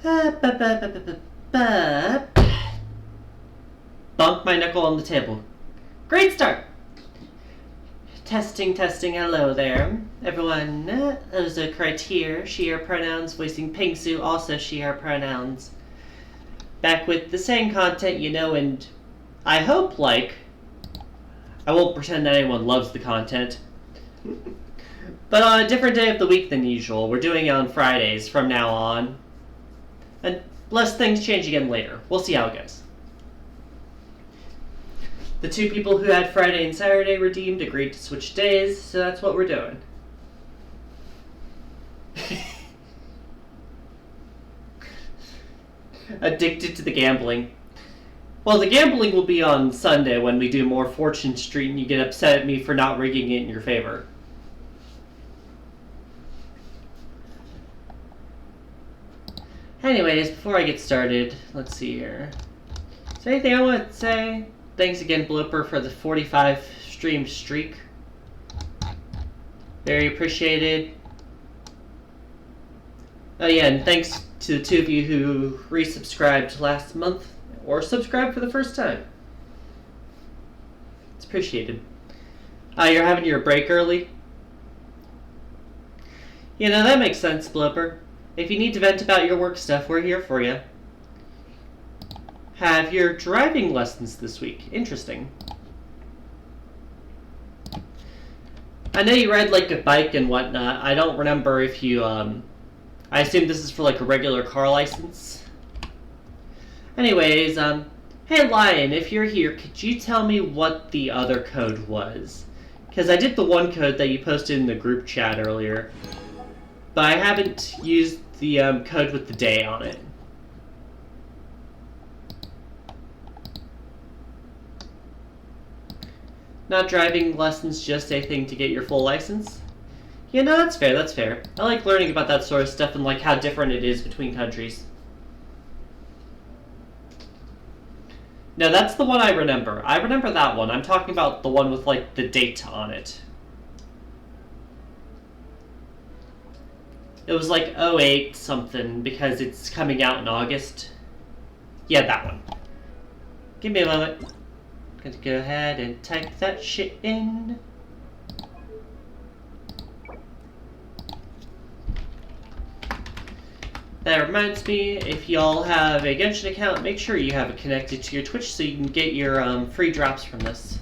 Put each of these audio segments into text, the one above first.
Bump my knuckle on the table. Great start! Testing, testing, hello there. Everyone, those are correct here. She, her pronouns, voicing Pingsu, also she, her pronouns. Back with the same content, you know, and I hope, like, I won't pretend that anyone loves the content. But on a different day of the week than usual. We're doing it on Fridays from now on. Unless things change again later. We'll see how it goes. The two people who had Friday and Saturday redeemed agreed to switch days, so that's what we're doing. Addicted to the gambling. Well, the gambling will be on Sunday when we do more Fortune Street and you get upset at me for not rigging it in your favor. Anyways, before I get started, let's see here. Is there anything I want to say? Thanks again, Blooper, for the 45 stream streak. Very appreciated. Oh yeah, and thanks to the two of you who resubscribed last month or subscribed for the first time. It's appreciated. You're having your break early? You know, that makes sense, Blooper. If you need to vent about your work stuff, we're here for you. Have your driving lessons this week. Interesting. I know you ride like a bike and whatnot. I don't remember if you, I assume this is for like a regular car license. Anyways, hey Lion, if you're here, could you tell me what the other code was? Because I did the one code that you posted in the group chat earlier, but I haven't used the code with the day on it. Not driving lessons just a thing to get your full license? Yeah, no, that's fair, that's fair. I like learning about that sort of stuff and like how different it is between countries. No, that's the one I remember. I remember that one. I'm talking about the one with like the date on it. It was like 08 something because it's coming out in August. Yeah, that one. Give me a moment. I'm gonna go ahead and type that shit in. That reminds me, if y'all have a Genshin account, make sure you have it connected to your Twitch so you can get your free drops from this.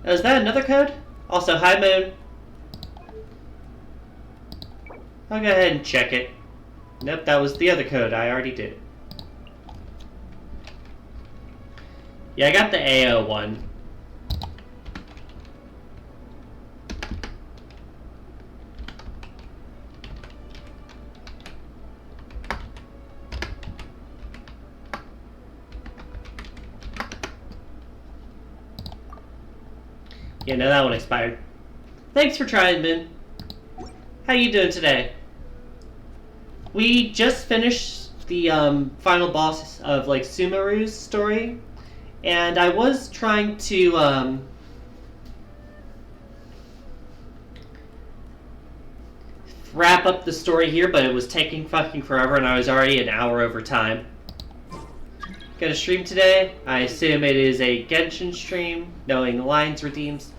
Oh, is that another code? Also, hi Moon. I'll go ahead and check it. Nope, that was the other code. I already did it. Yeah, I got the AO one. Yeah, no, that one expired. Thanks for trying, Min. How you doing today? We just finished the final boss of like Sumeru's story, and I was trying to wrap up the story here, but it was taking fucking forever, and I was already an hour over time. Gonna stream today. I assume it is a Genshin stream, knowing Lines redeems.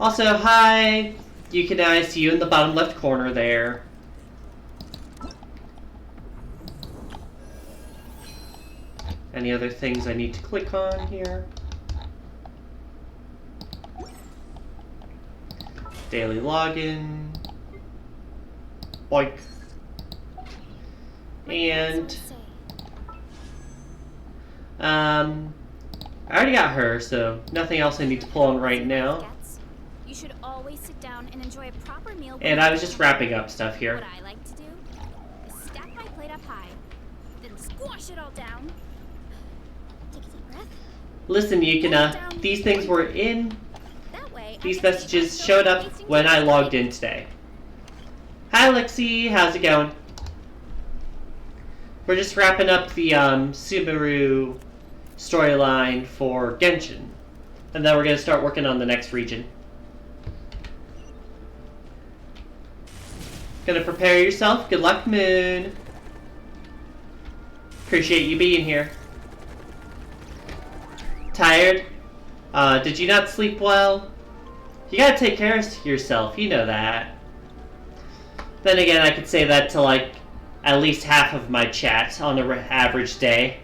Also, hi! I see you in the bottom left corner there. Any other things I need to click on here? Daily login. Boink. And I already got her, so nothing else I need to pull on right now. You should always sit down and enjoy a proper meal. And I was just wrapping up stuff here. What I like to do is stack my plate up high, then squash it all down. Take a deep breath. Listen, Yukina, these things were in. These messages showed up when I logged in today. Hi, Lexi. How's it going? We're just wrapping up the Subaru storyline for Genshin. And then we're going to start working on the next region. Gonna prepare yourself. Good luck, Moon. Appreciate you being here. Tired? Did you not sleep well? You gotta take care of yourself, you know that. Then again, I could say that to like at least half of my chat on an average day.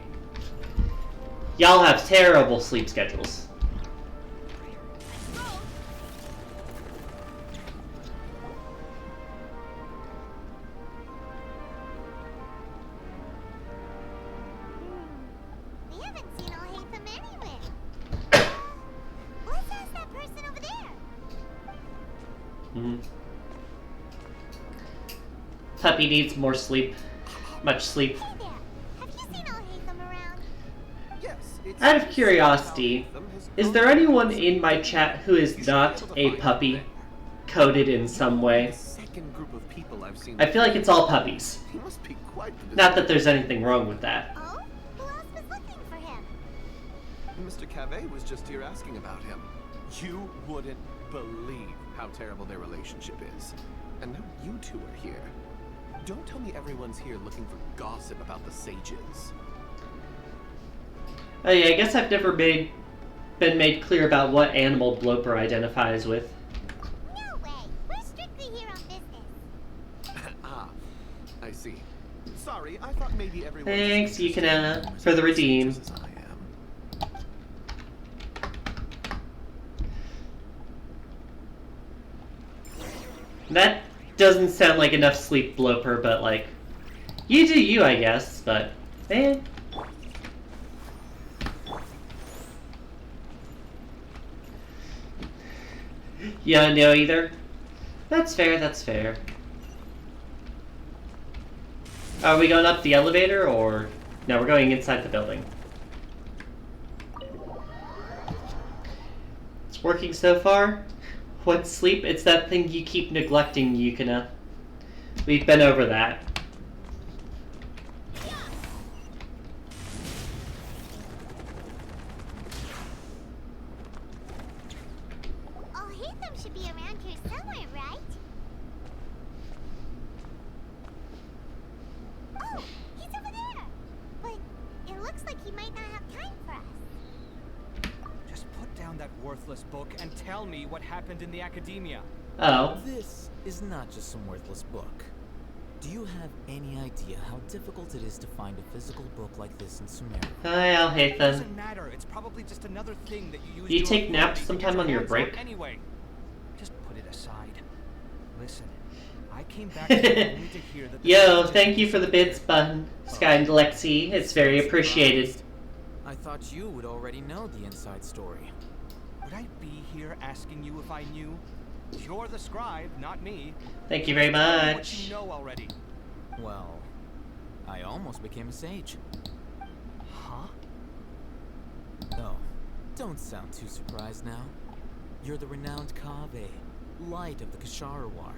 Y'all have terrible sleep schedules. Puppy needs more sleep. Much sleep. Hey there. Have you seen Al-Haytham around? Yes, Out of curiosity, is there anyone in my chat who is not a puppy, coded in some way? Second group of people I've seen. I feel like it's all puppies. He must be quite the Not that there's anything wrong with that. Oh? Who else was looking for him? Mr. Cave was just here asking about him. You wouldn't believe how terrible their relationship is. And now you two are here. Don't tell me everyone's here looking for gossip about the sages. Oh yeah, I guess I've never been made clear about what animal Bloper identifies with. No way. We're strictly here on business. Ah, I see. Sorry, I thought maybe everyone. Thanks, Yukina, for the redeem. As I am. That doesn't sound like enough sleep, Bloper, but like, you do you, I guess, but, man. You don't know either? That's fair, that's fair. Are we going up the elevator, or... No, we're going inside the building. It's working so far. What's sleep? It's that thing you keep neglecting, Yukina. We've been over that. Al-Haytham should be around here somewhere, right? Oh, he's over there. But it looks like he might not have time for us. Just put down that worthless book and tell me what happened in the academia. Oh. This is not just some worthless book. Do you have any idea how difficult it is to find a physical book like this in Sumeria? Hi, I'll hate It them. doesn't matter. It's probably just another thing that you use. You your take naps authority to sometime get on your hands break? Anyway, just put it aside. Listen, I came back here only to hear that. Yo, thank you for the bits, button, Sky and Lexi. It's very appreciated. I thought you would already know the inside story. Would I be here asking you if I knew? You're the scribe, not me. Thank you very Tell me what much. you know already. Well, I almost became a sage. Huh? Oh, don't sound too surprised now. You're the renowned Kave, light of the Kasharawar.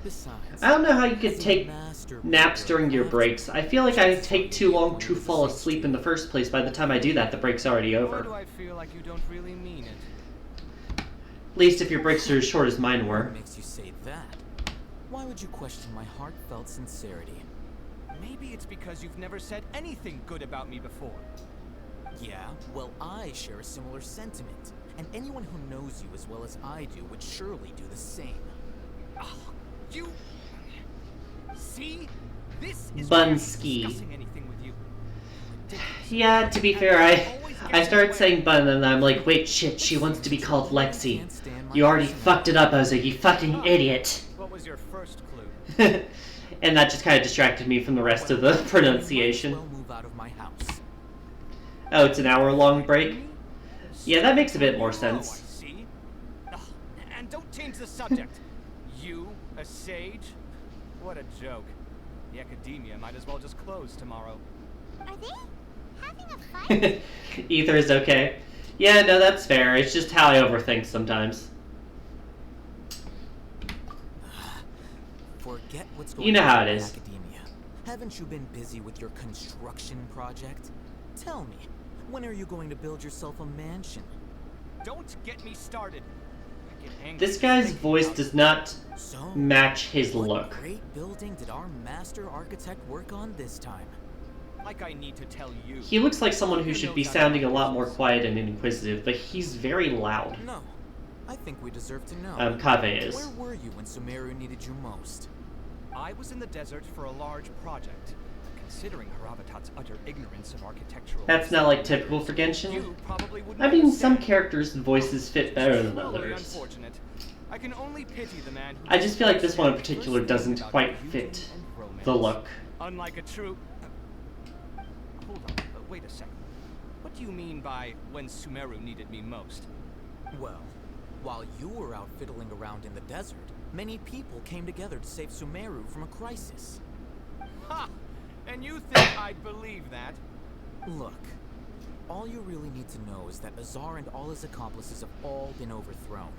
Besides, I don't know how you could as a take master naps builder, during your I breaks. I feel like I take too long to fall asleep in the first place. By the time I do that, the break's already Or over. do I feel like you don't really mean it? At least if your breaks are as short as mine were. What makes you say that? Why would you question my heartfelt sincerity? Maybe it's because you've never said anything good about me before. Yeah, well, I share a similar sentiment, and anyone who knows you as well as I do would surely do the same. Oh, you... See? This is Bunsky. discussing anything with you. Yeah, to be fair, I started saying Bun and I'm like, wait, shit, she wants to be called Lexi. You already fucked it up, Oza, you fucking idiot. What was your first clue? And that just kind of distracted me from the rest of the pronunciation. Well, move out of my house. Oh, it's an hour-long break? Yeah, that makes a bit more Oh, I sense. see. Ugh, and don't change the subject. You, a sage? What a joke. The academia might as well just close tomorrow. Are they having a fight? Ether is okay. Yeah, no, that's fair. It's just how I overthink sometimes. Forget what's going You know on how in it the is. Academia. Haven't you been busy with your construction project? Tell me, when are you going to build yourself a mansion? Don't get me started. I get angry This guy's thinking voice about does it. not So, match his what look. great building did our master architect work on this time? Like I need to tell you. He looks like someone who should be sounding a lot more quiet and inquisitive, but he's very loud. No, I think we deserve to know. Kaveh is. Where were you when Sumeru needed you most? I was in the desert for a large project. Considering Haravatat's utter ignorance of architectural... That's not like typical for Genshin. You probably wouldn't I mean, some understand. characters' voices fit better than Truly others. unfortunate. I can only pity the man who I just feel like this one in first particular thinks doesn't about quite beauty fit and romance. the look. Unlike a true... Hold on, wait a second. What do you mean by when Sumeru needed me most? Well, while you were out fiddling around in the desert, many people came together to save Sumeru from a crisis. Ha! And you think I'd believe that? Look, all you really need to know is that Azar and all his accomplices have all been overthrown.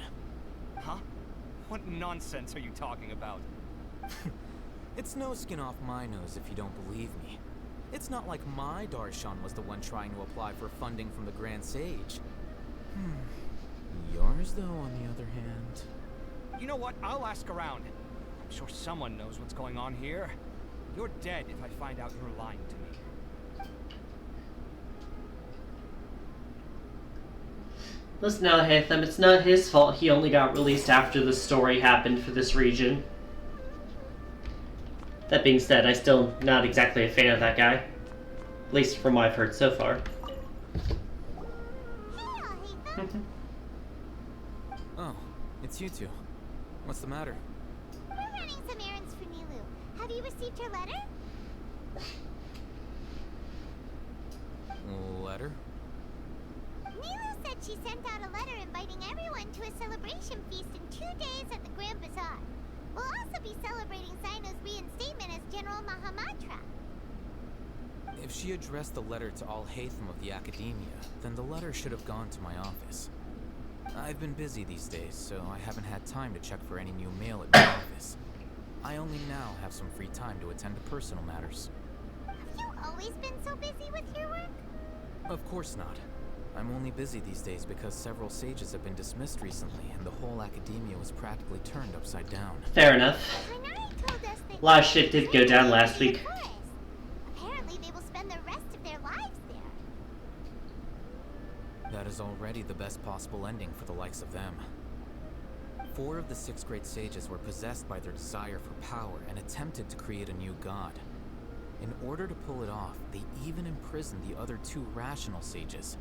Huh? What nonsense are you talking about? It's no skin off my nose if you don't believe me. It's not like my Darshan was the one trying to apply for funding from the Grand Sage. Yours, though, on the other hand... You know what? I'll ask around. I'm sure someone knows what's going on here. You're dead if I find out you're lying to me. Listen now, Hatham, it's not his fault he only got released after the story happened for this region. That being said, I'm still not exactly a fan of that guy. At least from what I've heard so far. Oh, it's you two. What's the matter? We're running some errands for Nilu. Have you received her letter? Letter? Nilu said she sent out a letter inviting everyone to a celebration feast in 2 days at the Grand Bazaar. We'll also be celebrating Sino's reinstatement as General Mahamatra. If she addressed the letter to all Hatham of the Academia, then the letter should have gone to my office. I've been busy these days, so I haven't had time to check for any new mail at my office. I only now have some free time to attend to personal matters. Have you always been so busy with your work? Of course not. I'm only busy these days because several sages have been dismissed recently, and the whole academia was practically turned upside down. Fair enough. Minari told us that A lot of shit did go down last week. apparently they will spend the rest of their lives there. That is already the best possible ending for the likes of them. 4 of the 6 great sages were possessed by their desire for power and attempted to create a new god. In order to pull it off, they even imprisoned the other 2 rational sages.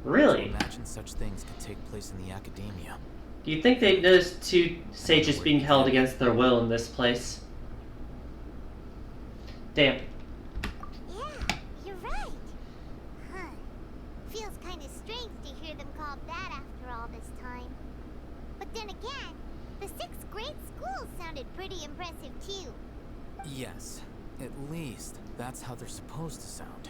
Really? So imagine such things could take place in the academia. Do you think they'd notice 2 sages being held against their will in this place? Damn. Yeah, you're right. Huh. Feels kind of strange to hear them called that after all this time. But then again, the 6 great schools sounded pretty impressive too. Yes, at least that's how they're supposed to sound.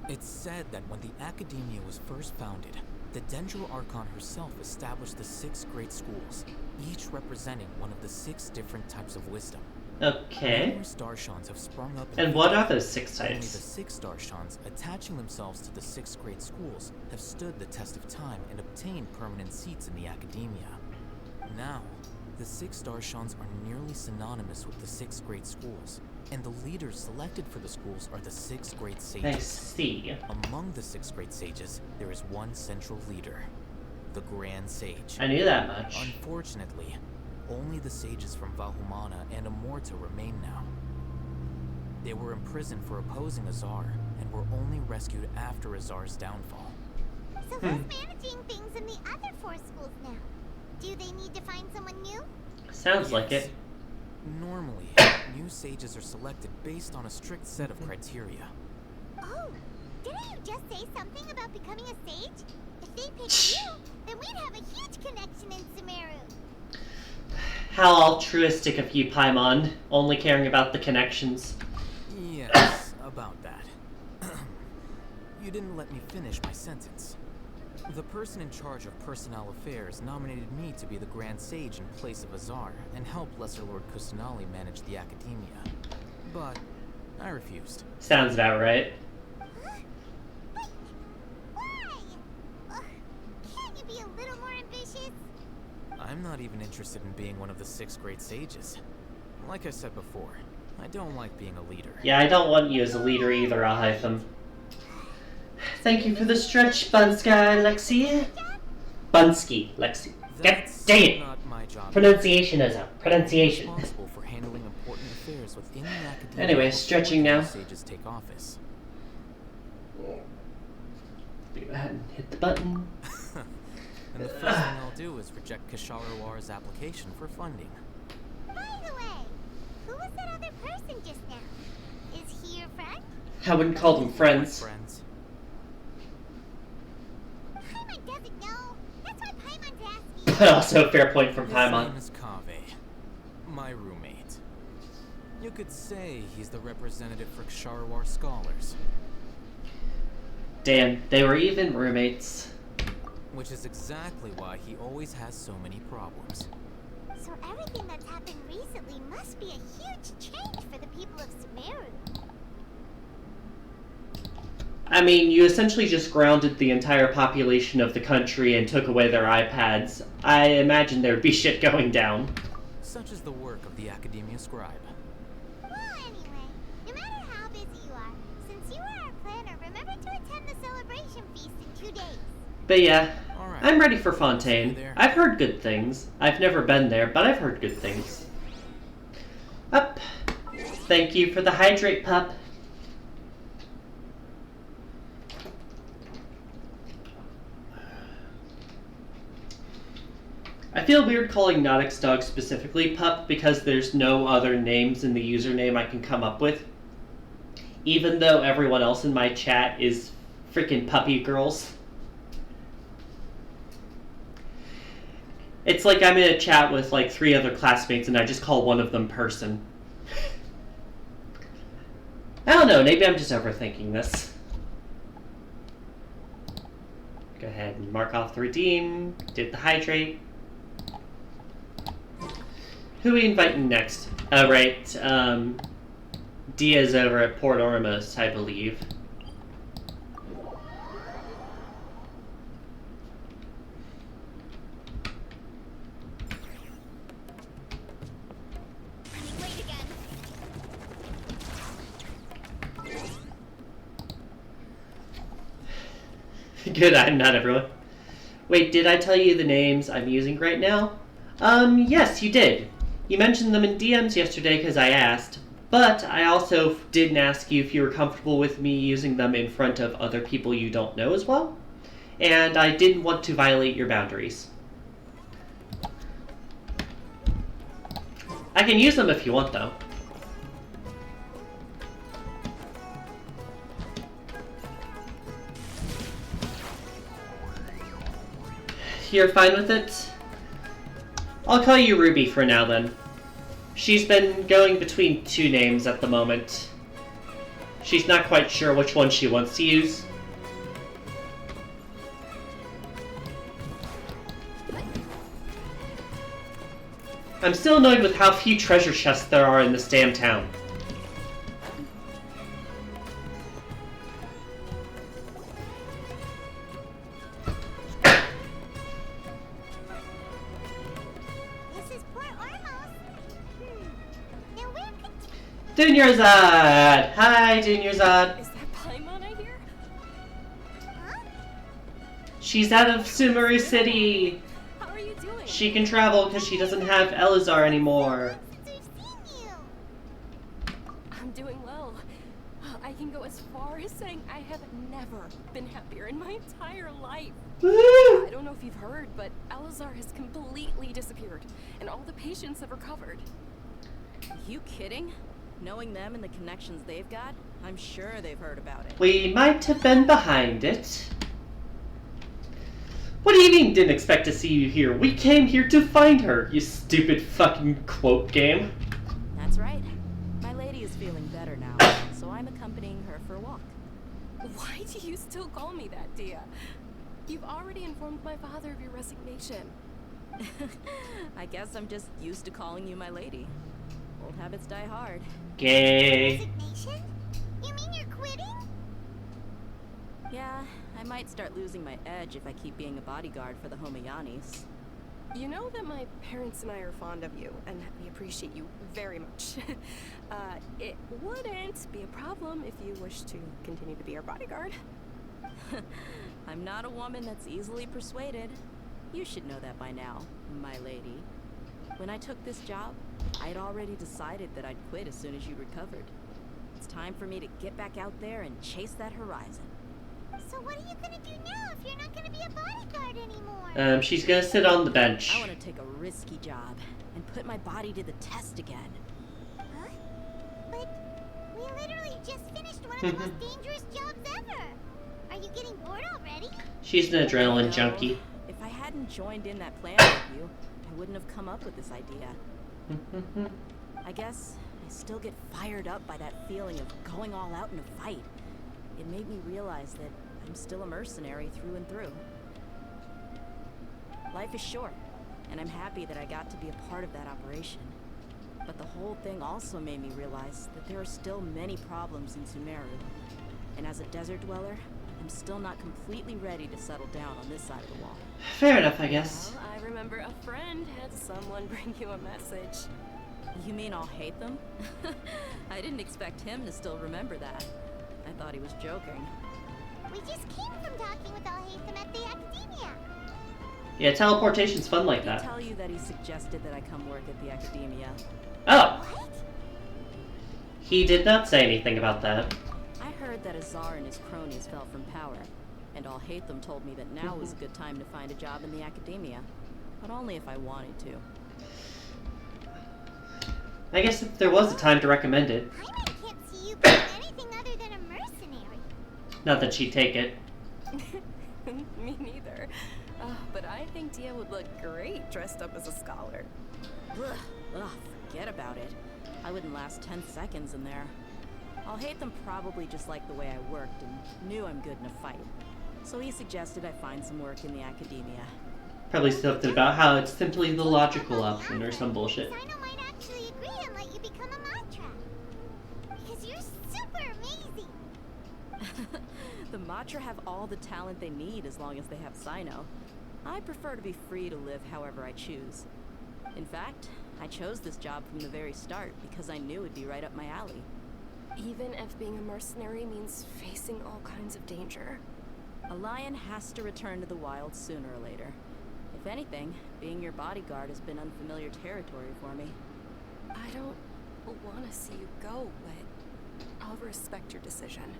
It's said that when the Academia was first founded, the Dendro Archon herself established the 6 great schools, each representing one of the 6 different types of wisdom. Okay. Numerous Darshans have sprung up in And what are those 6 Only the types? 6 Darshans, attaching themselves to the 6 great schools, have stood the test of time and obtained permanent seats in the Academia. Now, the 6 Darshans are nearly synonymous with the 6 great schools, and the leaders selected for the schools are the 6 great sages. I see. Among the 6 great sages, there is one central leader, the Grand Sage. I knew that much. Unfortunately, only the sages from Valhumana and Amorta remain now. They were imprisoned for opposing Azar, and were only rescued after Azar's downfall. So who's managing things in the other 4 schools now? Do they need to find someone new? Sounds like Yes. it. Normally, new sages are selected based on a strict set of criteria. Oh, didn't you just say something about becoming a sage? If they picked you, then we'd have a huge connection in Sumeru. How altruistic of you, Paimon. Only caring about the connections. Yes, about that. You didn't let me finish my sentence. The person in charge of personnel affairs nominated me to be the Grand Sage in place of Azar and help Lesser Lord Kusanali manage the Academia. But I refused. Sounds about right. But why? Can't you be a little more ambitious? I'm not even interested in being one of the 6th grade sages. Like I said before, I don't like being a leader. Yeah, I don't want you as a leader either, Alhytham. Thank you for the stretch, Bunsky, Lexi. Bunsky, Lexi. God That's dang it! not my job. Pronunciation is a pronunciation. Responsible for handling important affairs within the academia. Anyway, stretching before now. sages take office. Go ahead and hit the button. And the first thing I'll do is reject Kashawar's application for funding. By the way, who was that other person just now? Is he your friend? I wouldn't call them friends. Friends. Paimon doesn't know. That's why Paimon's asking. But also a fair point from His Paimon. name is Kaveh, my roommate. You could say he's the representative for Kasharawar scholars. Damn, they were even roommates. Which is exactly why he always has so many problems. So everything that's happened recently must be a huge change for the people of Sumeru. I mean, you essentially just grounded the entire population of the country and took away their iPads. I imagine there'd be shit going down. Such is the work of the Academia Scribe. Well, anyway, no matter how busy you are, since you are our planner, remember to attend the celebration feast in 2 days. But yeah, Alright. I'm ready for Fontaine. there. I've heard good things. I've never been there, but I've heard good things. Up. Thank you for the hydrate, pup. I feel weird calling Nodix Dog specifically pup because there's no other names in the username I can come up with. Even though everyone else in my chat is freaking puppy girls. It's like I'm in a chat with like 3 other classmates and I just call one of them person. I don't know, maybe I'm just overthinking this. Go ahead and mark off the redeem, did the hydrate. Who are we inviting next? Oh, right, Dia's over at Port Ormuz, I believe. Running late again. Good, I'm not everyone. Wait, did I tell you the names I'm using right now? Yes, you did. You mentioned them in DMs yesterday because I asked, but I also didn't ask you if you were comfortable with me using them in front of other people you don't know as well, and I didn't want to violate your boundaries. I can use them if you want, though. You're fine with it? I'll call you Ruby for now, then. She's been going between 2 names at the moment. She's not quite sure which one she wants to use. I'm still annoyed with how few treasure chests there are in this damn town. This is Port Ormuz. Now where could... Dunyarzad! Hi, Dunyarzad. Is that Paimon I hear? Huh? She's out of Sumeru City. How are you doing? She can travel because she doesn't have Elazar anymore. Since we've seen you. I'm doing well. I can go as far as saying I have never been happier in my entire life. Woo! I don't know if you've heard, but Elazar has completely disappeared, and all the patients have recovered. You kidding? Knowing them and the connections they've got, I'm sure they've heard about it. We might have been behind it. What do you mean didn't expect to see you here? We came here to find her, you stupid fucking quote game. That's right. My lady is feeling better now, so I'm accompanying her for a walk. Why do you still call me that, Dia? You've already informed my father of your resignation. I guess I'm just used to calling you my lady. Old habits die hard. Gay. Resignation? You mean you're quitting? Yeah, I might start losing my edge if I keep being a bodyguard for the Homayanis. You know that my parents and I are fond of you, and we appreciate you very much. It wouldn't be a problem if you wish to continue to be our bodyguard. I'm not a woman that's easily persuaded. You should know that by now, my lady. When I took this job, I'd already decided that I'd quit as soon as you recovered. It's time for me to get back out there and chase that horizon. So what are you gonna do now if you're not gonna be a bodyguard anymore? She's gonna sit on the bench. I want to take a risky job and put my body to the test again. Huh? But we literally just finished one of the most dangerous jobs ever. Are you getting bored already? She's an adrenaline No. junkie. If I hadn't joined in that plan with you, I wouldn't have come up with this idea. I guess I still get fired up by that feeling of going all out in a fight. It made me realize that I'm still a mercenary through and through. Life is short, and I'm happy that I got to be a part of that operation. But the whole thing also made me realize that there are still many problems in Sumeru. And as a desert dweller, I'm still not completely ready to settle down on this side of the wall. Fair enough, I guess. Well, I remember a friend had someone bring you a message. You mean I'll hate them? I didn't expect him to still remember that. I thought he was joking. We just came from talking with Al-Haytham at the Academia. Yeah, teleportation's fun like Did he that. tell you that he suggested that I come work at the Academia? Oh, What? he did not say anything about that. I heard that Azar and his cronies fell from power, and Al-Haytham told me that now was a good time to find a job in the Academia, but only if I wanted to. I guess if there was a time to recommend it. I can't see you being anything other than a mercenary. Not that she'd take it. Me neither. But I think Dia would look great dressed up as a scholar. Ugh, forget about it. I wouldn't last 10 seconds in there. Al-Haytham probably just liked the way I worked and knew I'm good in a fight. So he suggested I find some work in the Academia. Probably something about how it's simply the logical option or some bullshit. Sino might actually agree and let you become a Matra. Because you're super amazing. The Matra have all the talent they need as long as they have Sino. I prefer to be free to live however I choose. In fact, I chose this job from the very start because I knew it'd be right up my alley. Even if being a mercenary means facing all kinds of danger. A lion has to return to the wild sooner or later. If anything, being your bodyguard has been unfamiliar territory for me. I don't want to see you go, but I'll respect your decision.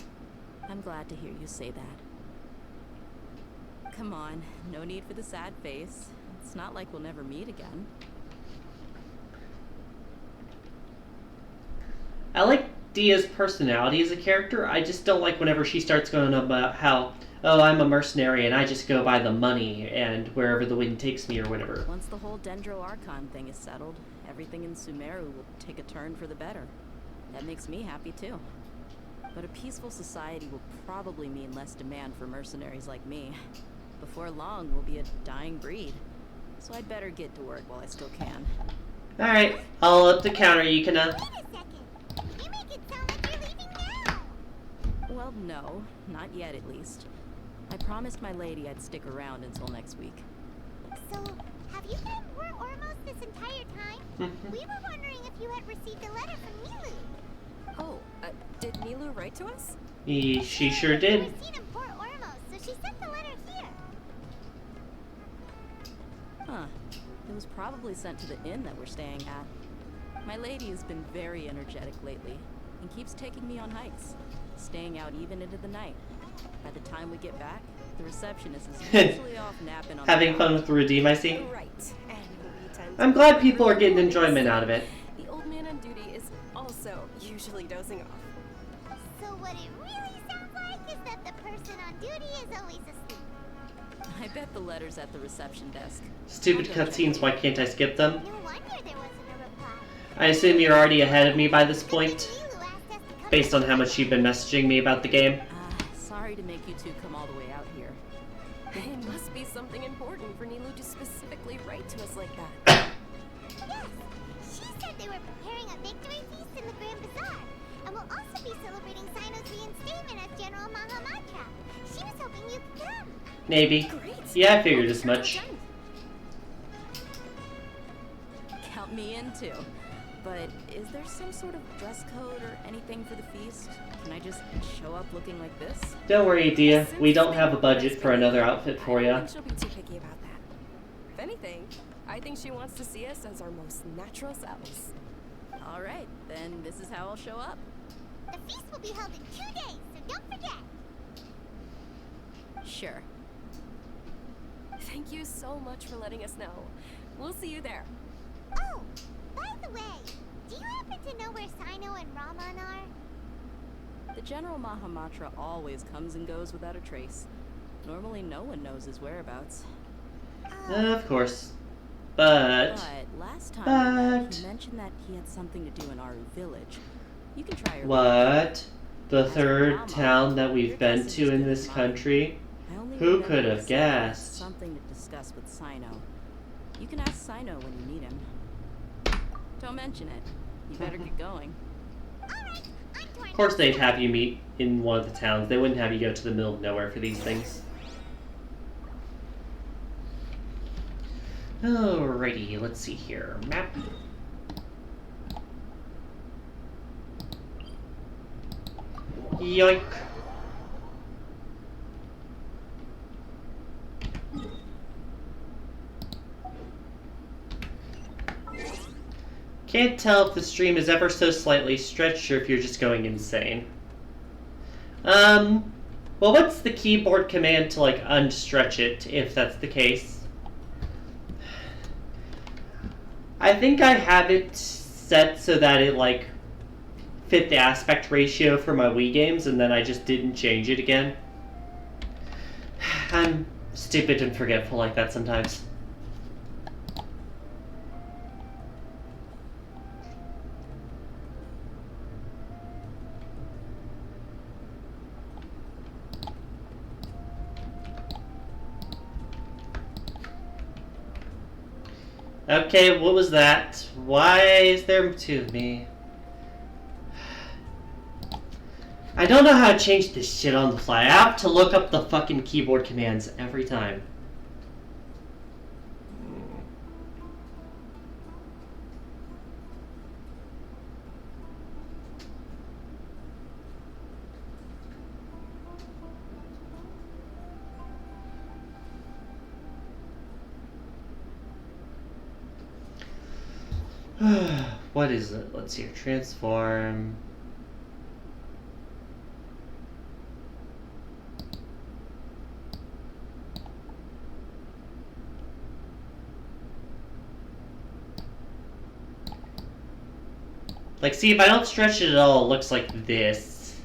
I'm glad to hear you say that. Come on, no need for the sad face. It's not like we'll never meet again. I like Dia's personality as a character. I just don't like whenever she starts going about how, oh, I'm a mercenary and I just go by the money and wherever the wind takes me or whatever. Once the whole Dendro Archon thing is settled, everything in Sumeru will take a turn for the better. That makes me happy too. But a peaceful society will probably mean less demand for mercenaries like me. Before long, we'll be a dying breed. So I'd better get to work while I still can. Alright, I'll up the counter. You can, Wait a second. You make it sound like you're leaving now. Well, no. Not yet, at least. I promised my lady I'd stick around until next week. So, have you been in Port Ormos this entire time? We were wondering if you had received a letter from Milu. Oh, did Milu write to us? she sure You did. were seen in Port Ormos, so she sent the letter here. Huh. It was probably sent to the inn that we're staying at. My lady has been very energetic lately and keeps taking me on hikes, staying out even into the night. By the time we get back, the receptionist is usually off napping on Having the fun with the redeem, I see. Right. And we tend I'm to glad people are really getting enjoy enjoyment this. out of it. The old man on duty is also usually dozing off. So what it really sounds like is that the person on duty is always asleep. I bet the letter's at the reception desk. Stupid cutscenes, why can't I skip them? No wonder there wasn't a reply. I assume you're already ahead of me by this point, Milu asked us to come based on how much you've been messaging me about the game. Sorry to make you two come all the way out here. It must be something important for Nilu to specifically write to us like that. Yes, she said they were preparing a victory feast in the Grand Bazaar. And we'll also be celebrating Sino's reinstatement as General Mahamatra. She was hoping you could come. Maybe. Great. Yeah, I figured as much. Count me in too. But is there some sort of dress code or anything for the feast? Can I just show up looking like this? Don't worry, Dia. We don't have a budget for another outfit for I ya. don't think she'll be too picky about that. If anything, I think she wants to see us as our most natural selves. All right, then this is how I'll show up. The feast will be held in 2 days, so don't forget. Sure. Thank you so much for letting us know. We'll see you there. Oh, by the way, do you happen to know where Sino and Raman are? The General Mahamatra always comes and goes without a trace. Normally no one knows his whereabouts. Of course. But last time we met, he mentioned that he had something to do in Aru village. You can try your what? The third town that we've been to in this country? Who could have guessed? Something to discuss with Sino. You can ask Sino when you need him. Don't mention it. You better get going. Of course they'd have you meet in one of the towns. They wouldn't have you go to the middle of nowhere for these things. Alrighty, let's see here. Map. Yoink. Can't tell if the stream is ever so slightly stretched or if you're just going insane. Well, what's the keyboard command to, like, unstretch it, if that's the case? I think I have it set so that it, like, fit the aspect ratio for my Wii games, and then I just didn't change it again. I'm stupid and forgetful like that sometimes. Okay, what was that? Why is there two of me? I don't know how to change this shit on the fly. I have to look up the fucking keyboard commands every time. What is it? Let's see here. Transform. Like, see, if I don't stretch it at all, it looks like this.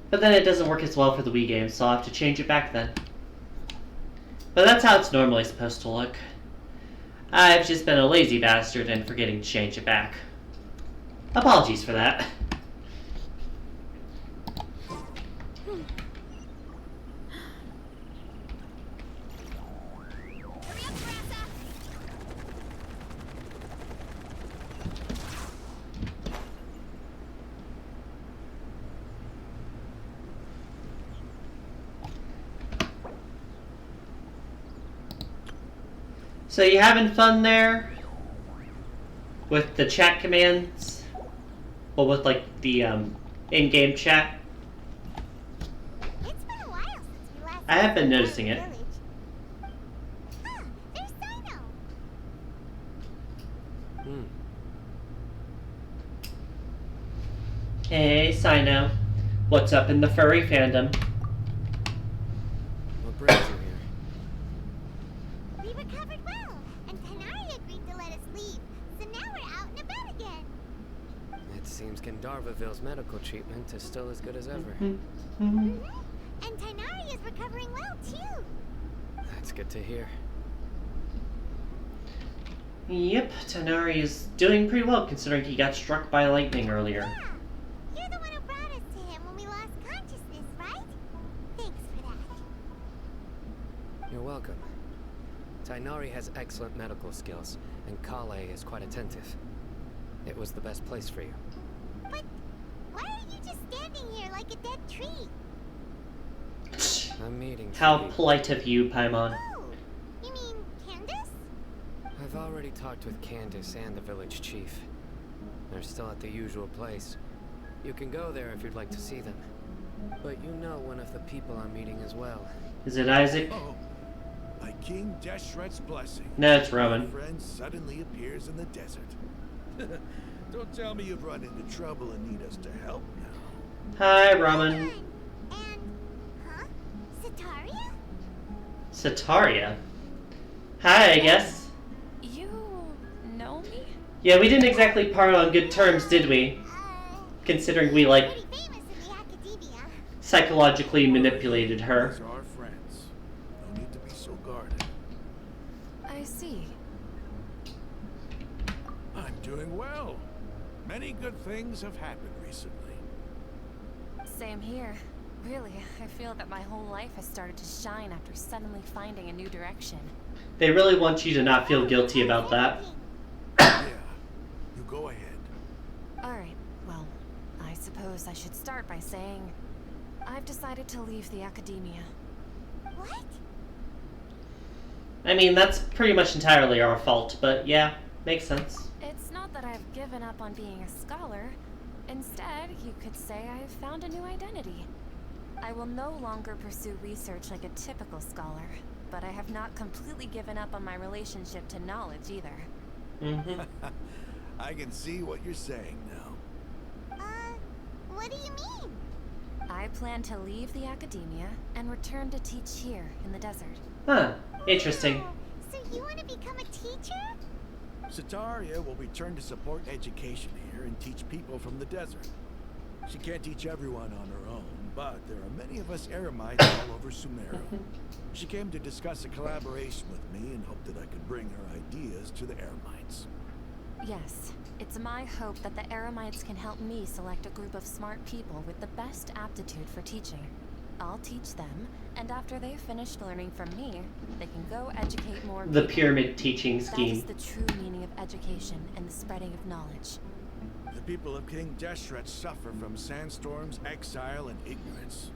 But then it doesn't work as well for the Wii game, so I'll have to change it back then. But that's how it's normally supposed to look. I've just been a lazy bastard and forgetting to change it back. Apologies for that. So you having fun there? With the chat commands? Well, with like the in-game chat? It's been a while since we last I have been saw noticing it. Village. Ah, there's Sino. Hey, Sino. What's up in the furry fandom? What brings you here? We recovered well, and Tanari agreed to let us leave. So now we're out and about again. It seems Gandharvaville's medical treatment is still as good as ever. And Tanari is recovering well too. That's good to hear. Yep, Tanari is doing pretty well considering he got struck by lightning earlier. Yeah, you're the one who brought us to him when we lost consciousness, right? Thanks for that. You're welcome. Tainari has excellent medical skills, and Kale is quite attentive. It was the best place for you. But why are you just standing here like a dead tree? I'm meeting How Trudy. polite of you, Paimon. Oh, you mean Candace? I've already talked with Candace and the village chief. They're still at the usual place. You can go there if you'd like to see them. But you know one of the people I'm meeting as well. Is it Isaac? Oh, by King Deshret's blessing. No, it's My Roman. friend suddenly appears in the desert. Don't tell me you've run into trouble and need us to help now. Hi, Roman. And, huh? Sataria? Sataria. Hi, I guess. You know me? Yeah, we didn't exactly part on good terms, did we? Considering we, like, Pretty famous in the academia. psychologically manipulated her. These are our friends. No need to be so guarded. I see. I'm doing well. Many good things have happened recently. Same here. Really, I feel that my whole life has started to shine after suddenly finding a new direction. They really want you to not feel guilty about that. Yeah, you go ahead. Alright, well, I suppose I should start by saying I've decided to leave the academia. What? I mean, that's pretty much entirely our fault, but yeah, makes sense. It's not that I've given up on being a scholar. Instead, you could say I've found a new identity. I will no longer pursue research like a typical scholar, but I have not completely given up on my relationship to knowledge either. Mm-hmm. I can see what you're saying now. What do you mean? I plan to leave the academia and return to teach here in the desert. Huh. Interesting. Wow. So you want to become a teacher? Sataria will return to support education here and teach people from the desert. She can't teach everyone on her own, but there are many of us Eremites all over Sumeru. She came to discuss a collaboration with me and hoped that I could bring her ideas to the Eremites. Yes, it's my hope that the Eremites can help me select a group of smart people with the best aptitude for teaching. I'll teach them, and after they've finished learning from me, they can go educate more The people. pyramid teaching That is scheme. the true meaning of education and the spreading of knowledge. The people of King Deshret suffer from sandstorms, exile, and ignorance.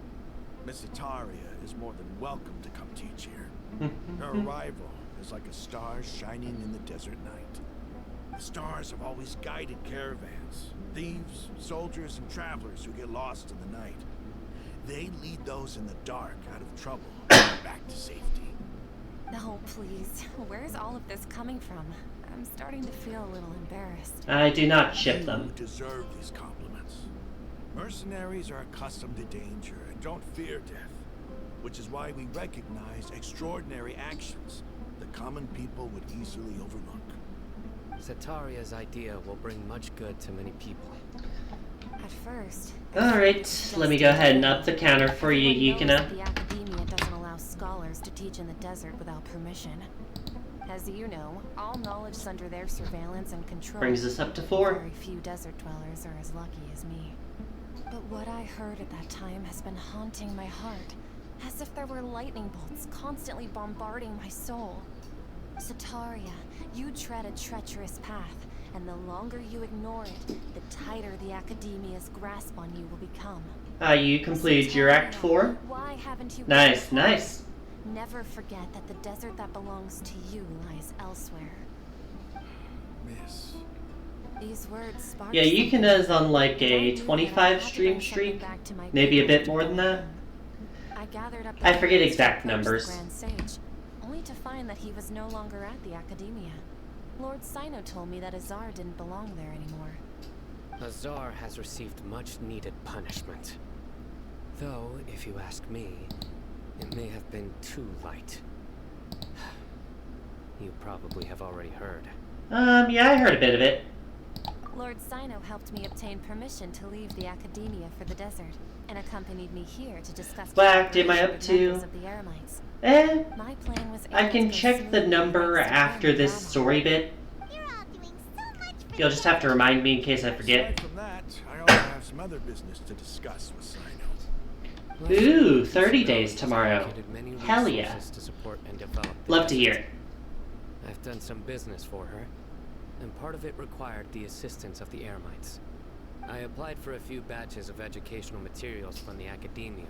Miss Sataria is more than welcome to come teach here. Her arrival is like a star shining in the desert night. The stars have always guided caravans, thieves, soldiers, and travelers who get lost in the night. They lead those in the dark out of trouble back to safety. Oh, please. Where's all of this coming from? I'm starting to feel a little embarrassed. I do not ship You them. deserve these compliments. Mercenaries are accustomed to danger and don't fear death, which is why we recognize extraordinary actions that common people would easily overlook. Sataria's idea will bring much good to many people. At first... Alright, let me go ahead and up the counter for you, Everyone knows Yukina. that the academia doesn't allow scholars to teach in the desert without permission. As you know, all knowledge is under their surveillance and control. Brings us up to 4. Very few desert dwellers are as lucky as me. But what I heard at that time has been haunting my heart, as if there were lightning bolts constantly bombarding my soul. Sataria, you tread a treacherous path, and the longer you ignore it, the tighter the academia's grasp on you will become. You completed your Act 4? Why haven't you... Nice, nice. Never forget that the desert that belongs to you lies elsewhere. Miss. These words spark Yeah, something. Yukina's on like I a knew that I 25 had to stream bring something streak. back to my Maybe a people bit to more go than that. home. I gathered up I the forget evidence to exact approach the numbers. Grand Sage, only to find that he was no longer at the academia. Lord Sino told me that Azar didn't belong there anymore. Azar has received much needed punishment. Though, if you ask me, it may have been too light. You probably have already heard. Yeah, I heard a bit of it. Lord Sino helped me obtain permission to leave the academia for the desert, and accompanied me here to discuss What act am I cooperation up with to? members of the Eremites. My plan was I able can to go check the smoothly number thanks to after Grand this Drama. story bit. You're all doing so much for You'll just have to remind me in case I forget. Aside from that, I also have some other business to discuss with Sino. Ooh, 30 days tomorrow. Hell yeah. To support and develop Love to hear it. I've done some business for her, and part of it required the assistance of the Eremites. I applied for a few batches of educational materials from the academia,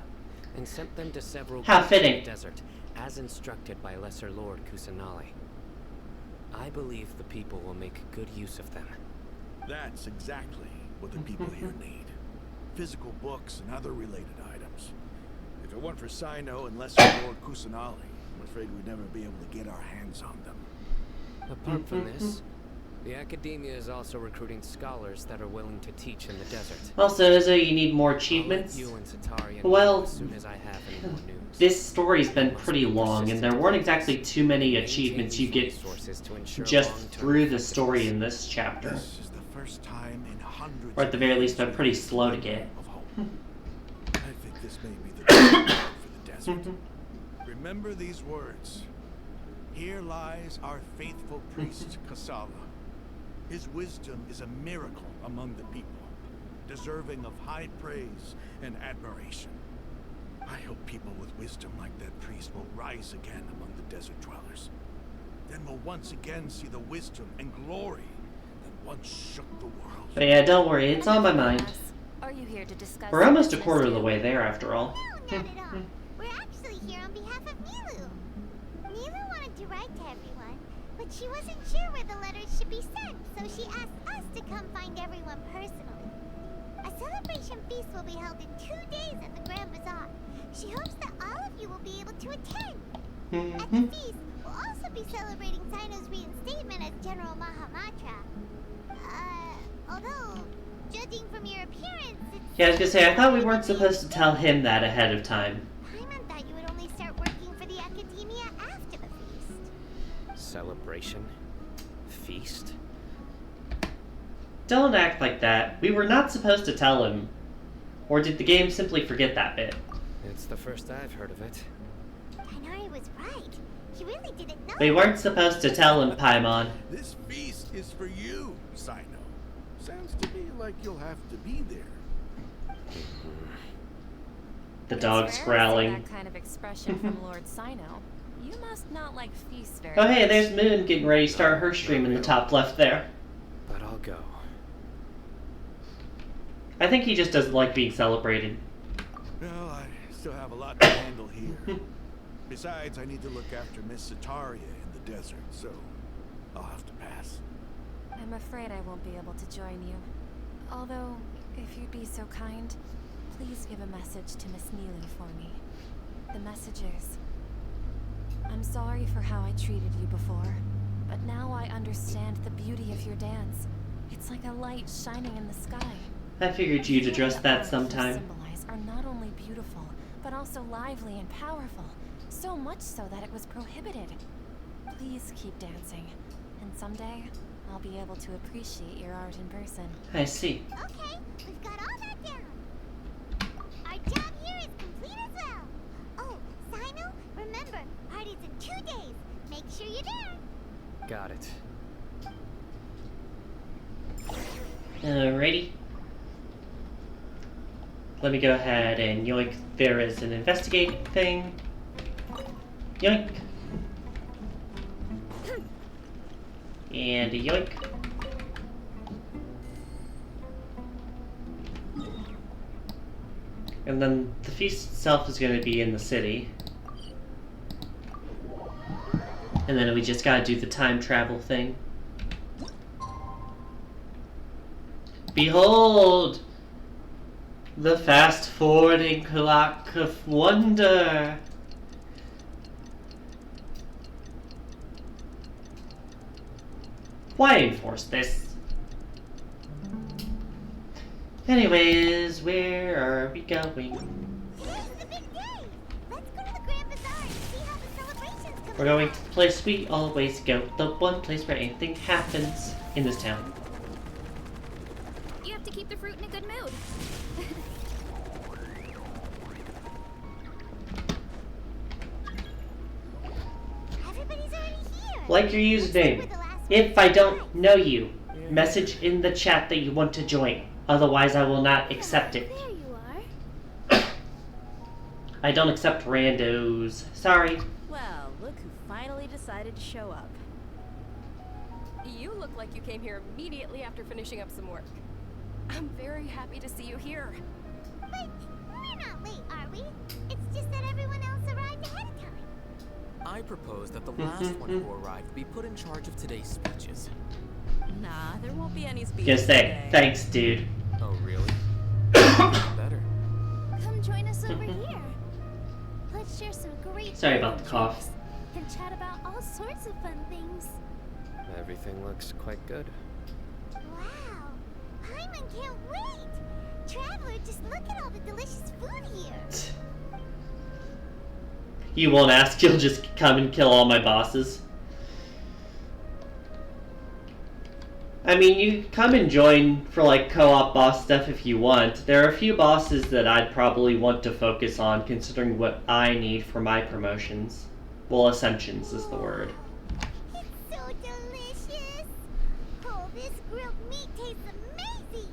and sent them to several How groups in fitting. the desert, as instructed by Lesser Lord Kusanali. I believe the people will make good use of them. That's exactly what the people here need. Physical books and other related items. If it weren't for Sino and Lesser Lord Kusanali, I'm afraid we'd never be able to get our hands on them. Apart from this, the academia is also recruiting scholars that are willing to teach in the desert. Also, Izzo, you need more achievements. You and Satari Well, as soon as I have any more news. This story's been pretty long, and there weren't exactly too many achievements you get just through the story in this chapter. This is the first time in hundreds Or at the very least, they're pretty slow to get. of hope. I think this may be the time for the desert. Remember these words. Here lies our faithful priest Kasala. His wisdom is a miracle among the people, deserving of high praise and admiration. I hope people with wisdom like that priest will rise again among the desert dwellers. Then we'll once again see the wisdom and glory that once shook the world. But yeah, don't worry, it's on my mind. Are you here to discuss? We're almost a quarter of the way there, after all. No, not at all. We're actually here on behalf of Milu. Milu wanted to write to everyone, but she wasn't sure where the letters should be sent, so she asked us to come find everyone personally. A celebration feast will be held in 2 days at the Grand Bazaar. She hopes that all of you will be able to attend. At the feast, we'll also be celebrating Sino's reinstatement as General Mahamatra. Although, judging from your appearance, it's... Yeah, I was gonna say, I thought we weren't supposed to tell him that ahead of time. Paimon thought you would only start working for the academia after the feast. Celebration? Feast? Don't act like that. We were not supposed to tell him. Or did the game simply forget that bit? It's the first I've heard of it. Tainari was right. He really didn't know. We weren't supposed to tell him, Paimon. This feast is for you, Sino. Sounds to me like you'll have to be there. The dog's It's rare to see growling. that kind of expression from Lord Sino. You must not like feasts very Oh hey, much. there's Moon getting ready to start her stream in the top left there. But I'll go. I think he just doesn't like being celebrated. Well, I still have a lot to handle here. Besides, I need to look after Miss Sataria in the desert, so I'll have to pass. I'm afraid I won't be able to join you. Although, if you'd be so kind, please give a message to Miss Milu for me. The message is, I'm sorry for how I treated you before, but now I understand the beauty of your dance. It's like a light shining in the sky. I figured you'd address The that art you sometime. symbolize are not only beautiful, but also lively and powerful. So much so that it was prohibited. Please keep dancing, and someday I'll be able to appreciate your art in person. I see. Okay, we've got all that down. Our job here is complete as well. Oh, Sino, remember, party's in 2 days. Make sure you're there. Got it. Alrighty. Let me go ahead and yoink. There is an investigate thing. Yoink. And a yoink. And then the feast itself is going to be in the city. And then we just gotta do the time travel thing. Behold! The fast forwarding clock of wonder! Why enforce this? Anyways, where are we going? Today's the big day. Let's go to the Grand Bazaar and see how the celebration's coming. We're going to the place we always go, the one place where anything happens in this town. You have to keep the fruit in a good mood. Everybody's already here. Like your username. If I don't know you, message in the chat that you want to join. Otherwise, I will not accept it. There you are. I don't accept randos. Sorry. Well, look who finally decided to show up. You look like you came here immediately after finishing up some work. I'm very happy to see you here. But we're not late, are we? It's just that everyone else arrived ahead of time. I propose that the last one who arrived be put in charge of today's speeches. Nah, there won't be any speeches Just say today. thanks, dude. Oh, really? Better. Come join us over here. Let's share some great Sorry about the food cough. drinks and chat about all sorts of fun things. Everything looks quite good. Wow. Paimon can't wait. Traveler, just look at all the delicious food here. You won't ask, you'll just come and kill all my bosses. I mean, you come and join for like co-op boss stuff if you want. There are a few bosses that I'd probably want to focus on considering what I need for my promotions. Well, ascensions is the word. It's so delicious. Oh, this grilled meat tastes amazing.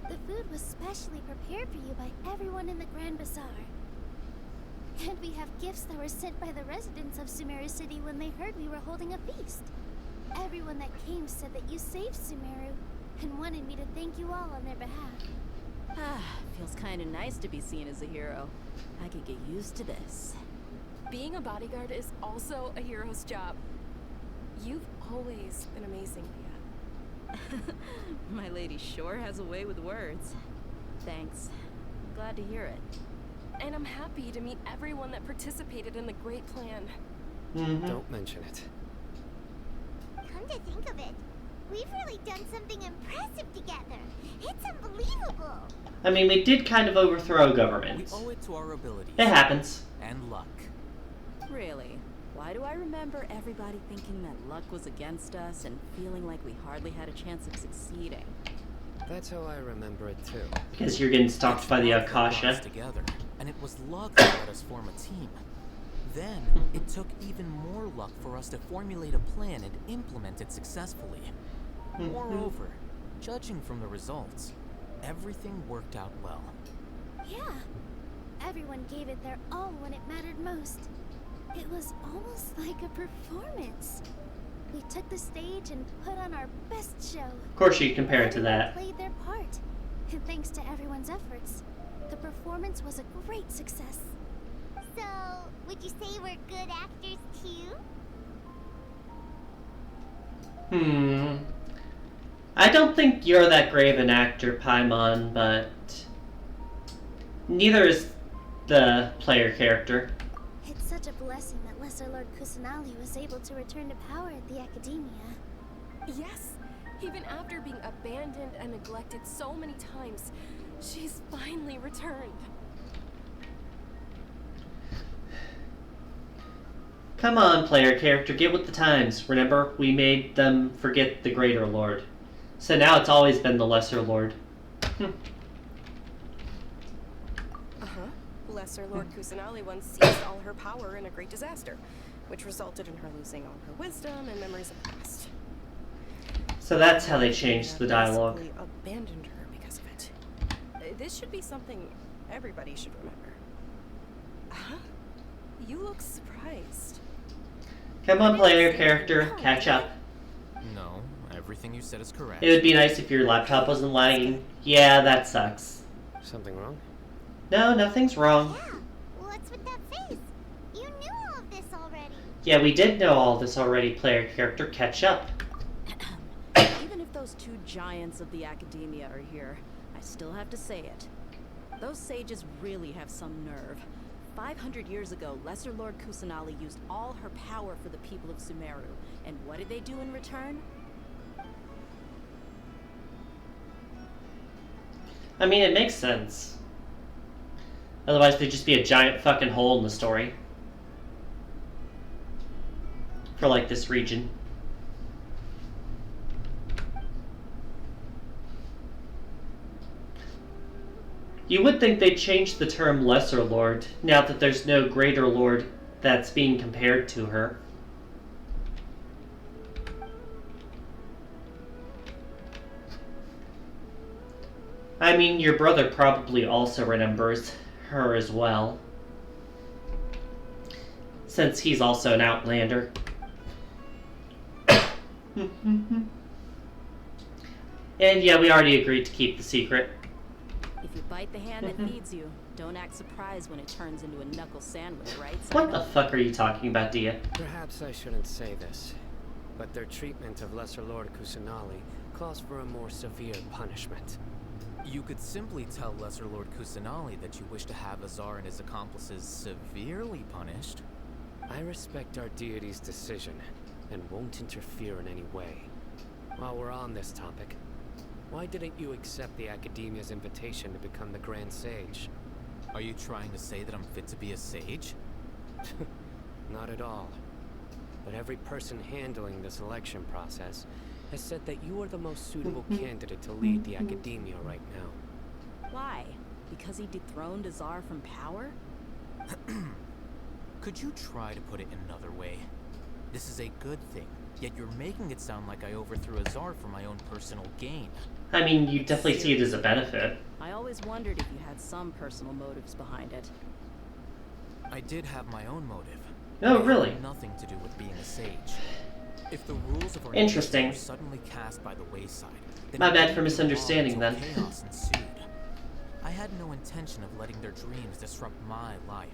The food was specially prepared for you by everyone in the Grand Bazaar. And we have gifts that were sent by the residents of Sumeru City when they heard we were holding a feast. Everyone that came said that you saved Sumeru and wanted me to thank you all on their behalf. Ah, feels kind of nice to be seen as a hero. I could get used to this. Being a bodyguard is also a hero's job. You've always been amazing, Leah. My lady sure has a way with words. Thanks. I'm glad to hear it. And I'm happy to meet everyone that participated in the great plan. Don't mention it. Come to think of it, we've really done something impressive together. It's unbelievable. I mean, we did kind of overthrow We government. owe it to our abilities. It happens. And luck. Really? Why do I remember everybody thinking that luck was against us and feeling like we hardly had a chance of succeeding? That's how I remember it too. Because you're getting stalked by the Luck that brought us Akasha. together, and it was luck that let us form a team. Then, it took even more luck for us to formulate a plan and implement it successfully. Moreover, judging from the results, everything worked out well. Yeah. Everyone gave it their all when it mattered most. It was almost like a performance. We took the stage and put on our best show. Of course you compare it to Everyone that. played their part. And thanks to everyone's efforts, the performance was a great success. So, would you say we're good actors too? I don't think you're that great of an actor, Paimon, but neither is the player character. It's such a blessing that Lesser Lord Kusanali was able to return to power at the Academia. Yes, even after being abandoned and neglected so many times, she's finally returned. Come on, player character, get with the times. Remember, we made them forget the Greater Lord. So now it's always been the Lesser Lord. Lesser Lord Kusanali once seized all her power in a great disaster, which resulted in her losing all her wisdom and memories of the past. So that's how they changed the dialogue. Basically abandoned her because of it. This should be something everybody should remember. Huh? You look surprised. Come on, player character, catch up. No, everything you said is correct. It would be nice if your laptop wasn't lagging. Yeah, that sucks. Something wrong? No, nothing's wrong. Yeah. What's with that face? You knew all of this already. Yeah, we did know all this already, player character, catch up. Even if those two giants of the Academia are here, I still have to say it. Those sages really have some nerve. 500 years ago, Lesser Lord Kusanali used all her power for the people of Sumeru. And what did they do in return? I mean, it makes sense. Otherwise, there'd just be a giant fucking hole in the story. For, like, this region. You would think they'd change the term Lesser Lord, now that there's no Greater Lord that's being compared to her. I mean, your brother probably also remembers her as well. since he's also an outlander. And yeah, we already agreed to keep the secret. If you bite the hand that feeds you, don't act surprised when it turns into a knuckle sandwich, right, What Simon? the fuck are you talking about, Dia? Perhaps I shouldn't say this, but their treatment of Lesser Lord Kusanali calls for a more severe punishment. You could simply tell Lesser Lord Kusanali that you wish to have Azar and his accomplices severely punished. I respect our deity's decision, and won't interfere in any way. While we're on this topic, why didn't you accept the Academia's invitation to become the Grand Sage? Are you trying to say that I'm fit to be a sage? Not at all. But every person handling the selection process has said that you are the most suitable candidate to lead the Academia right now. Why? Because he dethroned Azar from power? Could you try to put it another way? This is a good thing, yet you're making it sound like I overthrew Azar for my own personal gain. I mean, you definitely see it as a benefit. I always wondered if you had some personal motives behind it. I did have my own motive. Oh, really? It had nothing to do with being a sage. If the rules of our Interesting. were suddenly cast by the wayside, then My it bad would for be misunderstanding long then. until chaos ensued. I had no intention of letting their dreams disrupt my life.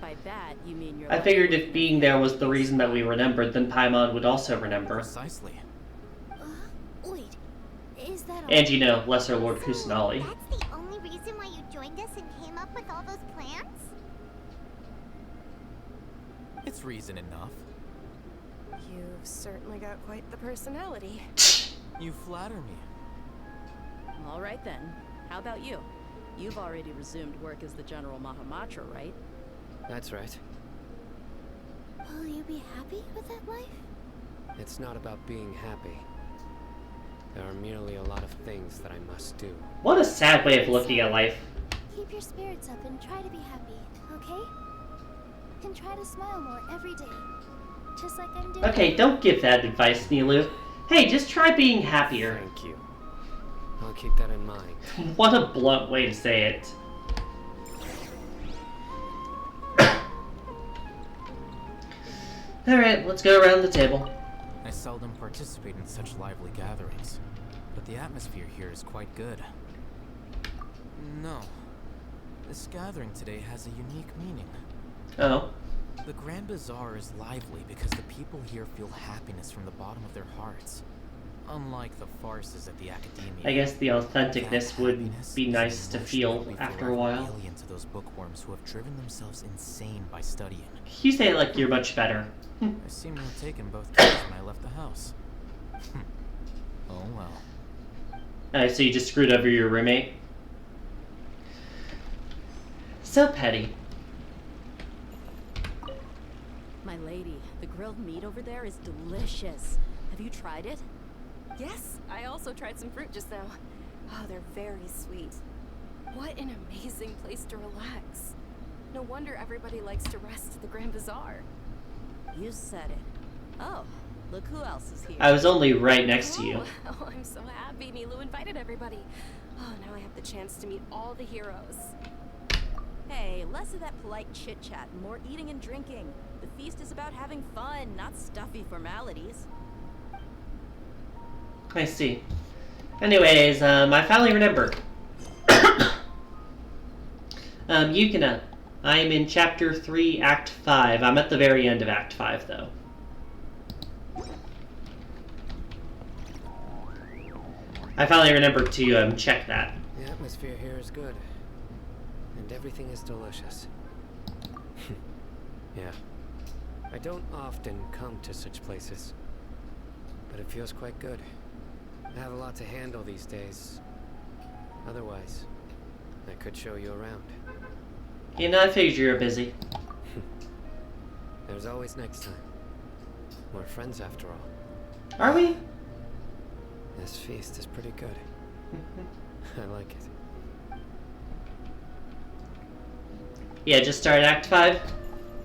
By that, you mean your I life figured was if being there was the reason that we remembered, then Paimon would also remember. Precisely. Wait, is that all? And you know, Lesser Lord So, Kusanali. that's the only reason why you joined us and came up with all those plans? It's reason enough. You've certainly got quite the personality. You flatter me. All right then. How about you? You've already resumed work as the General Mahamatra, right? That's right. Will you be happy with that life? It's not about being happy. There are merely a lot of things that I must do. What a sad way of looking at life. Keep your spirits up and try to be happy, okay? And try to smile more every day. Just like I'm doing. Okay, don't give that advice, Nilu. Hey, just try being happier. Thank you. I'll keep that in mind. What a blunt way to say it. Alright, let's go around the table. I seldom participate in such lively gatherings, but the atmosphere here is quite good. No. This gathering today has a unique meaning. Oh. The Grand Bazaar is lively because the people here feel happiness from the bottom of their hearts. Unlike the farces at the Academia. I guess the authenticness that would happiness be is nice to feel emotionally after a forever while. alien to those bookworms who have driven themselves insane by studying. You say it like you're much better. I seem to have taken both keys when I left the house. Oh well. So you just screwed over your roommate? So petty. My lady, the grilled meat over there is delicious. Have you tried it? Yes, I also tried some fruit just now. Oh, they're very sweet. What an amazing place to relax. No wonder everybody likes to rest at the Grand Bazaar. You said it. Oh, look who else is here. I was only right next to you. Oh, I'm so happy Nilu invited everybody. Oh, now I have the chance to meet all the heroes. Hey, less of that polite chit-chat, more eating and drinking. The feast is about having fun, not stuffy formalities. I see. Anyways, I finally remembered. Yukina. I am in Chapter 3, Act 5. I'm at the very end of Act 5, though. I finally remembered to check that. The atmosphere here is good. And everything is delicious. Yeah. I don't often come to such places. But it feels quite good. I have a lot to handle these days. Otherwise, I could show you around. You know, I figured you were busy. There's always next time. We're friends after all. Are we? This feast is pretty good. I like it. Yeah, just started Act 5.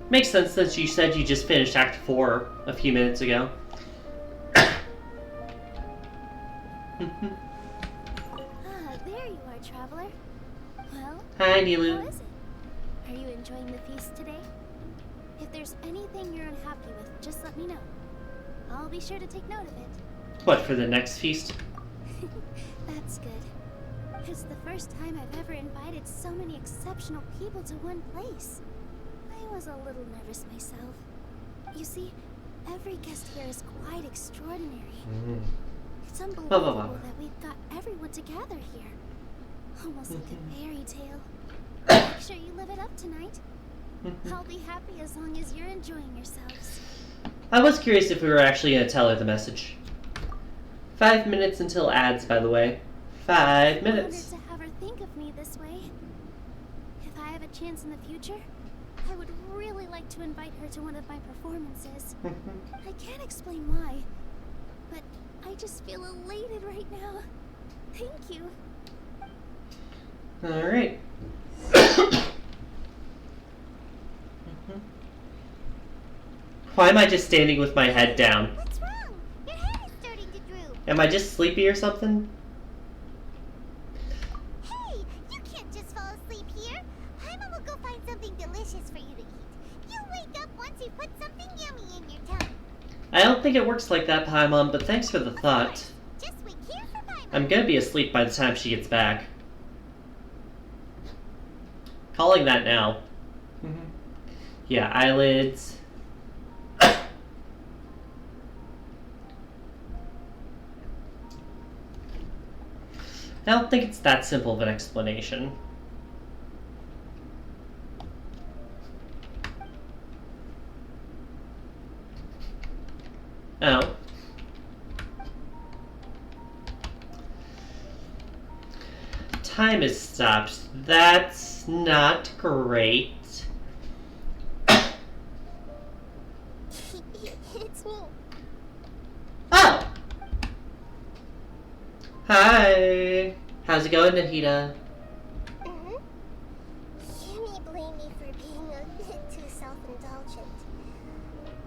Makes sense since you said you just finished Act 4 a few minutes ago. There you are, traveler. Well, Hi, how Nilu. is it? Are you enjoying the feast today? If there's anything you're unhappy with, just let me know. I'll be sure to take note of it. What, for the next feast? That's good. It's the first time I've ever invited so many exceptional people to one place. I was a little nervous myself. You see, every guest here is quite extraordinary. It's unbelievable that we've got everyone together here. Almost like a fairy tale. Make sure you live it up tonight. I'll be happy as long as you're enjoying yourselves. I was curious if we were actually going to tell her the message. 5 minutes until ads, by the way. 5 minutes. I'm honored to have her think of me this way. If I have a chance in the future, I would really like to invite her to one of my performances. I can't explain why, but I just feel elated right now. Thank you. Alright. Why am I just standing with my head down? What's wrong? Your head is starting to droop. Am I just sleepy or something? Hey, you can't just fall asleep here. Paimon will go find something delicious for you to eat. You'll wake up once you put something yummy in your tongue. I don't think it works like that, Paimon, but thanks for the thought. Just wait here for Paimon. I'm gonna be asleep by the time she gets back. Calling that now. Yeah, eyelids. I don't think it's that simple of an explanation. Oh. Time is stopped. That's not great. It's me. Oh! Hi! How's it going, Nahida? You may blame me for being a bit too self-indulgent.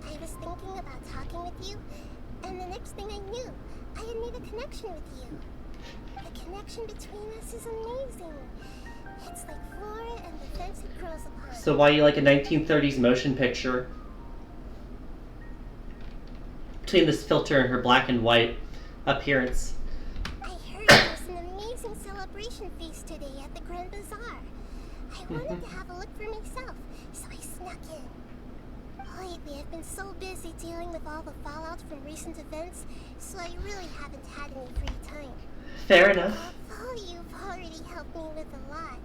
I was thinking about talking with you, and the next thing I knew, I had made a connection with you. The connection between us is amazing. It's like Flora and the fence it grows upon. So why you like a 1930s motion picture? Between this filter and her black and white appearance. I heard there was an amazing celebration feast today at the Grand Bazaar. I wanted to have a look for myself, so I snuck in. Lately, I've been so busy dealing with all the fallout from recent events, so I really haven't had any free time. Fair enough. Although you've already helped me with a lot,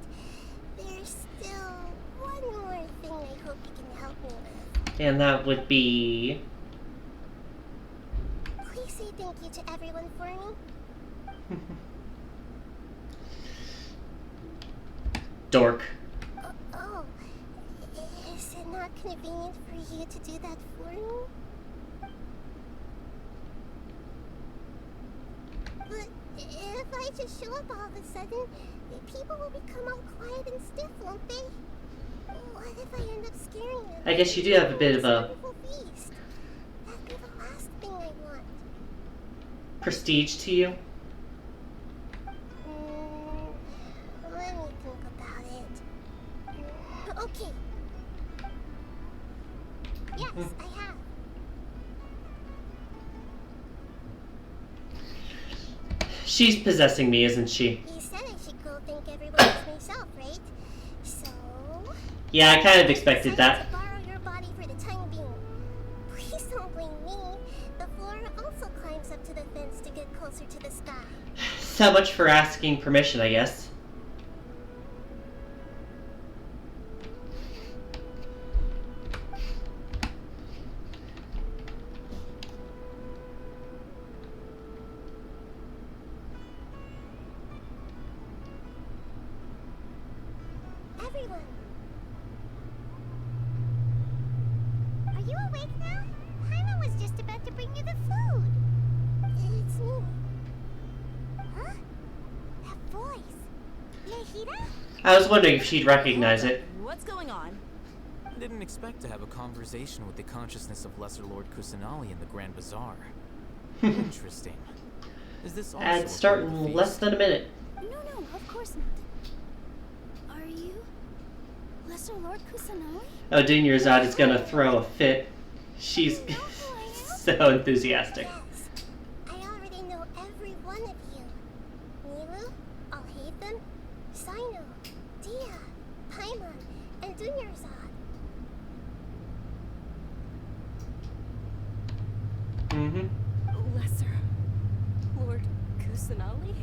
there's still one more thing I hope you can help me with. And that would be... Please say thank you to everyone for me. Dork. Oh, is it not convenient for you to do that for me? But if I just show up all of a sudden, people will become all quiet and stiff, won't they? What if I end up scaring them? I guess you do have a bit of a feast. That'd be the last thing I want. prestige to you. Let me think about it. Okay. Yes, I have. She's possessing me, isn't she? You said I should go thank everyone as myself, right? So... Yeah, I kind of expected that. To borrow your body for the time being. Please don't blame me. The Flora also climbs up to the fence to get closer to the sky. So much for asking permission, I guess. Everyone! Are you awake now? Paimon was just about to bring you the food. It's me. Huh? That voice. Nahida? I was wondering if she'd recognize it. What's going on? I didn't expect to have a conversation with the consciousness of Lesser Lord Kusanali in the Grand Bazaar. Interesting. Is this also Ads a start part of the in less feast? than a minute. No, of course not. Are you? Lesser Lord Kusanagi? Oh, Dunyarzad is gonna throw a fit. She's so enthusiastic. Yes, I already know every one of you. Milu, Alhaitham, Sino, Dia, Paimon, and Dunyarzad. Mm-hmm. Lesser Lord Kusanagi?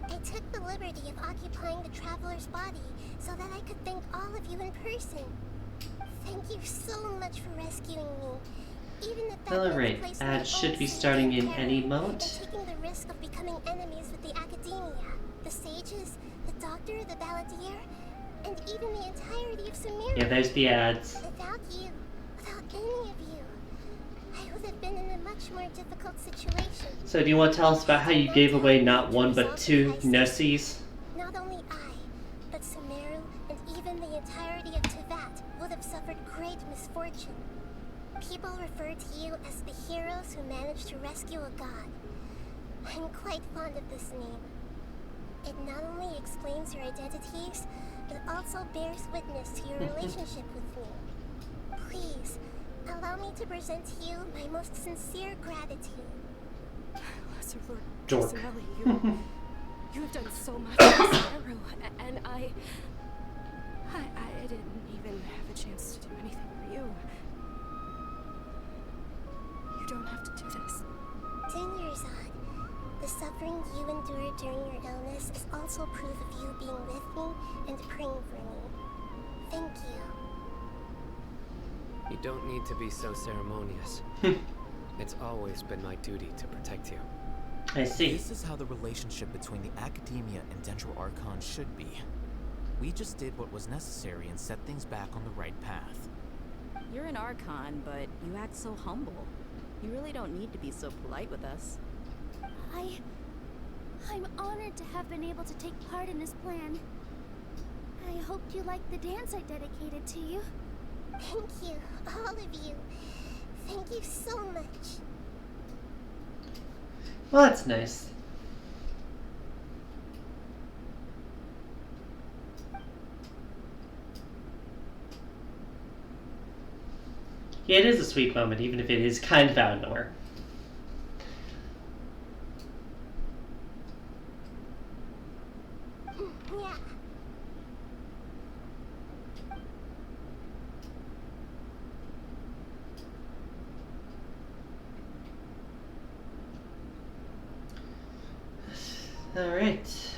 I took the liberty of occupying the traveler's body so that I could thank all of you in person. Thank you so much for rescuing me. Even if that meant Alright, placing my ads should own be safety starting in peril any and moment. taking the risk of becoming enemies with the academia, the sages, the doctor, the balladeer, and even the entirety of Sumeru. Yeah, there's the ads. Without you, without any of you, I would have been in a much more difficult situation. So do you want to tell us about how you gave away not one but two Nessies? Not only I, but Sumeru and even the entirety of Tevat would have suffered great misfortune. People refer to you as the heroes who managed to rescue a god. I'm quite fond of this name. It not only explains your identities, but also bears witness to your relationship with me. Please, allow me to present to you my most sincere gratitude. Lesser Lord Dork. Kusanagi, you have done so much for Sumeru, and I didn't even have a chance to do anything for you. You don't have to do this. Dunyarzad, the suffering you endured during your illness is also proof of you being with me and praying for me. Thank you. You don't need to be so ceremonious. It's always been my duty to protect you. I see. This is how the relationship between the Academia and Dendro Archon should be. We just did what was necessary and set things back on the right path. You're an Archon, but you act so humble. You really don't need to be so polite with us. I'm honored to have been able to take part in this plan. I hoped you liked the dance I dedicated to you. Thank you, all of you. Thank you so much. Well, that's nice. Yeah, it is a sweet moment, even if it is kind of out of nowhere. Yeah. All right.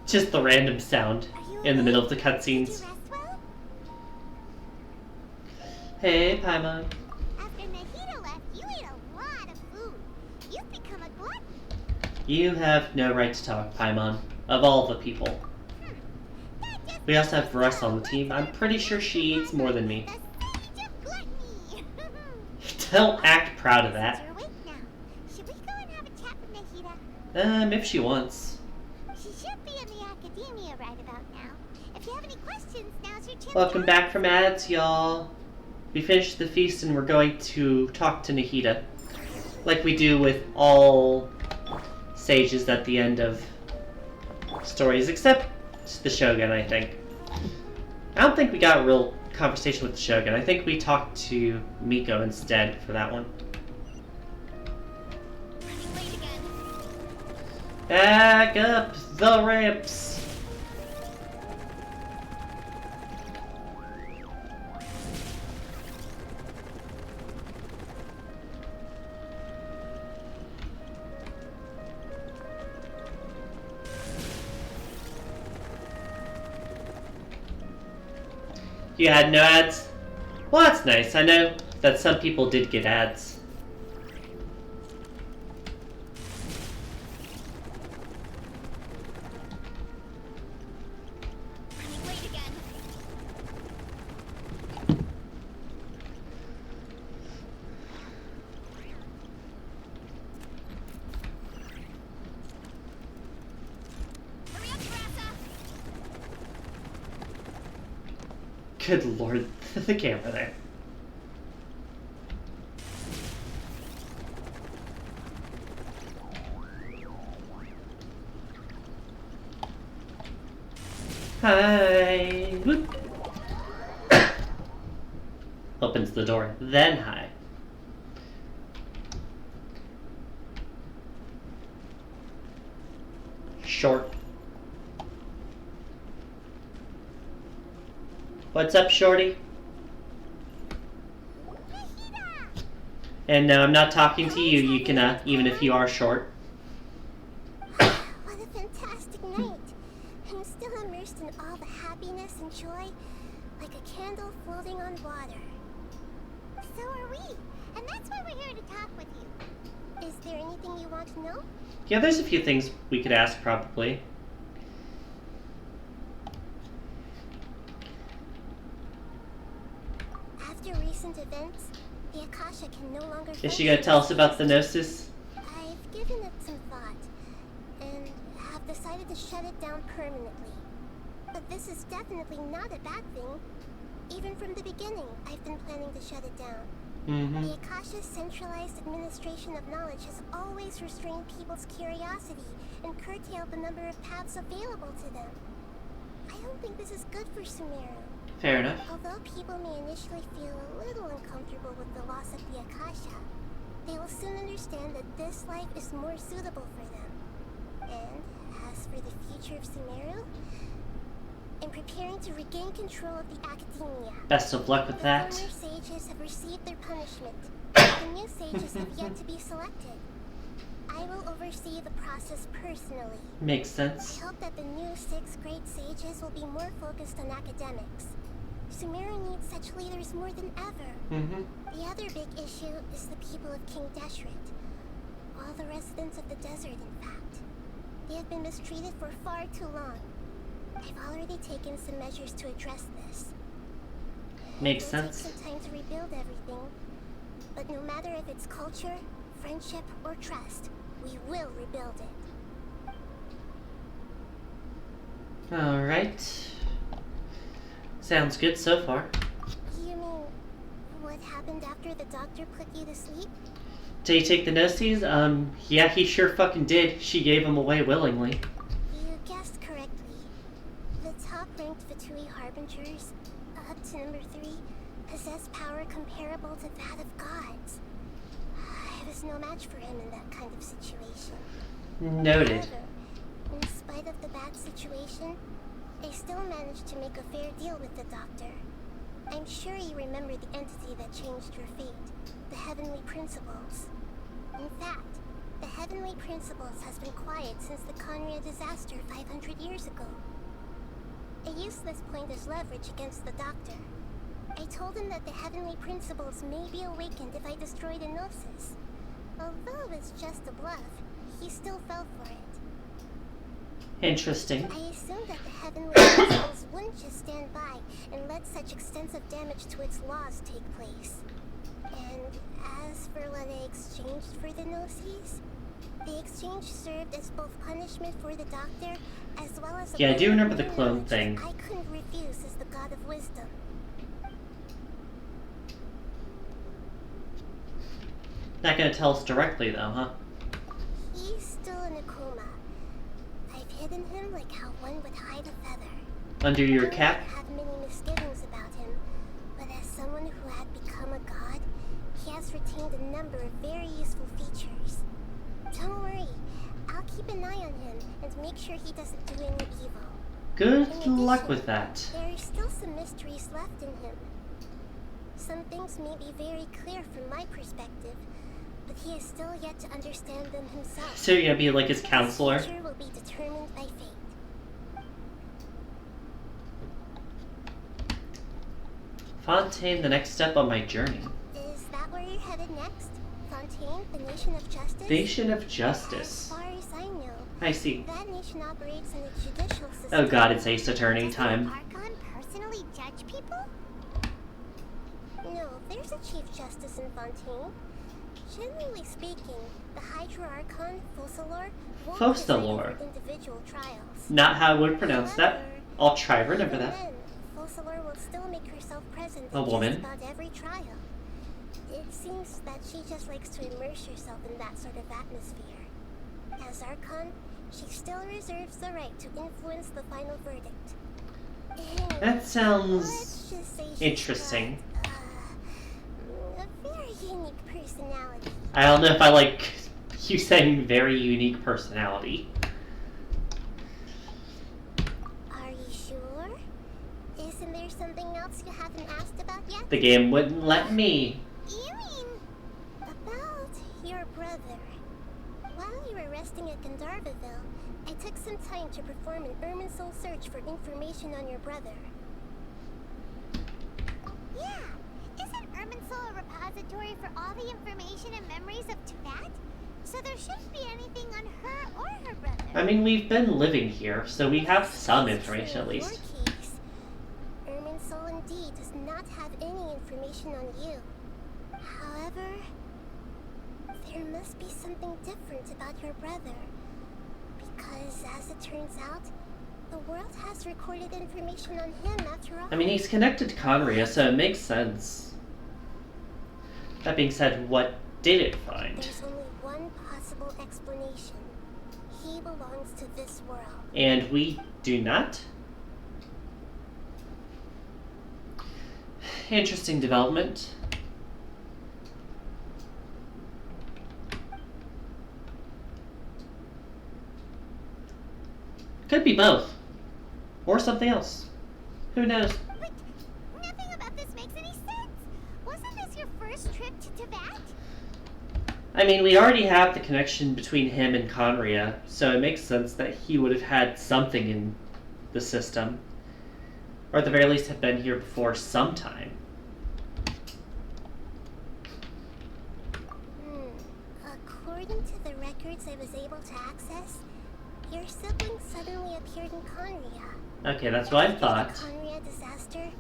Just the random sound in the middle of the cutscenes. Did you rest well? Hey, Paimon. After Nahida left, you ate a lot of food. You've become a glutton. You have no right to talk, Paimon. Of all the people. That just We also have Russ on the team. I'm pretty sure she eats more than me. the sage of gluttony. Don't act proud of Since that. you're awake now, should we go and have a chat with Nahida? If she wants. She should be in the academia right about now. If you have any questions, now's your chance. Welcome to back ask. from ads, y'all. We finished the feast and we're going to talk to Nahida. Like we do with all sages at the end of stories, except the Shogun, I think. I don't think we got a real conversation with the Shogun. I think we talked to Miko instead for that one. Running late again. Back up the ramps! You had no ads? Well, that's nice. I know that some people did get ads. Running late again. Hurry up, Teresa. Good lord, the camera there. Hi. Whoop. Opens the door, then hi. Short. What's up, shorty? And no, I'm not talking to you, Yukina, even if you are short. What a fantastic night. I'm still immersed in all the happiness and joy, like a candle floating on water. So are we, and that's why we're here to talk with you. Is there anything you want to know? Yeah, there's a few things we could ask, probably. After recent events, the Akasha can no longer... Is she gonna tell us about the Gnosis? I've given it some thought, and have decided to shut it down permanently. But this is definitely not a bad thing. Even from the beginning, I've been planning to shut it down. The Akasha's centralized administration of knowledge has always restrained people's curiosity and curtailed the number of paths available to them. I don't think this is good for Sumeru. Fair enough. Although people may initially feel a little uncomfortable with the loss of the Akasha, they will soon understand that this life is more suitable for them. And as for the future of Sumeru, I'm preparing to regain control of the academia. Best of luck with that. The former sages have received their punishment. The new sages have yet to be selected. I will oversee the process personally. Makes sense. I hope that the new 6th grade sages will be more focused on academics. Sumeru needs such leaders more than ever. The other big issue is the people of King Deshret. All the residents of the desert, in fact. They have been mistreated for far too long. I've already taken some measures to address this. Makes It will sense. take some time to rebuild everything. But no matter if it's culture, friendship, or trust, we will rebuild it. Alright. Sounds good so far. You mean, what happened after the doctor put you to sleep? Did he take the Gnosis? Yeah, he sure fucking did. She gave him away willingly. You guessed correctly. The top-ranked Fatui Harbingers, up to number 3, possess power comparable to that of gods. I was no match for him in that kind of situation. Noted. However, in spite of the bad situation, I still managed to make a fair deal with the doctor. I'm sure you remember the entity that changed your fate, the Heavenly Principles. In fact, the Heavenly Principles has been quiet since the Conria disaster 500 years ago. I used this point as leverage against the doctor. I told him that the Heavenly Principles may be awakened if I destroy the Gnosis. Although it's just a bluff, he still fell for it. Interesting. I assumed that the Heavenly Principles wouldn't just stand by and let such extensive damage to its laws take place. And as for what I exchanged for the Gnosis, the exchange served as both punishment for the doctor as well as a Yeah, I do remember the knowledge clone thing. I couldn't refuse as the god of wisdom. Not gonna tell us directly though, huh? He's still in a coma. I've hidden him like how one would hide a feather. Under your I cap? have many misgivings about him, but as someone who had become a god, he has retained a number of very useful features. Don't worry, I'll keep an eye on him and make sure he doesn't do any evil. Good In luck addition, with that. there are still some mysteries left in him. Some things may be very clear from my perspective, but he is still yet to understand them himself. So you're gonna be like his counselor? His future will be determined by fate. Fontaine, the next step on my journey. Is that where you're headed next? Fontaine, the nation of justice? Nation of As Justice. far as I know, I see. that nation operates in a judicial system. Oh god, it's Ace Attorney Does time. the Archon personally judge people? No, there's a Chief Justice in Fontaine. Generally speaking, the Hydra Archon, Focalor, won't Focalor. preside over individual trials. Not how I would pronounce that. However, I'll try to remember even that. then, Focalor will still make make herself present A at woman. just about every trial. It seems that she just likes to immerse herself in that sort of atmosphere. As Archon, she still reserves the right to influence the final verdict. Anyway, That let's sounds just say she's interesting. got, a very unique personality. I don't know if I like you saying very unique personality. Are you sure? Isn't there something else you haven't asked about yet? The game wouldn't let me. You mean about your brother? While you were resting at Gandharvaville, I took some time to perform an Irminsul search for information on your brother. Yeah, isn't Irminsul a repository for all the information and memories of Teyvat? So there shouldn't be anything on her or her brother. I mean, we've been living here, so we have some information at least. In your case, Irminsul indeed does not have any information on you. However, there must be something different about your brother. Because, as it turns out, the world has recorded information on him after all. I mean, he's connected to Conria, so it makes sense. That being said, what did it find? There's only one possible explanation. He belongs to this world. And we do not? Interesting development. Could be both. Or something else. Who knows? But nothing about this makes any sense. Wasn't this your first trip to Teyvat? I mean, we already have the connection between him and Conria, so it makes sense that he would have had something in the system. Or at the very least have been here before sometime. According to the records I was able to access, your sibling suddenly appeared in Conria. Okay, that's what I thought. After the Conria disaster,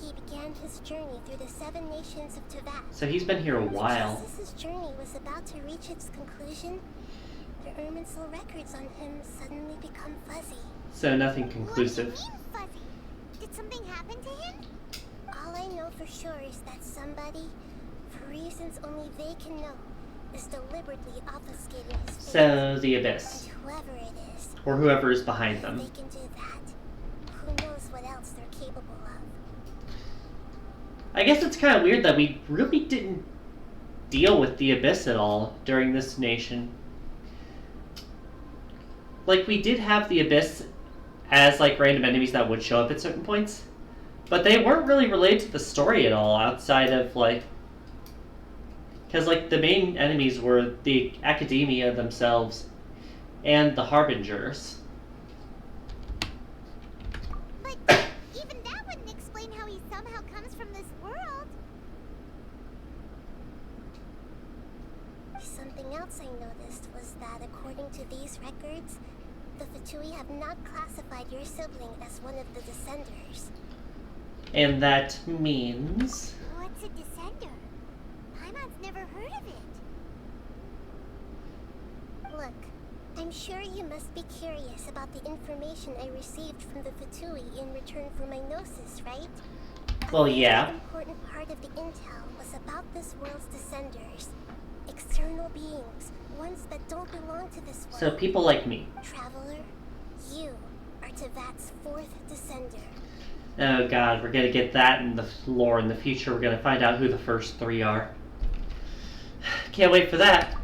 he began his journey through the 7 nations of Teyvat. So he's been here a while. Just as his journey was about to reach its conclusion, the Irminsul records on him suddenly become fuzzy. So nothing conclusive. What do you mean fuzzy? Did something happen to him? All I know for sure is that somebody, for reasons only they can know, is deliberately obfuscating his fate. So the Abyss. And whoever it is, Or whoever is behind if them. they can do that, who knows what else they're capable of. I guess it's kind of weird that we really didn't deal with the Abyss at all during this nation. Like, we did have the Abyss as, like, random enemies that would show up at certain points. But they weren't really related to the story at all, outside of, like... Because, like, the main enemies were the Academia themselves and the Harbingers. But even that wouldn't explain how he somehow comes from this world. Something else I noticed was that according to these records, the Fatui have not classified your sibling as one of the Descenders. And that means... What's a Descender? Paimon's never heard of it. Look, I'm sure you must be curious about the information I received from the Fatui in return for my gnosis, right? Well, A yeah. very important part of the intel was about this world's Descenders. External beings, ones that don't belong to this world. So people like me. Traveler, you are Teyvat's 4th Descender. Oh god, we're gonna get that in the lore in the future. We're gonna find out who the first 3 are. Can't wait for that.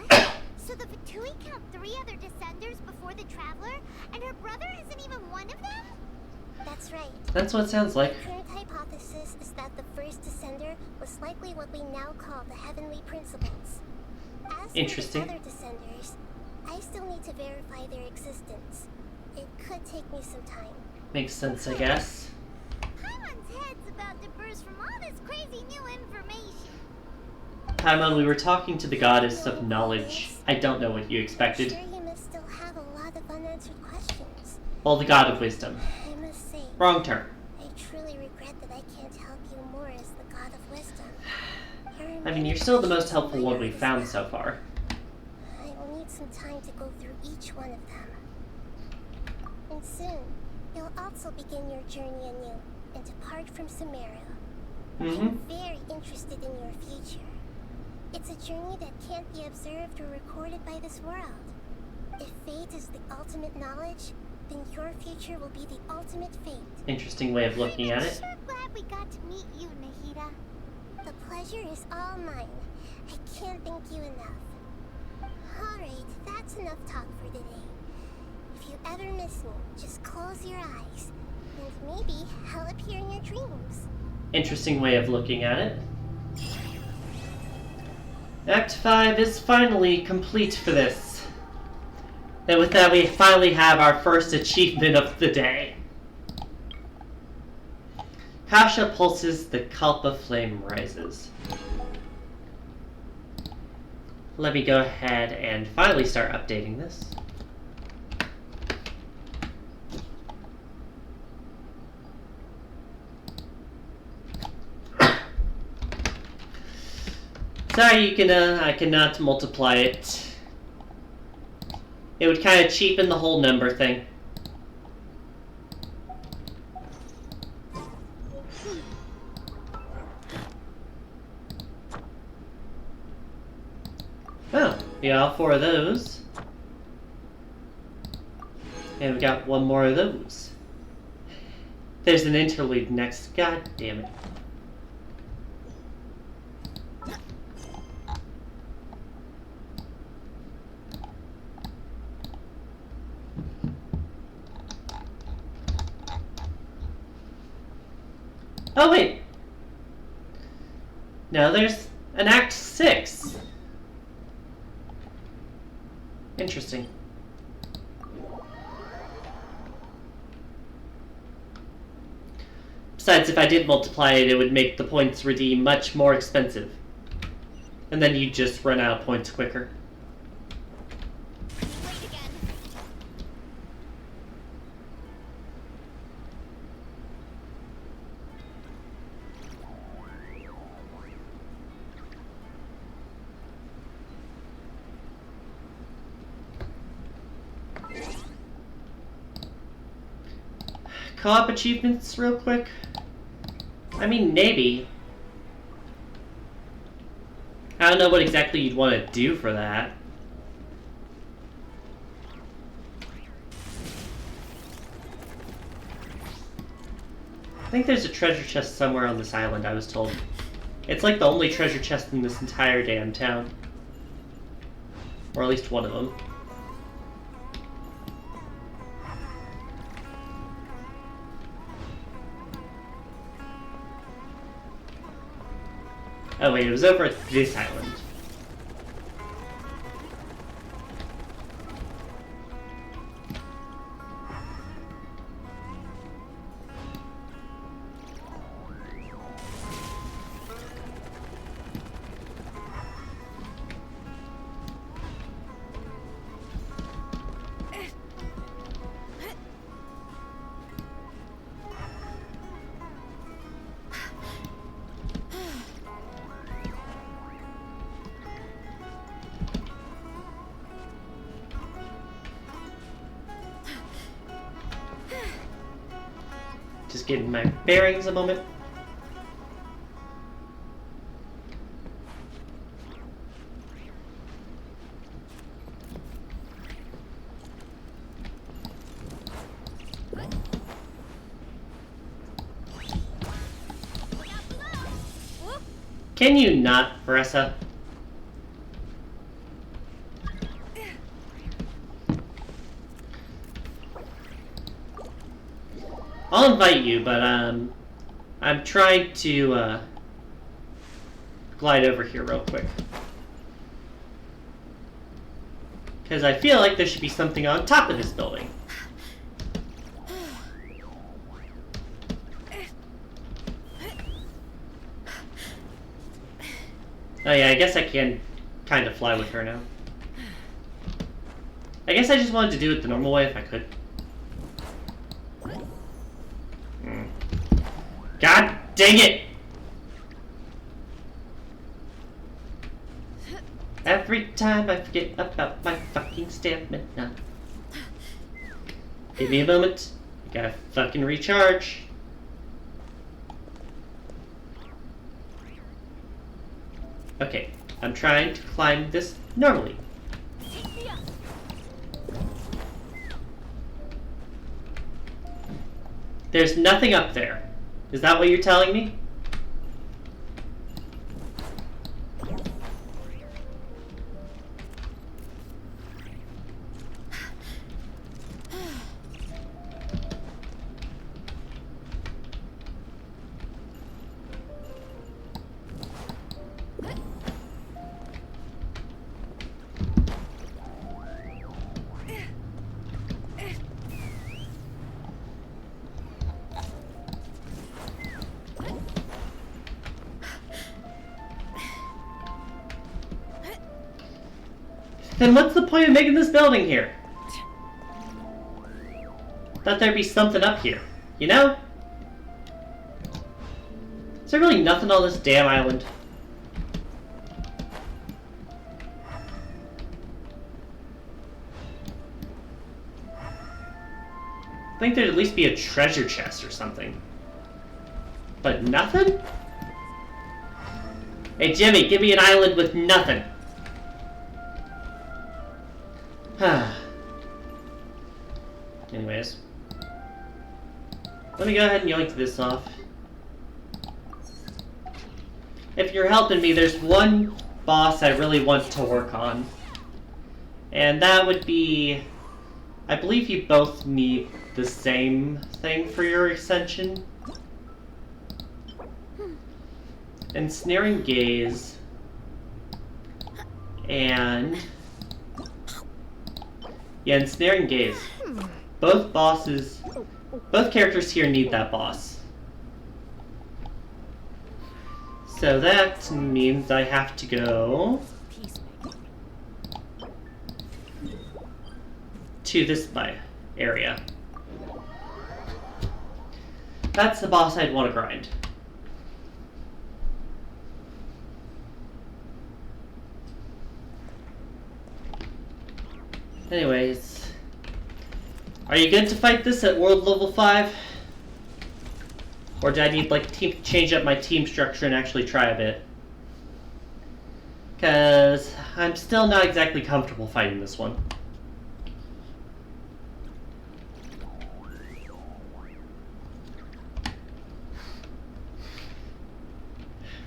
Huh? So the Fatui count 3 other Descenders before the Traveler, and her brother isn't even one of them? That's right. That's what it sounds like. The current hypothesis is that the first Descender was likely what we now call the Heavenly Principles. As Interesting. for the other Descenders, I still need to verify their existence. It could take me some time. Makes sense, I guess. Paimon's head's about to burst from all this crazy new information. Paimon, we were talking to the goddess of knowledge. I don't know what you expected. I'm sure you must still have a lot of unanswered questions. Well, the god of wisdom. I must say, Wrong turn. I truly regret that I can't help you more as the god of wisdom. I mean, you're still the most helpful one we've found so far. I will need some time to go through each one of them. And soon, you'll also begin your journey anew. and depart from Sumeru. Mm-hmm. I'm very interested in your future. It's a journey that can't be observed or recorded by this world. If fate is the ultimate knowledge, then your future will be the ultimate fate. Interesting way of looking at it. I'm sure glad we got to meet you, Nahida. The pleasure is all mine. I can't thank you enough. Alright, that's enough talk for today. If you ever miss me, just close your eyes. And maybe I'll appear in your dreams. Interesting way of looking at it. Act 5 is finally complete for this. And with that, we finally have our first achievement of the day. Kasha pulses, the Kalpa flame rises. Let me go ahead and finally start updating this. Sorry, I cannot multiply it. It would kind of cheapen the whole number thing. Oh, we got all 4 of those. And we got 1 more of those. There's an interlude next. God damn it. Oh, wait. No, there's an Act 6. Interesting. Besides, if I did multiply it, it would make the points redeem much more expensive. And then you'd just run out of points quicker. Wait again. Co-op achievements real quick? I mean, maybe. I don't know what exactly you'd want to do for that. I think there's a treasure chest somewhere on this island, I was told. It's like the only treasure chest in this entire damn town. Or at least one of them. Oh wait, it was over at this island. Just getting my bearings a moment. Can you not, Marissa? I'll invite you, but I'm trying to glide over here real quick. Because I feel like there should be something on top of this building. Oh yeah, I guess I can kind of fly with her now. I guess I just wanted to do it the normal way if I could. God dang it! Every time I forget about my fucking stamina. Give me a moment. I gotta fucking recharge. Okay, I'm trying to climb this normally. There's nothing up there. Is that what you're telling me? Then what's the point of making this building here? Thought there'd be something up here, you know? Is there really nothing on this damn island? I think there'd at least be a treasure chest or something. But nothing? Hey Jimmy, give me an island with nothing. Anyways. Let me go ahead and yoink this off. If you're helping me, there's one boss I really want to work on. And that would be... I believe you both need the same thing for your ascension. Ensnaring Gaze. And... yeah, Ensnaring Gaze. Both characters here need that boss. So that means I have to go to this area. That's the boss I'd want to grind. Anyways, are you good to fight this at world level 5? Or do I need like change up my team structure and actually try a bit? Because I'm still not exactly comfortable fighting this one.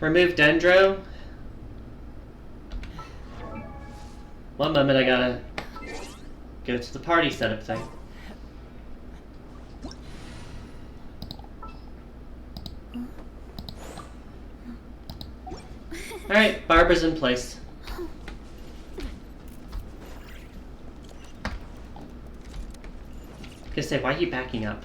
Remove Dendro. One moment, I gotta go to the party setup thing. Alright, Barbara's in place. Gonna say, why are you backing up?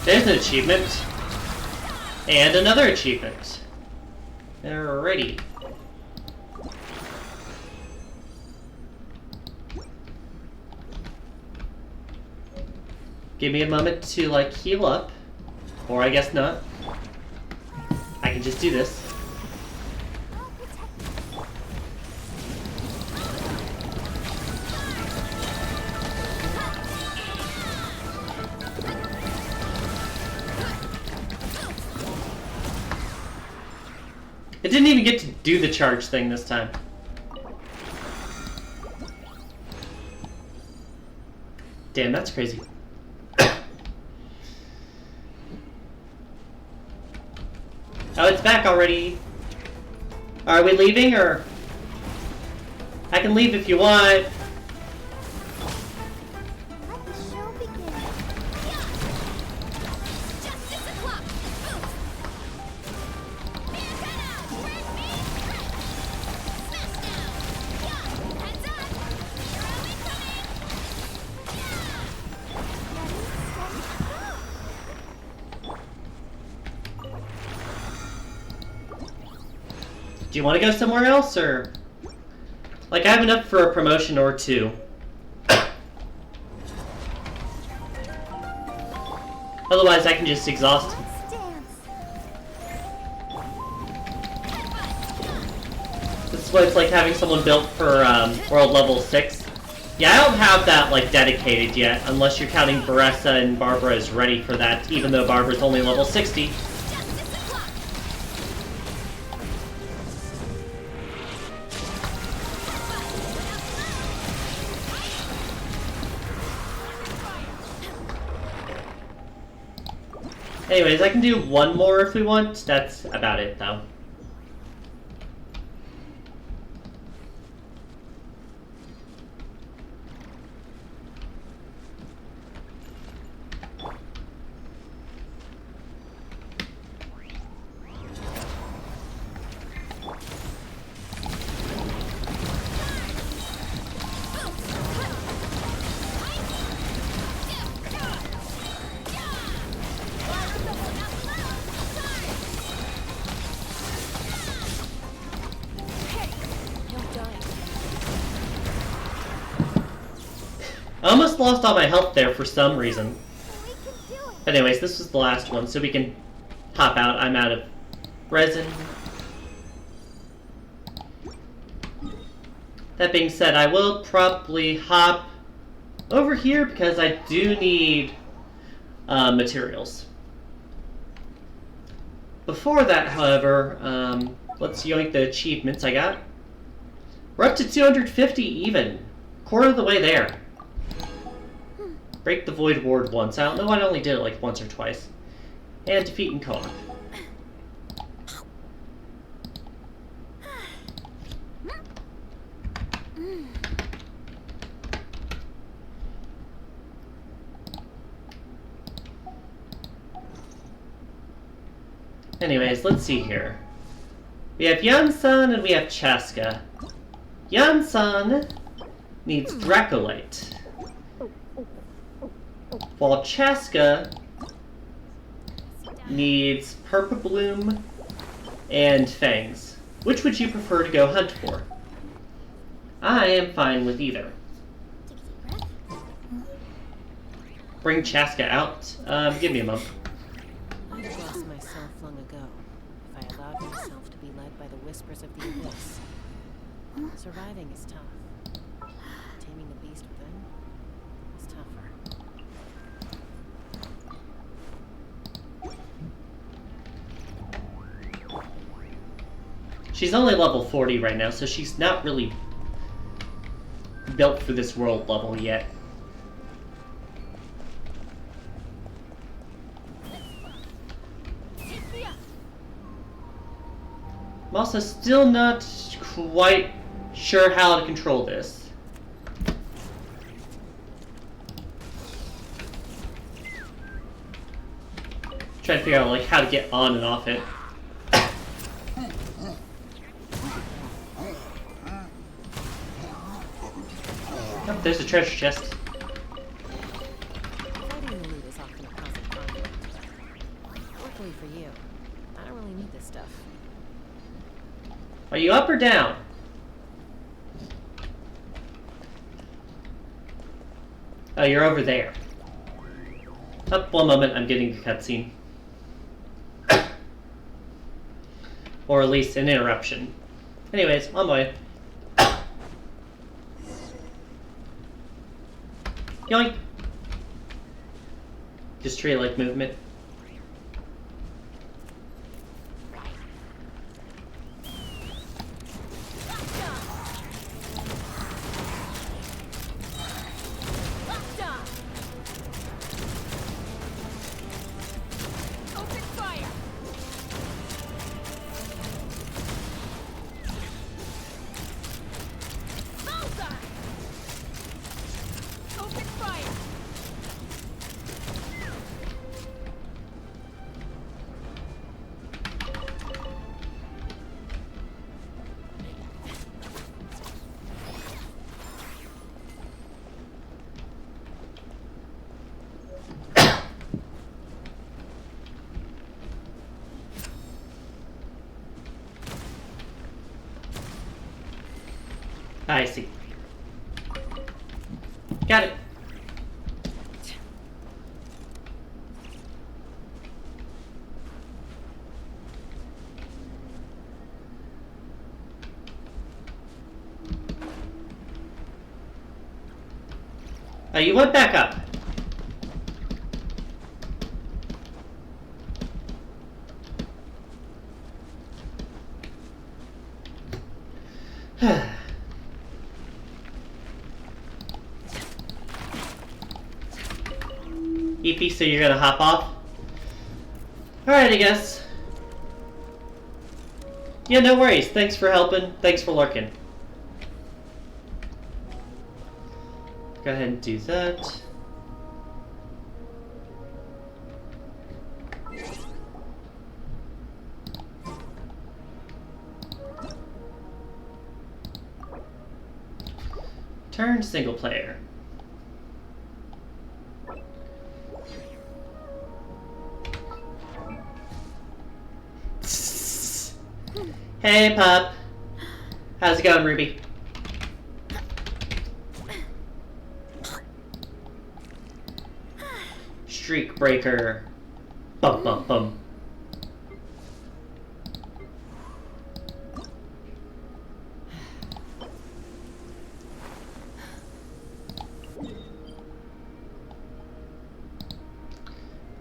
There's an achievement. And another achievement. Alrighty. Give me a moment to, like, heal up. Or I guess not. I can just do this. It didn't even get to do the charge thing this time. Damn, that's crazy. Oh, it's back already. Are we leaving, or? I can leave if you want. Let the show begin. Do you want to go somewhere else, or? Like, I have enough for a promotion or two. Otherwise, I can just exhaust. Let's dance. This is what it's like having someone built for world level 6. Yeah, I don't have that like dedicated yet, unless you're counting Baressa and Barbara is ready for that, even though Barbara's only level 60. Anyways, I can do one more if we want. That's about it, though. I almost lost all my health there for some reason. Anyways, this was the last one, so we can hop out. I'm out of resin. That being said, I will probably hop over here because I do need materials. Before that, however, let's yoink the achievements I got. We're up to 250 even. Quarter of the way there. Break the Void Ward once. I don't know, I only did it like once or twice. And defeat in co-op. Anyways, let's see here. We have Yansan and we have Chaska. Yansan needs Dracolite, while Chaska needs Purple Bloom and Fangs. Which would you prefer to go hunt for? I am fine with either. Bring Chaska out. Give me a moment. I'd have lost myself long ago if I allowed myself to be led by the whispers of the abyss. Surviving is tough. Taming the beast within is tougher. She's only level 40 right now, so she's not really built for this world level yet. I'm also still not quite sure how to control this. Trying to figure out like how to get on and off it. Oh, there's a treasure chest. Fighting the loot is often a cause of conflict. Luckily for you, I don't really need this stuff. Are you up or down? Oh, you're over there. Oh, one moment, I'm getting a cutscene. Or at least an interruption. Anyways, on my way. Yoink! Just tree-like movement. I see. Got it. Oh, you went back up. EP, so you're gonna hop off? Alright, I guess. Yeah, no worries. Thanks for helping. Thanks for lurking. Go ahead and do that. Turn single player. Hey, pup. How's it going, Ruby? Streak breaker. Bum bum bum.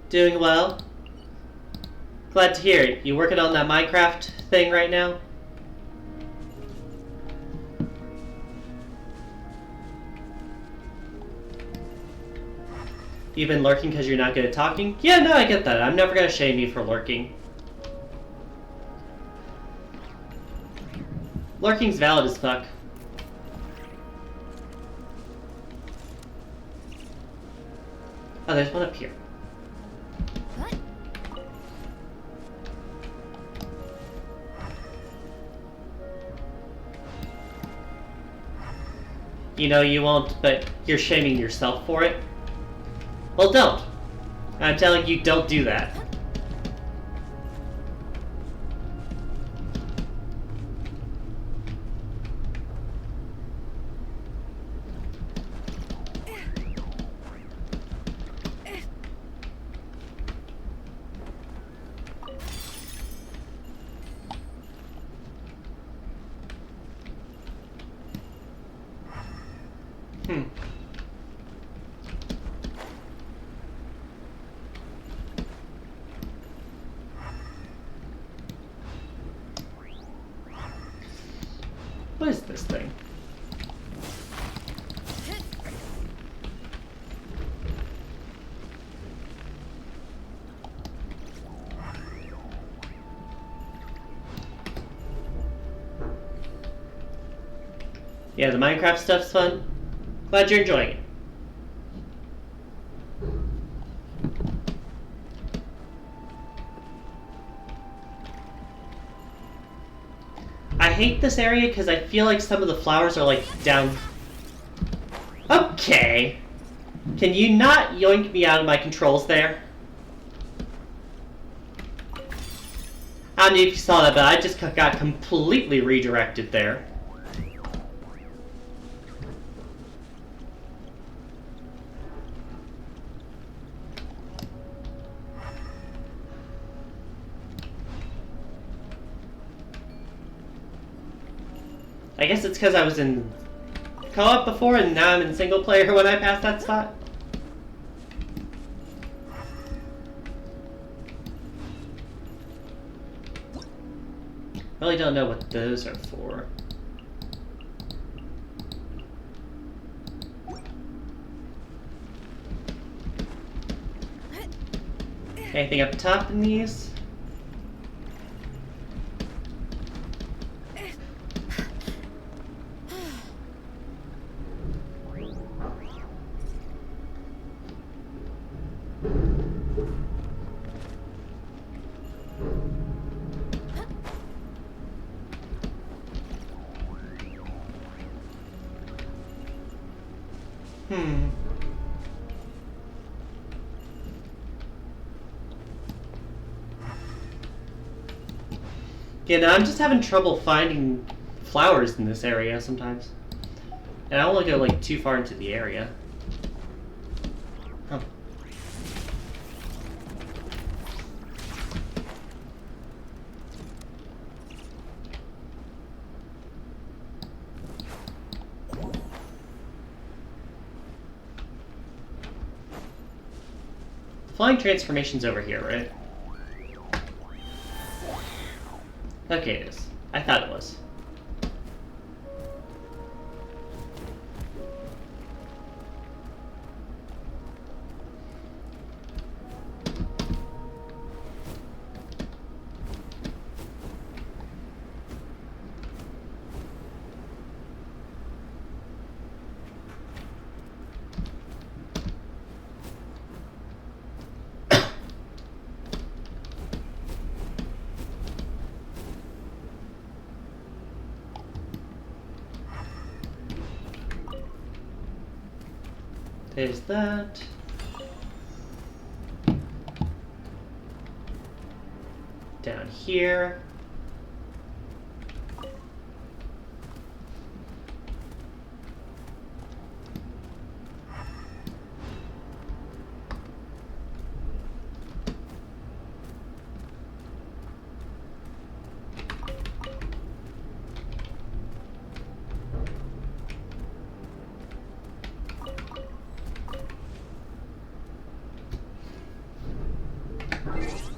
Doing well. Glad to hear it. You working on that Minecraft thing right now? You've been lurking because you're not good at talking? Yeah, no, I get that. I'm never gonna shame you for lurking. Lurking's valid as fuck. Oh, there's one up here. You know you won't, but you're shaming yourself for it. Well, don't. I'm telling you, don't do that. What is this thing? Yeah, the Minecraft stuff's fun. Glad you're enjoying it. I hate this area because I feel like some of the flowers are like down. Okay. Can you not yoink me out of my controls there? I don't know if you saw that, but I just got completely redirected there. I guess it's because I was in co-op before and now I'm in single player when I pass that spot. Really don't know what those are for. Anything up top in these? Yeah, no, I'm just having trouble finding flowers in this area sometimes. And I don't want to go like too far into the area. Huh. Flying transformation's over here, right? Okay, it is. I thought it was. There's that. Down here.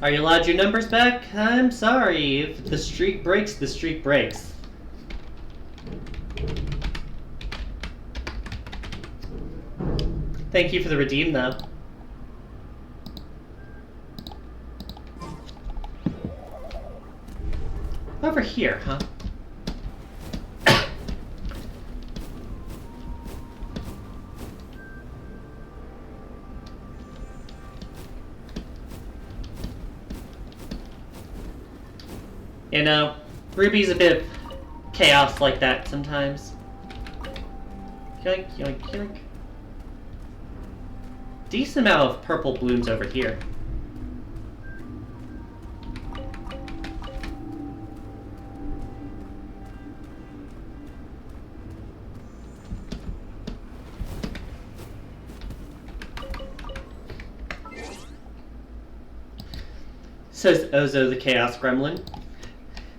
Are you allowed your numbers back? I'm sorry. If the streak breaks, the streak breaks. Thank you for the redeem, though. Over here, huh? You know, Ruby's a bit of chaos like that sometimes. Yoink, yoink, yoink. Decent amount of purple blooms over here. Says Ozo the Chaos Gremlin.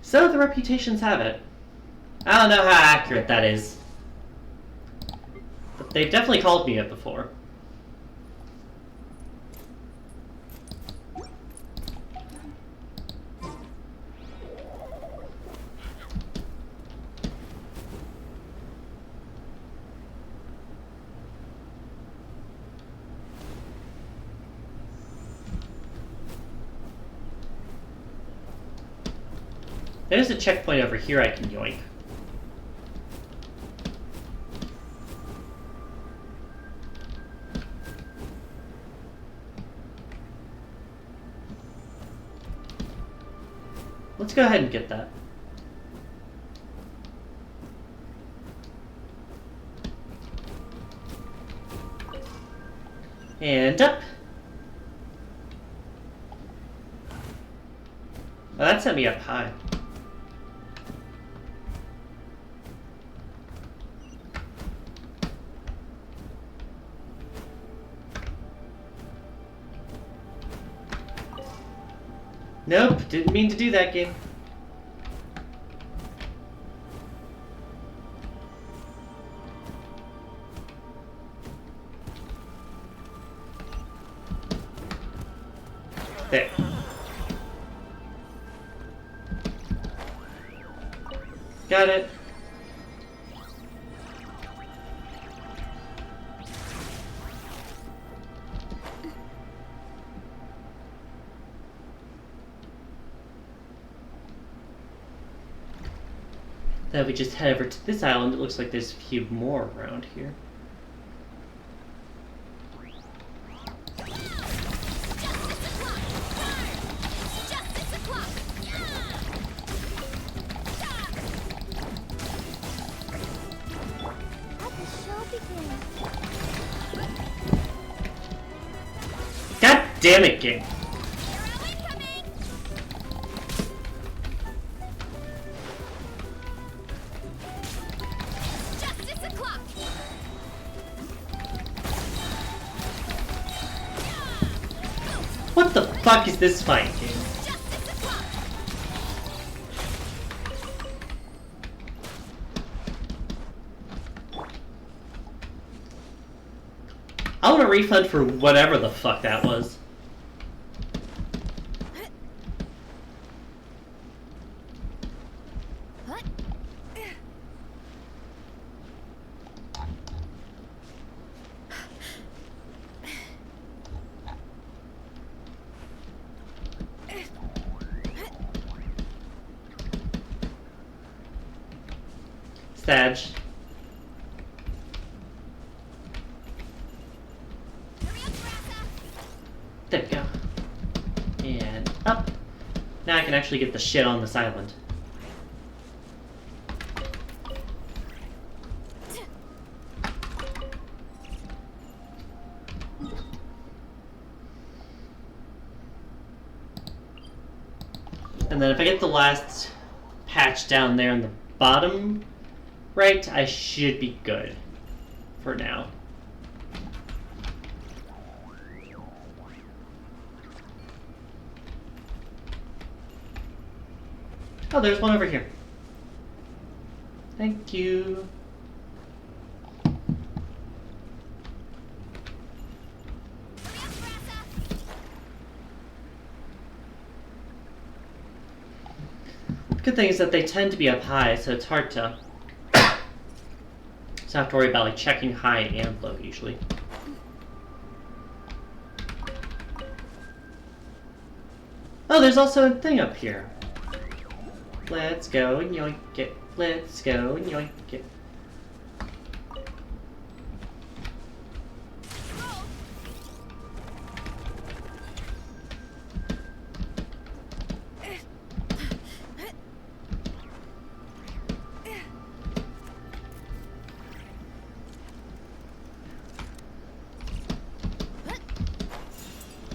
So the reputations have it. I don't know how accurate that is. But they've definitely called me it before. There's a checkpoint over here I can yoink. Let's go ahead and get that. And up. Oh, that sent me up high. Nope, didn't mean to do that, game. There. Got it. Then we just head over to this island. It looks like there's a few more around here. God damn it, game. What the fuck is this fight game? I want a refund for whatever the fuck that was. Sag. There we go. And up. Now I can actually get the shit on this island. And then if I get the last patch down there in the bottom right, I should be good for now. Oh, there's one over here. Thank you. Good thing is that they tend to be up high, so it's hard to just have to worry about like checking high and low usually. Oh, there's also a thing up here. Let's go and yoink it. Let's go and yoink it.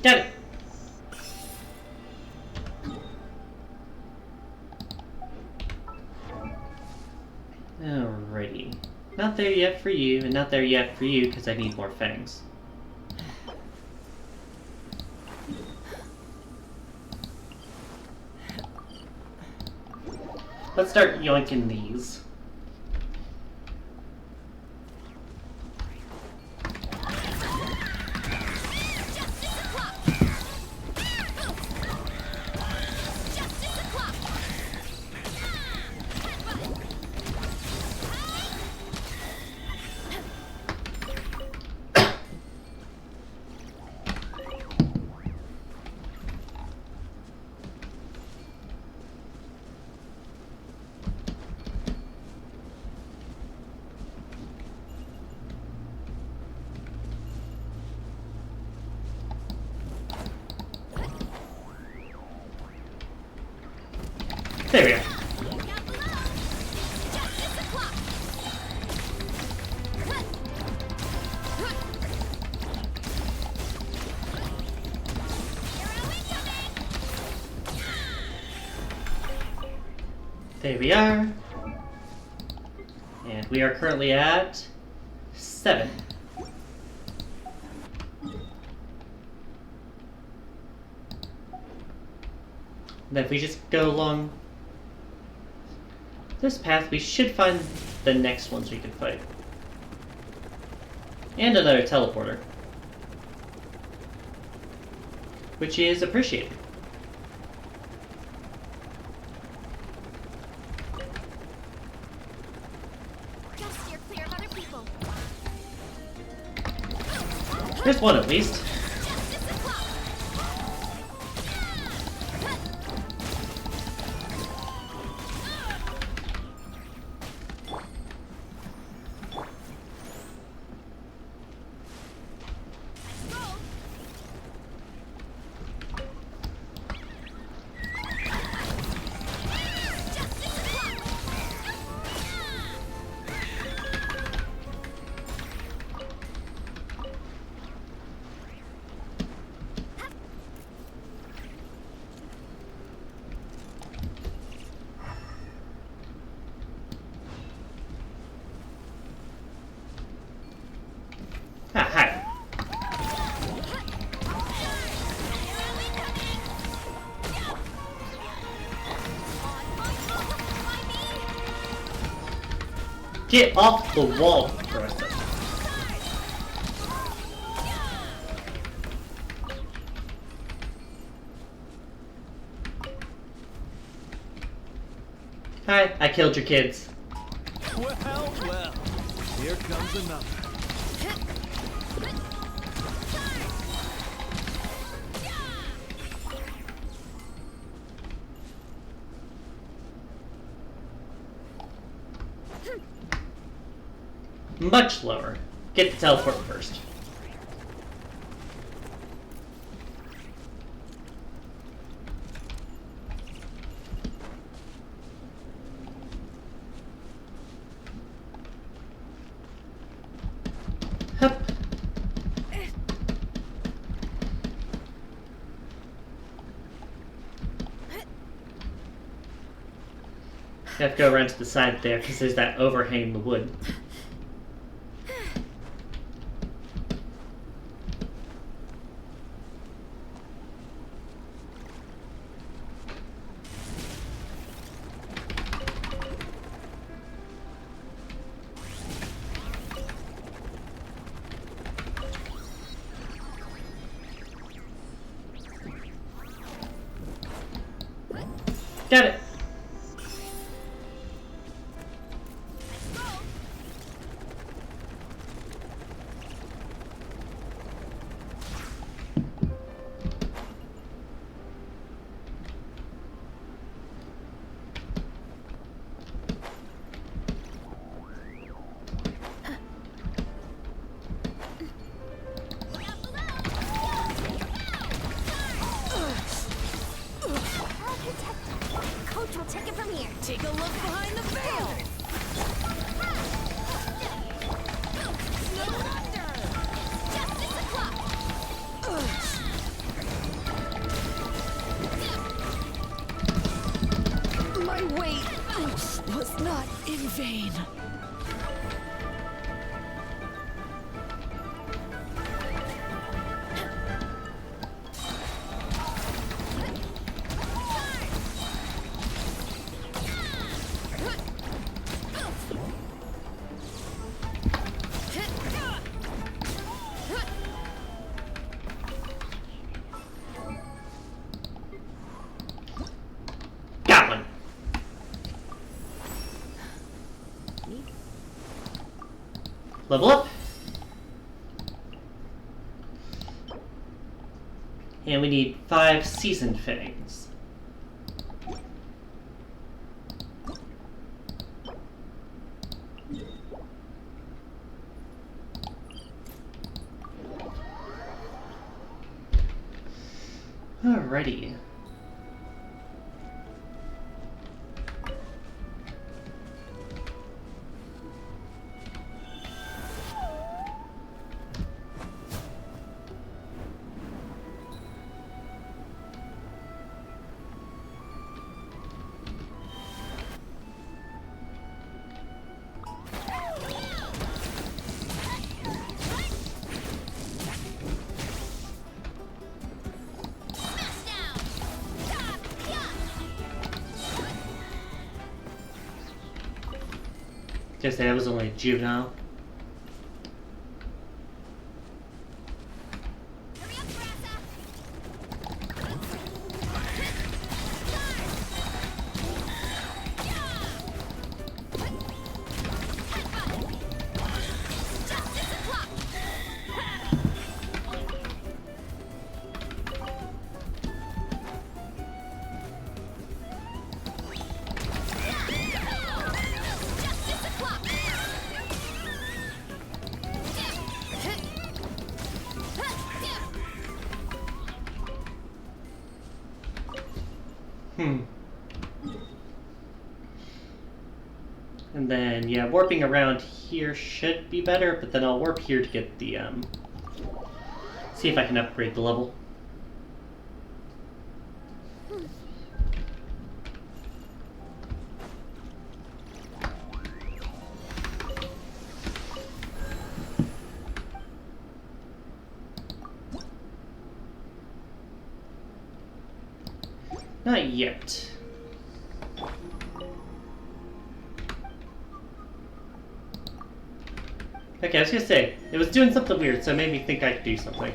Got it. Alrighty. Not there yet for you, and not there yet for you because I need more fangs. Let's start yoinking these. There we go. There we are. And we are currently at 7. And if we just go along this path, we should find the next ones we can fight. And another teleporter. Which is appreciated. Just steer clear of other people. There's one at least. Ah, hi. Get off the wall, for a second. Hi, I killed your kids. Well, well. Here comes another. much lower. Get the teleport first. Hup. You have to go around to the side there because there's that overhang in the wood. Got it. Coach will take it from here. Take a look behind the veil! No wonder! Justice o'clock! My wait was not in vain. Got one. Level up. And we need 5 seasoned fangs. Alrighty. Guess that was only a juvenile. And then, yeah, warping around here should be better, but then I'll warp here to get the, see if I can upgrade the level. Not yet. Okay, I was gonna say, it was doing something weird, so it made me think I could do something.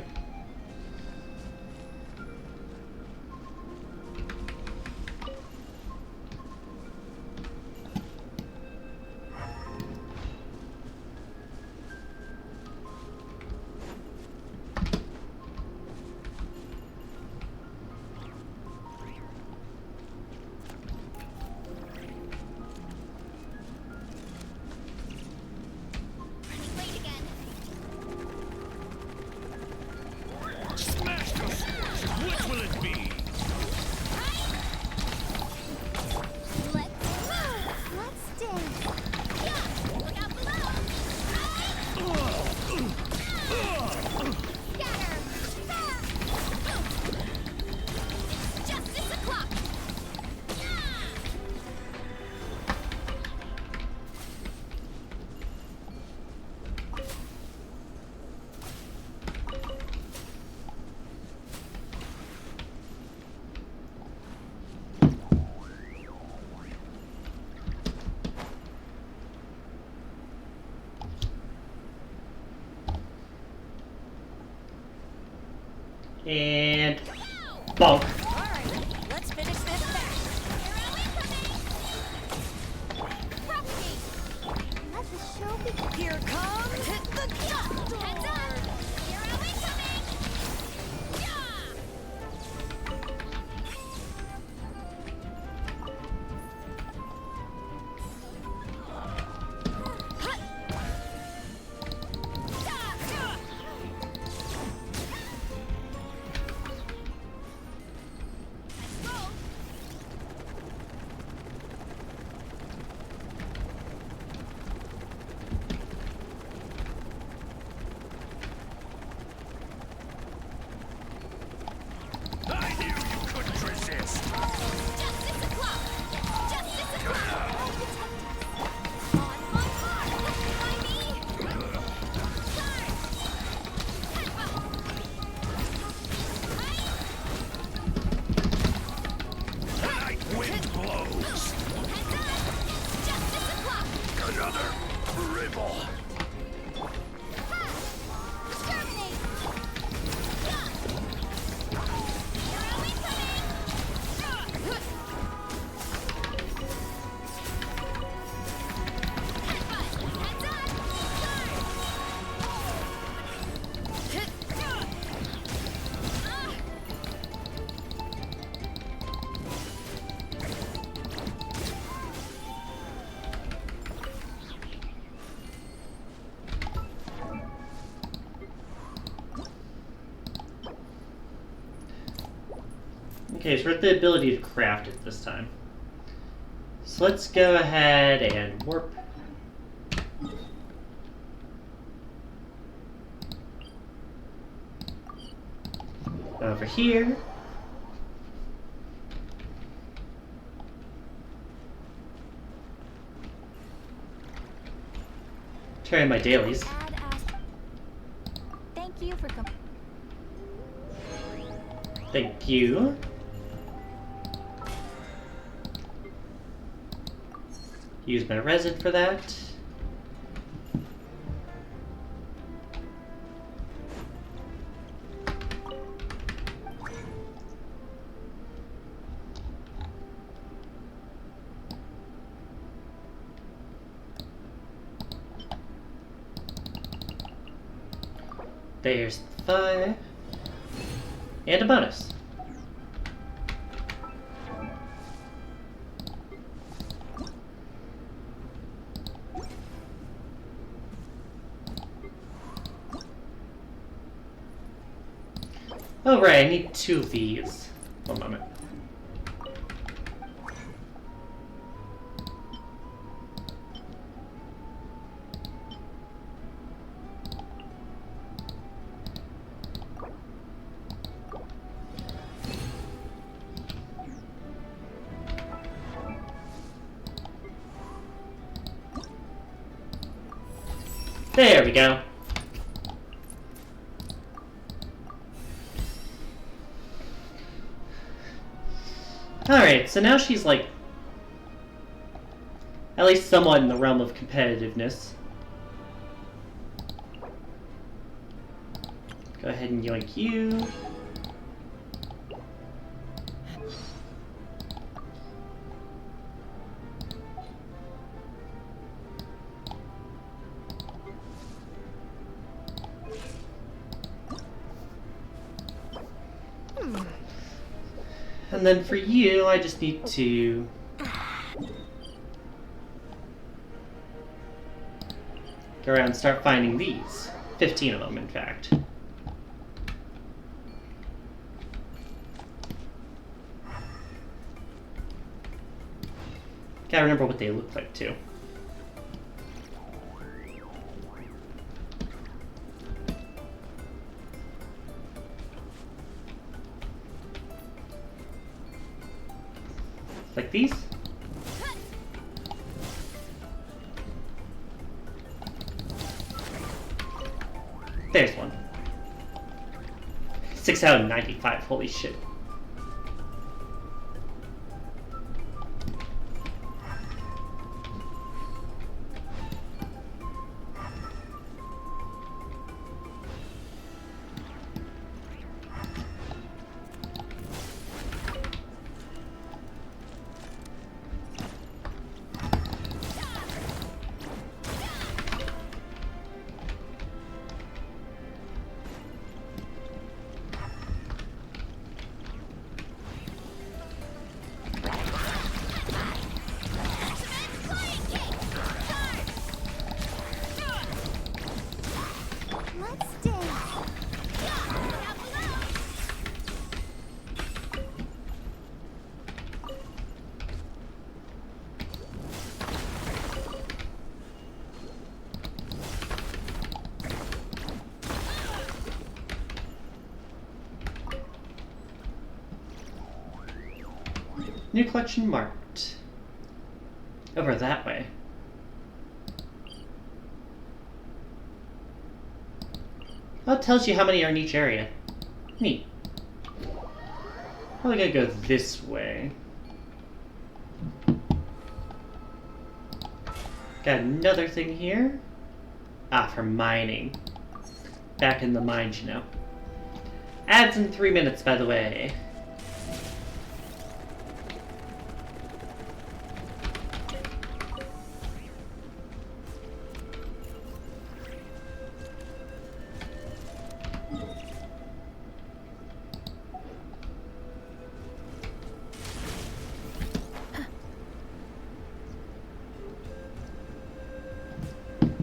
And bonk. Alright, let's finish this fast. Let the show begin. Here comes the jump door. Heads up! You're always coming! I knew you couldn't resist. Justice o'clock! Justice o'clock! On my mark! My knee! Charge! Tonight wind blows. Heads up! Justice o'clock! Another dribble. Exterminate! You're always Okay, so we're at the ability to craft it this time. So let's go ahead and warp. Over here. Try my dailies. Thank you for coming. Thank you. Use my resin for that. There's 5. And a bonus. Oh right, I need 2 of these. One moment. There we go. Alright, so now she's like at least somewhat in the realm of competitiveness. Go ahead and yoink you. And then for you, I just need to go around and start finding these. 15 of them, in fact. Gotta remember what they look like, too. Like these? There's one. 6 out of 95, holy shit. New collection marked. Over that way. Well, it tells you how many are in each area. Neat. Probably gotta go this way. Got another thing here. Ah, for mining. Back in the mines, you know. Ads in 3 minutes, by the way.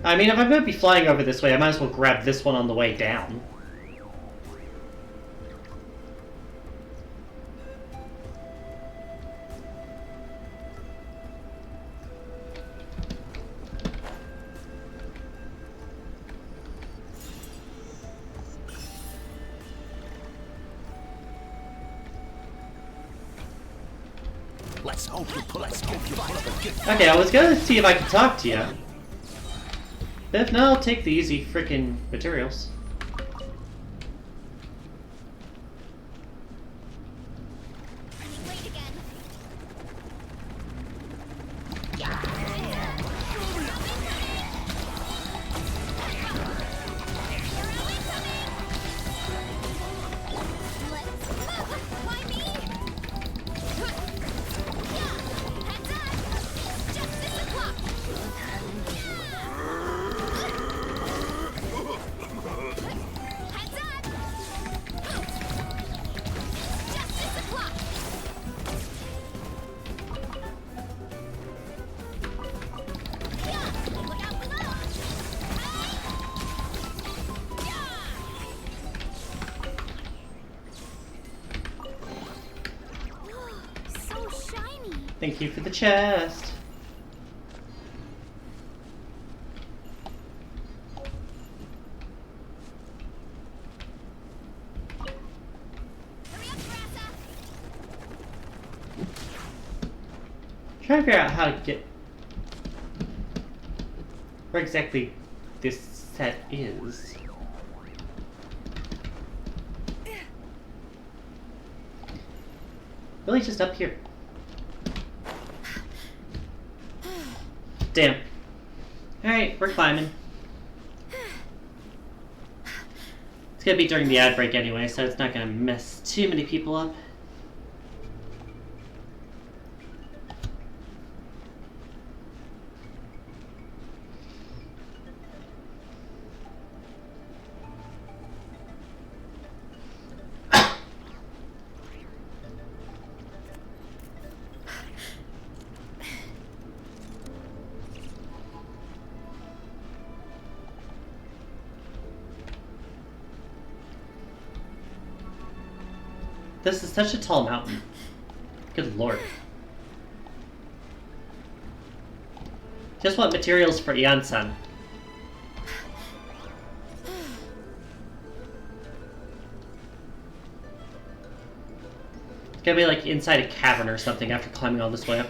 I mean, if I'm going to be flying over this way, I might as well grab this one on the way down. Let's hope you pull us off. Okay, I was going to see if I could talk to you. But if not, I'll take the easy frickin' materials. Wait again. Thank you for the chest. Trying to figure out how to get where exactly this set is. Really just up here. Damn. Alright, we're climbing. It's gonna be during the ad break anyway, so it's not gonna mess too many people up. This is such a tall mountain. Good lord. Just want materials for Ian-san. It's gonna be like inside a cavern or something after climbing all this way up.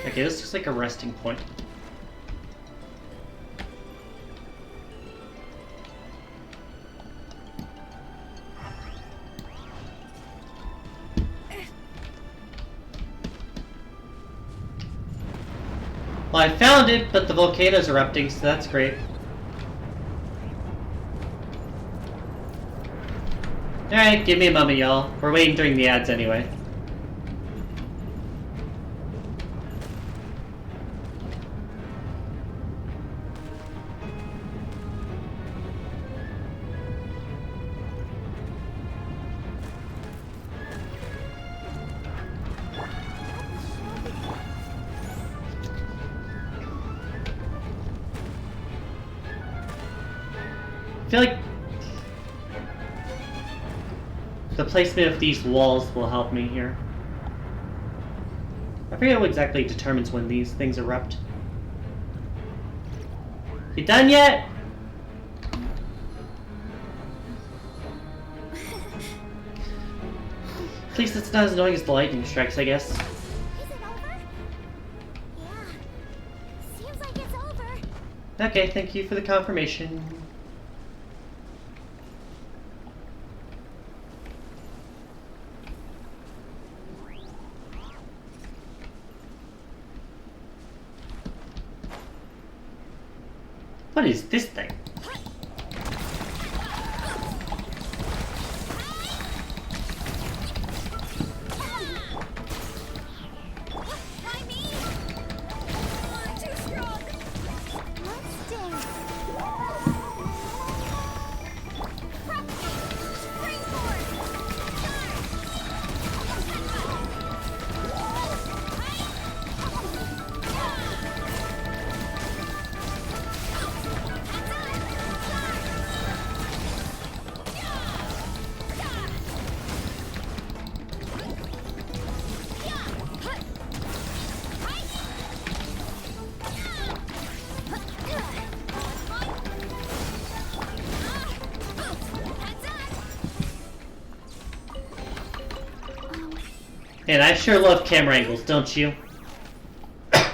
Okay, this looks like a resting point. Well, I found it, but the volcano's erupting, so that's great. Alright, give me a moment, y'all. We're waiting during the ads anyway. I feel like the placement of these walls will help me here. forget what exactly determines when these things erupt. You done yet? At least it's not as annoying as the lightning strikes, I guess. Is it over? Yeah. Seems like it's over. Okay, thank you for the confirmation. What is this thing? Why me? Too strong. Let's dance. Springboard. And I sure love camera angles, don't you? Let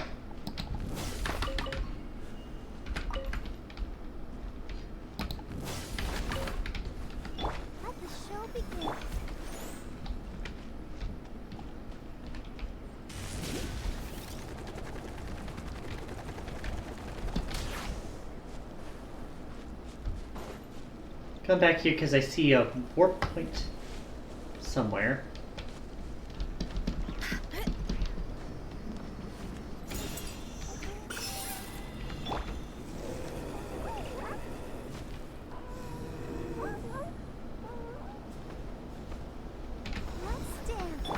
the show begin. Come back here because I see a warp point somewhere. Let's dance.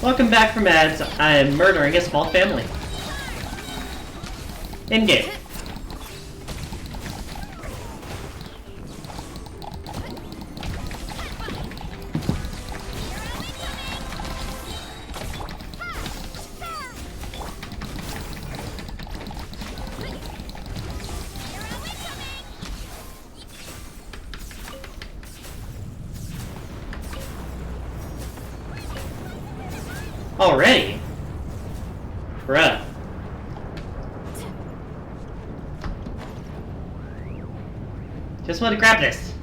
Welcome back from ads. I am murdering a small family. In-game. Already? Bruh. Just want to grab this.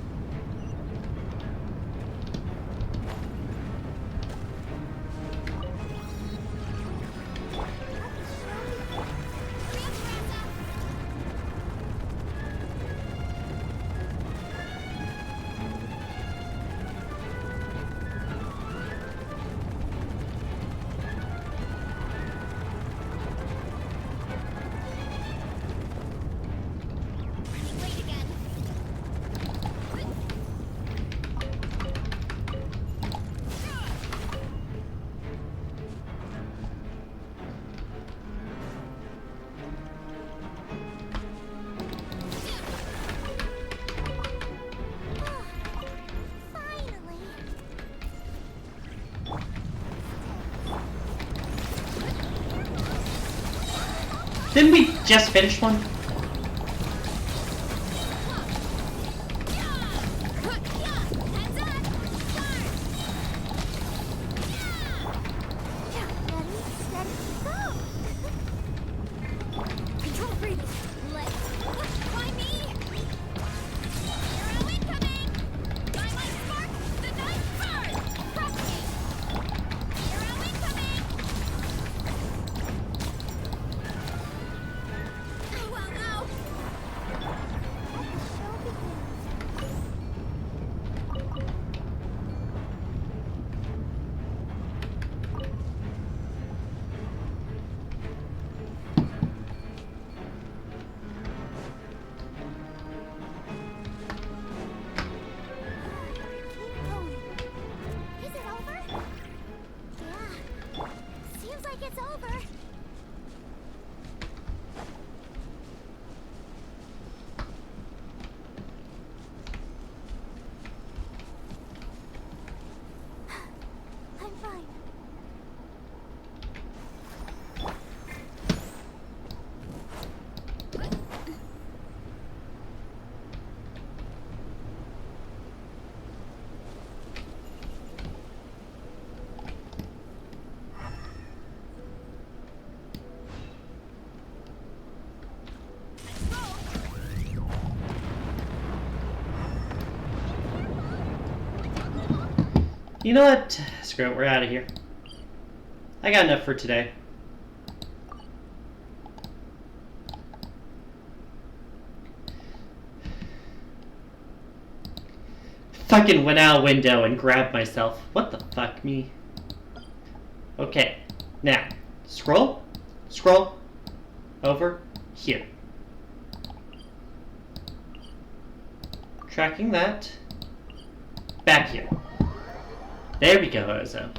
Wait again. Finally. Didn't we just finish one? Control breathing. Let's. Why me? Arrow incoming. Twilight spark. The night burn. Propagate. Arrow incoming. Oh, wow, wow. Let the show begin. Keep going. Is it over? Yeah. Seems like it's over. You know what? Screw it, we're out of here. I got enough for today. Fucking went out a window and grabbed myself. What the fuck, me? Okay, now, scroll, over here. Tracking that. Back here. There we go, Ozo.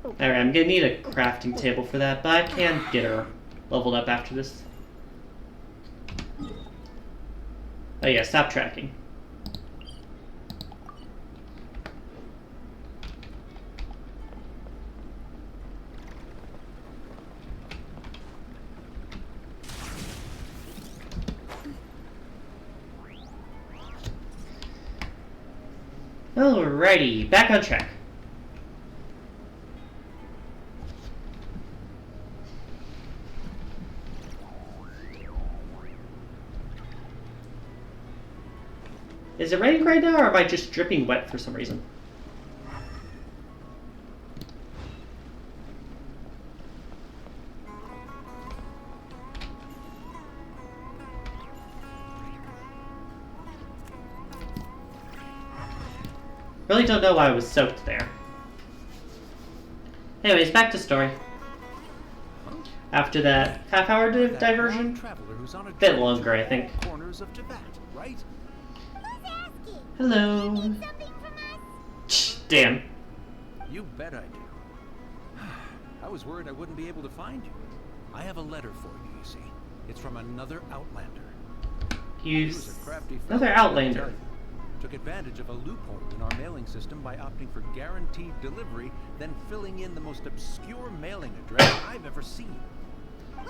Alright, I'm gonna need a crafting table for that, but I can get her leveled up after this. Oh yeah, stop tracking. Alrighty, back on track. Is it raining right now, or am I just dripping wet for some reason? Really don't know why I was soaked there. Anyways, back to story. After that half-hour diversion, bit longer, I think. Corners of Tibet, right? Hello. Damn. You bet I do. I was worried I wouldn't be able to find you. I have a letter for you, you see. It's from another Outlander. He was a crafty fellow, Another Outlander. Took advantage of a loophole in our mailing system by opting for guaranteed delivery, then filling in the most obscure mailing address I've ever seen. Well,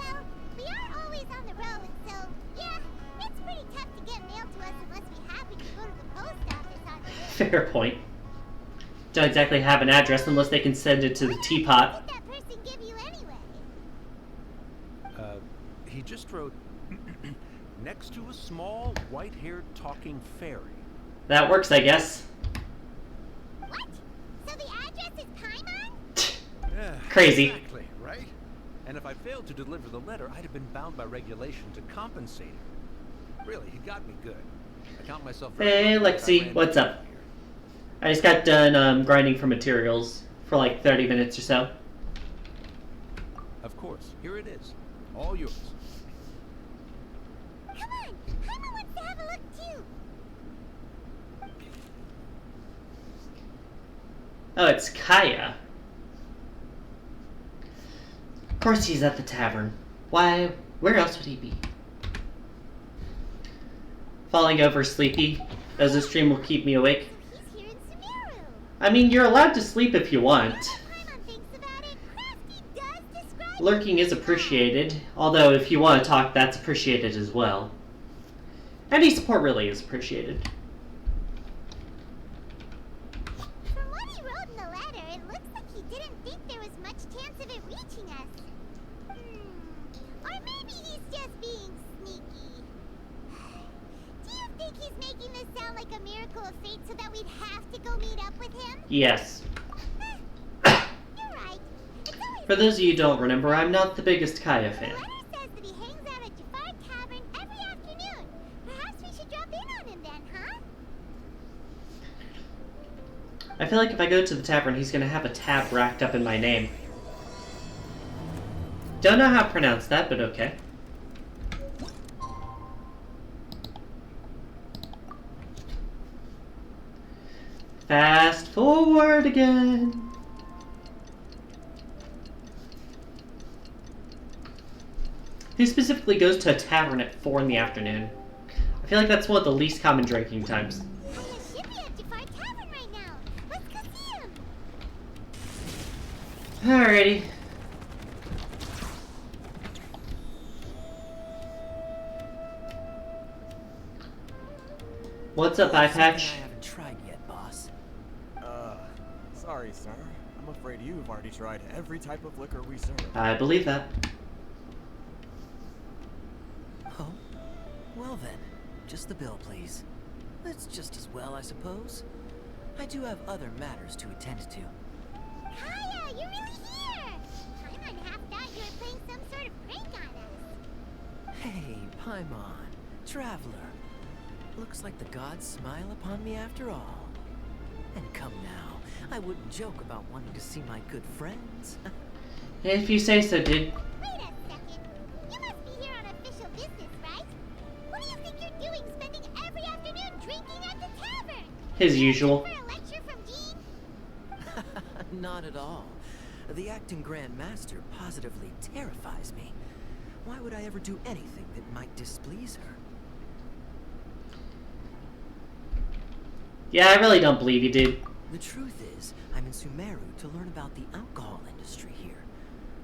we are always on the road, so yeah, it's pretty tough to get mail to us unless we happen to go to the post office on the way. Fair point. Don't exactly have an address unless they can send it to the teapot. What did that person give you anyway? He just wrote, next to a small, white-haired talking fairy. That works, I guess. What? So the address is Paimon? Yeah, Crazy. Exactly, right? And if I failed to deliver the letter, I'd have been bound by regulation to compensate him. Really, he got me good. I count myself... Hey, Lexi, what's up? I just got done grinding for materials for like 30 minutes or so. Of course, here it is. All yours. Come on, Paimon wants to have a look too. Oh, it's Kaya. Of course he's at the tavern. Why, where else would he be? Falling over sleepy, as the stream will keep me awake. So he's here in Sumeru. I mean, you're allowed to sleep if you want. Paimon thinks about it. Crafty does describe Lurking is appreciated, although if you want to talk, that's appreciated as well. Any support really is appreciated. From what he wrote in the letter, it looks like he didn't think there was much chance of it reaching us. Or maybe he's just being sneaky. Do you think he's making this sound like a miracle of fate so that we'd have to go meet up with him? Yes. You're right. It's always For those of you who don't remember, I'm not the biggest Kaya The fan. letter says that he hangs out at Jafar Tavern every afternoon. Perhaps we should drop in on him then, huh? I feel like if I go to the tavern, he's gonna have a tab racked up in my name. Don't know how to pronounce that, but okay. Fast forward again. Who specifically goes to a tavern at 4 in the afternoon? I feel like that's one of the least common drinking times. Kaya should be at Jafar Tavern right now. Let's go see him. Alrighty. What's up, eye patch? I haven't tried yet, boss. Sorry, sir. I'm afraid you've already tried every type of liquor we serve. I believe that. then, just the bill, please. That's just as well, I suppose. I do have other matters to attend to. Kaya, you're really here! Paimon half thought you were playing some sort of prank on us. Hey, Paimon, traveler. Looks like the gods smile upon me after all. And come now, I wouldn't joke about wanting to see my good friends. If you say so, dude. Wait a second. You must be here on official business, right? What do you think you're doing spending every afternoon drinking at the tavern? His usual. For a lecture from Jean? Not at all. The acting Grand Master positively terrifies me. Why would I ever do anything that might displease her? Yeah, I really don't believe you, dude. The truth is, I'm in Sumeru to learn about the alcohol industry here.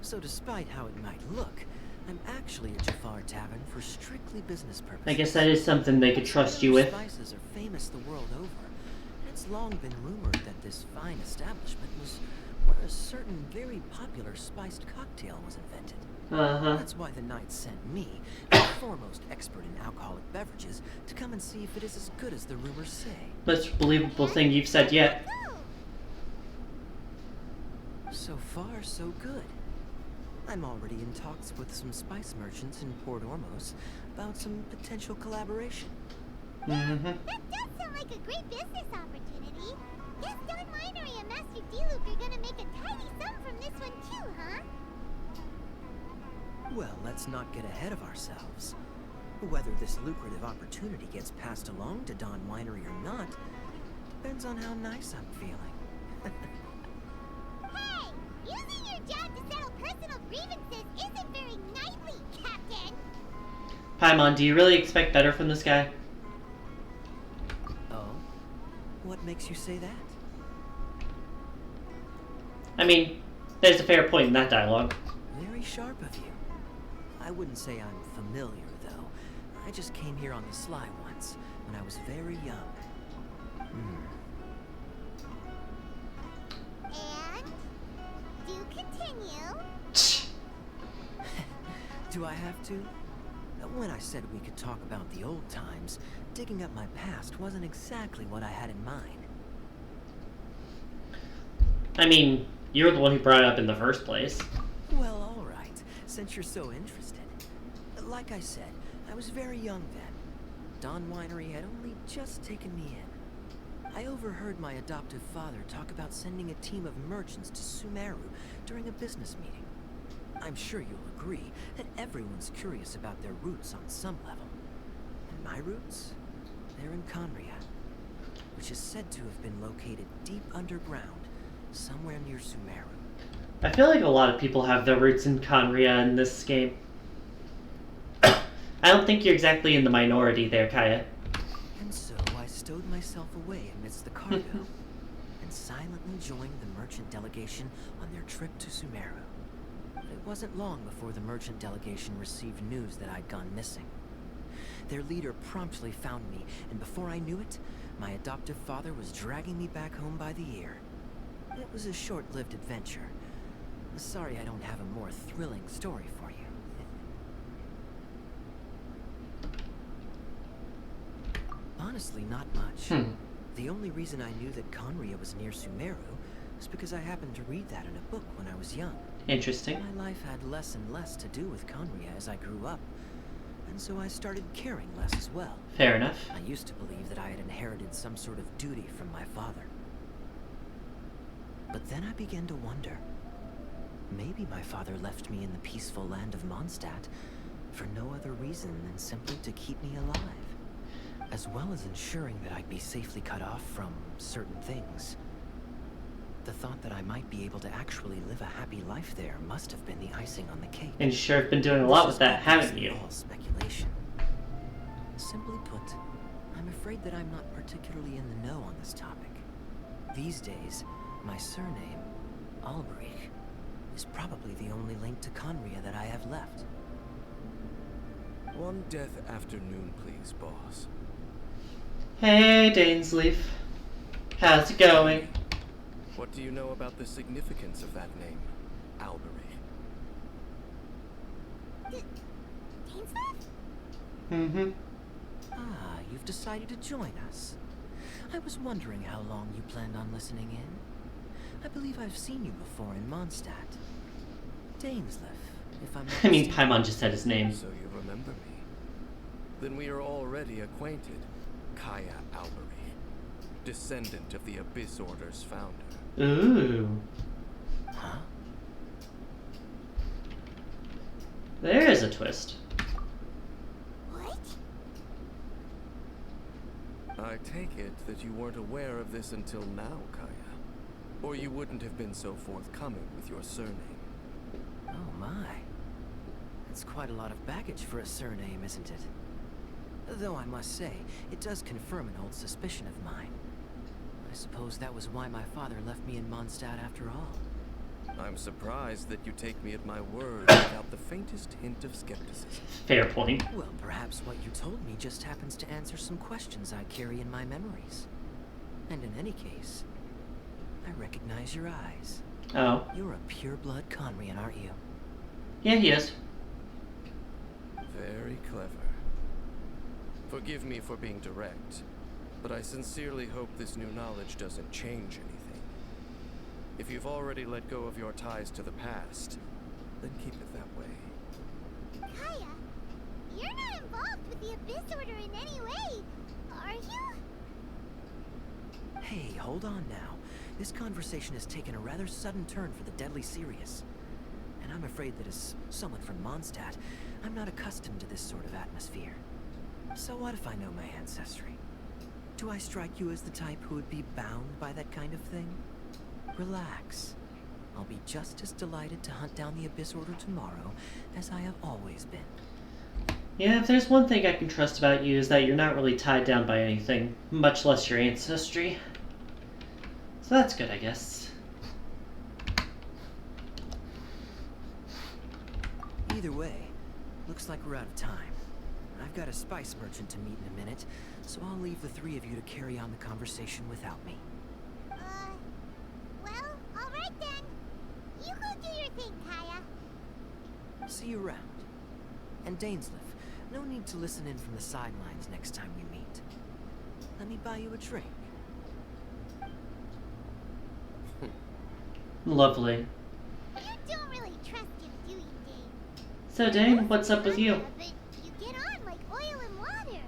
So despite how it might look, I'm actually at Jafar Tavern for strictly business purposes. I guess that is something they could trust you with. Spices are famous the world over. It's long been rumored that this fine establishment was where a certain very popular spiced cocktail was invented. That's why the knight sent me, the foremost expert in alcoholic beverages, to come and see if it is as good as the rumors say. Most believable thing you've said yet. So far, so good. I'm already in talks with some spice merchants in Port Ormos about some potential collaboration. That does sound like a great business opportunity. Guess Don Winery and Master D-Luke are gonna make a tidy sum from this one too, huh? Well, let's not get ahead of ourselves. Whether this lucrative opportunity gets passed along to Don Winery or not depends on how nice I'm feeling. Hey! Using your job to settle personal grievances isn't very knightly, Captain! Paimon, do you really expect better from this guy? Oh? What makes you say that? I mean, there's a fair point in that dialogue. Very sharp of you. I wouldn't say I'm familiar, though. I just came here on the sly once, when I was very young. And? Do continue. Do I have to? When I said we could talk about the old times, digging up my past wasn't exactly what I had in mind. I mean, you're the one who brought it up in the first place. Well, all right, since you're so interested. Like I said, I was very young then. Don Winery had only just taken me in. I overheard my adoptive father talk about sending a team of merchants to Sumeru during a business meeting. I'm sure you'll agree that everyone's curious about their roots on some level. And my roots? They're in Conria, which is said to have been located deep underground, somewhere near Sumeru. I feel like a lot of people have their roots in Conria in this game. I don't think you're exactly in the minority there, Kaya. And so I stowed myself away amidst the cargo and silently joined the merchant delegation on their trip to Sumeru. It wasn't long before the merchant delegation received news that I'd gone missing. Their leader promptly found me, and before I knew it, my adoptive father was dragging me back home by the ear. It was a short-lived adventure. Sorry I don't have a more thrilling story for you. Honestly, not much. The only reason I knew that Conria was near Sumeru is because I happened to read that in a book when I was young. Interesting. My life had less and less to do with Conria as I grew up, and so I started caring less as well. Fair enough. I used to believe that I had inherited some sort of duty from my father. But then I began to wonder. Maybe my father left me in the peaceful land of Mondstadt for no other reason than simply to keep me alive, as well as ensuring that I'd be safely cut off from certain things. The thought that I might be able to actually live a happy life there must have been the icing on the cake. And you sure have been doing a lot with that, haven't you? All speculation. Simply put, I'm afraid that I'm not particularly in the know on this topic. These days, my surname, Alberich, is probably the only link to Conria that I have left. One death afternoon, please, boss. Hey, Dainsleif. How's it going? What do you know about the significance of that name, Alberich? Dainsleif? you've decided to join us. I was wondering how long you planned on listening in. I believe I've seen you before in Mondstadt. Dainsleif, if I'm not I mean, mistaken. Paimon just said his name. So you remember me? Then we are already acquainted. Kaya Albery, descendant of the Abyss Order's founder. Ooh. Huh? There is a twist. What? I take it that you weren't aware of this until now, Kaya. Or you wouldn't have been so forthcoming with your surname. Oh my. That's quite a lot of baggage for a surname, isn't it? Though I must say, it does confirm an old suspicion of mine. I suppose that was why my father left me in Mondstadt after all. I'm surprised that you take me at my word without the faintest hint of skepticism. Fair point. Well, perhaps what you told me just happens to answer some questions I carry in my memories. And in any case, I recognize your eyes. Oh. You're a pure-blood Conrian, aren't you? Yeah, he is. Very clever. Forgive me for being direct, but I sincerely hope this new knowledge doesn't change anything. If you've already let go of your ties to the past, then keep it that way. Kaya, you're not involved with the Abyss Order in any way, are you? Hey, hold on now. This conversation has taken a rather sudden turn for the deadly serious. And I'm afraid that as someone from Mondstadt, I'm not accustomed to this sort of atmosphere. So what if I know my ancestry? Do I strike you as the type who would be bound by that kind of thing? Relax. I'll be just as delighted to hunt down the Abyss Order tomorrow as I have always been. Yeah, if there's one thing I can trust about you is that you're not really tied down by anything, much less your ancestry. So that's good, I guess. Either way, looks like we're out of time. I've got a spice merchant to meet in a minute, so I'll leave the three of you to carry on the conversation without me. Well, alright then. You go do your thing, Kaya. See you around. And Dainsleif, no need to listen in from the sidelines next time we meet. Let me buy you a drink. Lovely. You don't really trust him, do you, Dane? So, Dane, what's up with you? But you get on like oil and water.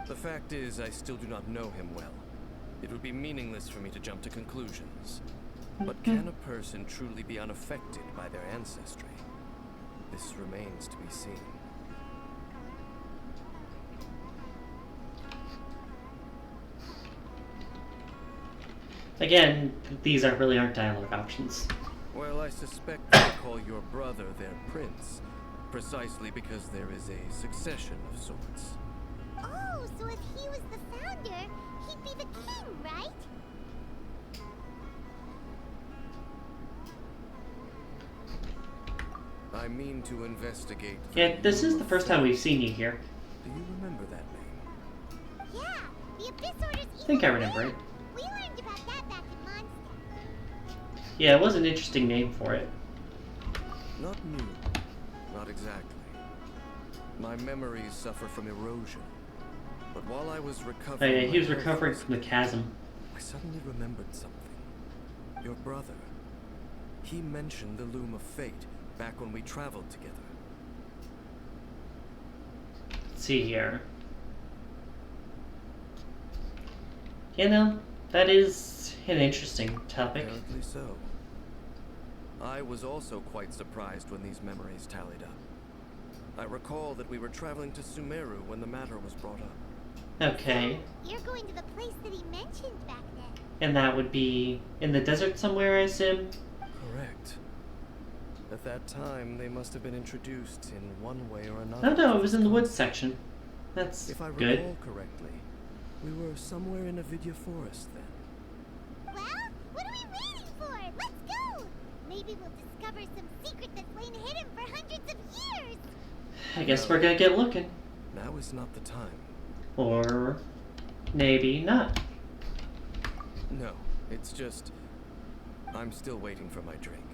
The fact is, I still do not know him well. It would be meaningless for me to jump to conclusions. But can a person truly be unaffected by their ancestry? This remains to be seen. Again, these really aren't dialogue options. Well, I suspect they call your brother their prince, precisely because there is a succession of sorts. Oh, so if he was the founder, he'd be the king, right? I mean to investigate. Yeah, this is the first time we've seen you here. Do you remember that name? Yeah, the Abyss Order's evil I think I remember plan. it. We learned about that back in Mondstadt. Yeah, it was an interesting name for it. Not new. Not exactly. My memories suffer from erosion. But while I was Oh recovering, yeah, he was my recovering health from the chasm. I suddenly remembered something. Your brother. He mentioned the Loom of Fate back when we traveled together. Let's see here. You know, that is an interesting topic. Apparently so. I was also quite surprised when these memories tallied up. I recall that we were traveling to Sumeru when the matter was brought up. Okay. You're going to the place that he mentioned back then. And that would be in the desert somewhere, I assume? Correct. At that time, they must have been introduced in one way or another. Oh no, it was in the woods section. That's If I recall good. correctly, we were somewhere in a Vidya forest then. Well, what are we waiting for? Let's go! Maybe we'll discover some secret that's lain hidden for hundreds of years! I guess we're gonna get looking. Now is not the time. Or maybe not. No, it's just... I'm still waiting for my drink.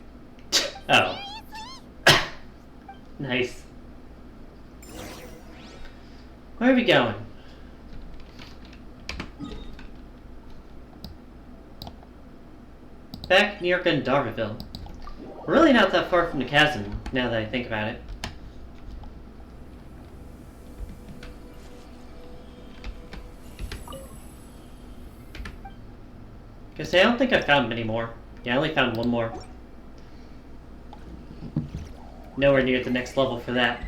Oh. Nice. Where are we going? Back near Gandharville. We're really not that far from the chasm, now that I think about it. Guess I don't think I found many more. Yeah, I only found one more. Nowhere near the next level for that.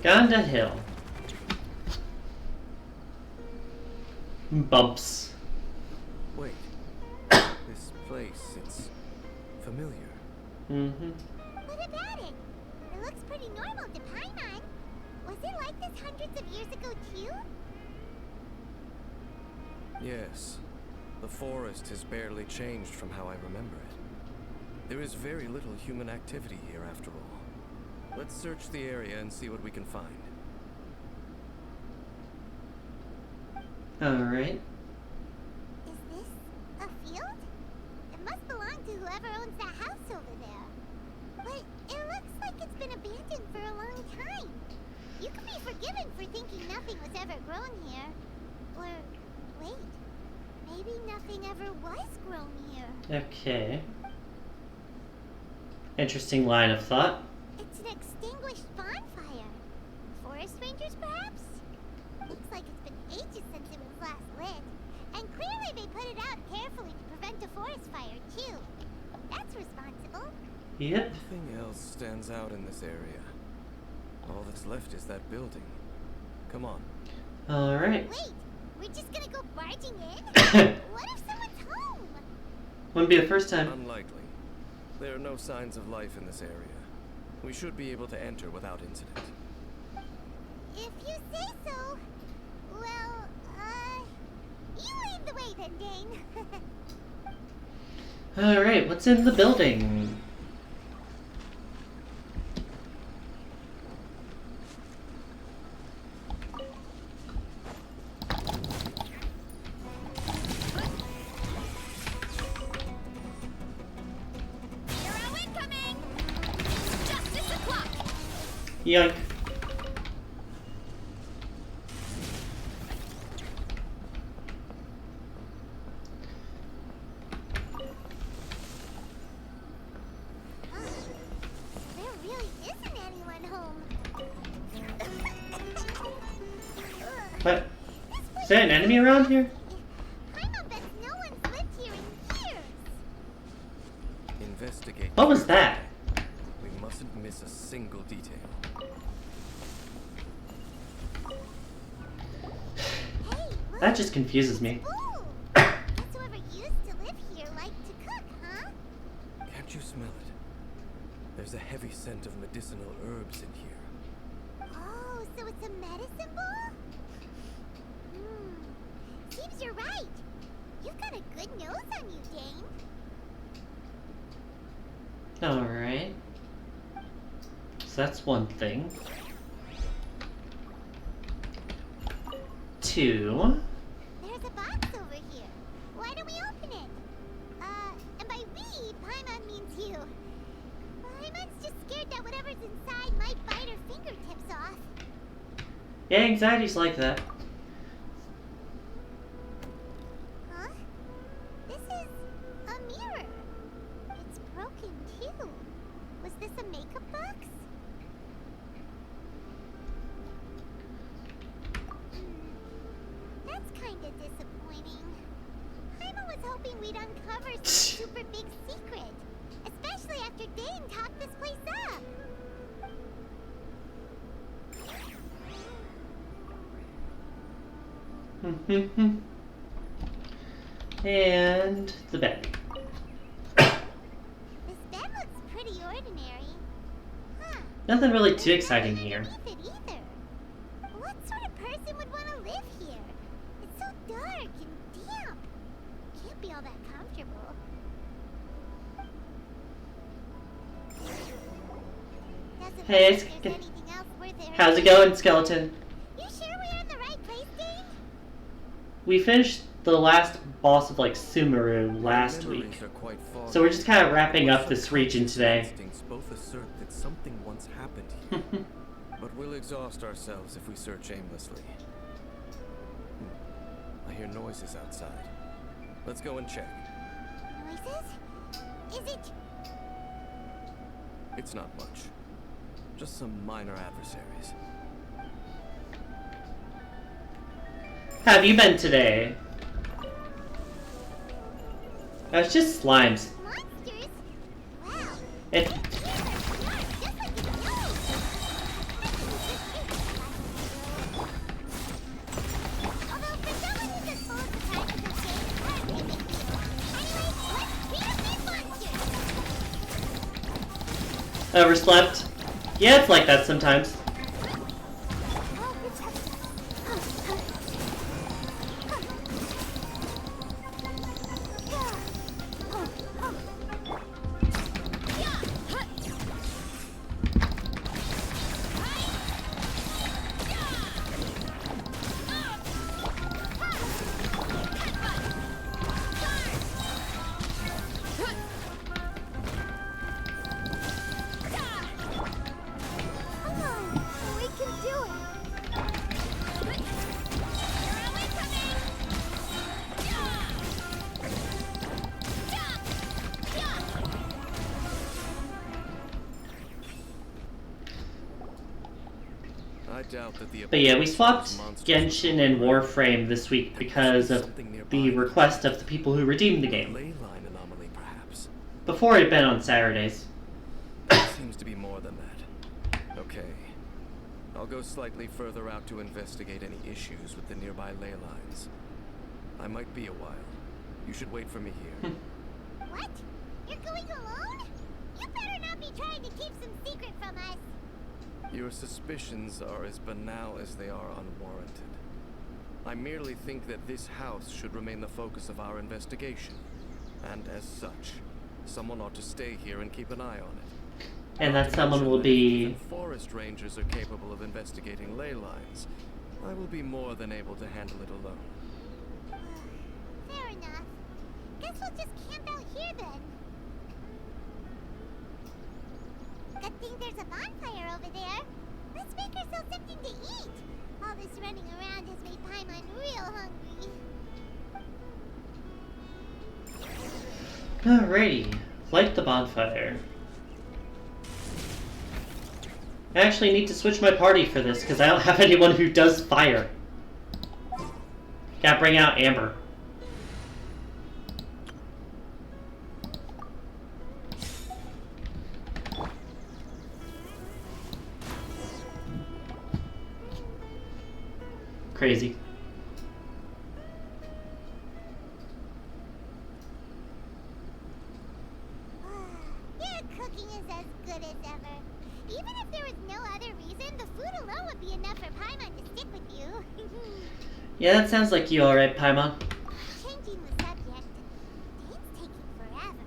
Gonda Hill. Bumps. Wait. This place, it's familiar. Mm-hmm. What about it? It looks pretty normal to Paimon. Was it like this hundreds of years ago too? Yes. The forest has barely changed from how I remember it. There is very little human activity here after all. Let's search the area and see what we can find. Alright. Is this a field? It must belong to whoever owns that house over there. But it looks like it's been abandoned for a long time. You can be forgiven for thinking nothing was ever grown here. Or, wait, maybe nothing ever was grown here. Okay. Interesting line of thought. It's an extinguished bonfire. Forest rangers, perhaps? Looks like it's been ages since it was last lit. And clearly they put it out carefully to prevent a forest fire, too. That's responsible. Yep. Nothing else stands out in this area. All that's left is that building. Come on. Alright. Wait, we're just gonna go barging in? What if someone's home? Wouldn't be the first time. Unlikely. There are no signs of life in this area. We should be able to enter without incident. If you say so. Well, you lead the way then, Dane. Alright, what's in the building? Yoink. There really isn't anyone home. What? Is there an enemy around here? Paimon bets no one's lived here in years. Investigate. What was that? We mustn't miss a single detail. That just confuses me. Ooh, guess whoever used to live here liked to cook, huh? Can't you smell it? There's a heavy scent of medicinal herbs in here. Oh, so it's a medicine ball? Seems you're right. You've got a good nose on you, Dane. Alright. So that's one thing. 2. There's a box over here. Why don't we open it? And by we, Paimon means you. Paimon's just scared that whatever's inside might bite her fingertips off. Yeah, anxiety's like that. Huh? This is a mirror. It's broken too. Was this a makeup box? That's kinda disappointing. Paimon was hoping we'd uncover some super big secret. Especially after Dane talked this place up. And the bed. This bed looks pretty ordinary. Huh. Nothing really too exciting here. It either. What sort of person would want to live here? It's so dark and damp. Can't be all that comfortable. Doesn't Hey, look like there's anything else worth it. How's it going, skeleton? You sure we're in the right place, Dane? We finished the last boss of like Sumeru last week. So we're just kind of wrapping up this region today. Both assert that something once happened here, but we'll exhaust ourselves if we search aimlessly. I hear noises outside. Let's go and check. Noises? Is it? It's not much. Just some minor adversaries. How have you been today? Oh, it's just slimes. Monsters? Wow. It. Overslept? Yeah, it's like that sometimes. But yeah, we swapped Genshin and Warframe this week because of the request of the people who redeemed the game. Before it had been on Saturdays. Seems to be more than that. Okay. I'll go slightly further out to investigate any issues with the nearby ley lines. I might be a while. You should wait for me here. What? You're going alone? You better not be trying to keep some secret from us. Your suspicions are as banal as they are unwarranted. I merely think that this house should remain the focus of our investigation. And as such, someone ought to stay here and keep an eye on it. And that someone will be... If forest rangers are capable of investigating ley lines, I will be more than able to handle it alone. Fair enough. Guess we'll just camp out here then. Good thing there's a bonfire over there. Let's make ourselves something to eat. All this running around has made Paimon real hungry. Alrighty. Light the bonfire. I actually need to switch my party for this because I don't have anyone who does fire. Gotta bring out Amber. Crazy. Your cooking is as good as ever. Even if there was no other reason, the food alone would be enough for Paimon to stick with you. Yeah, that sounds like you alright, Paimon. Changing the subject, Dane's taking forever.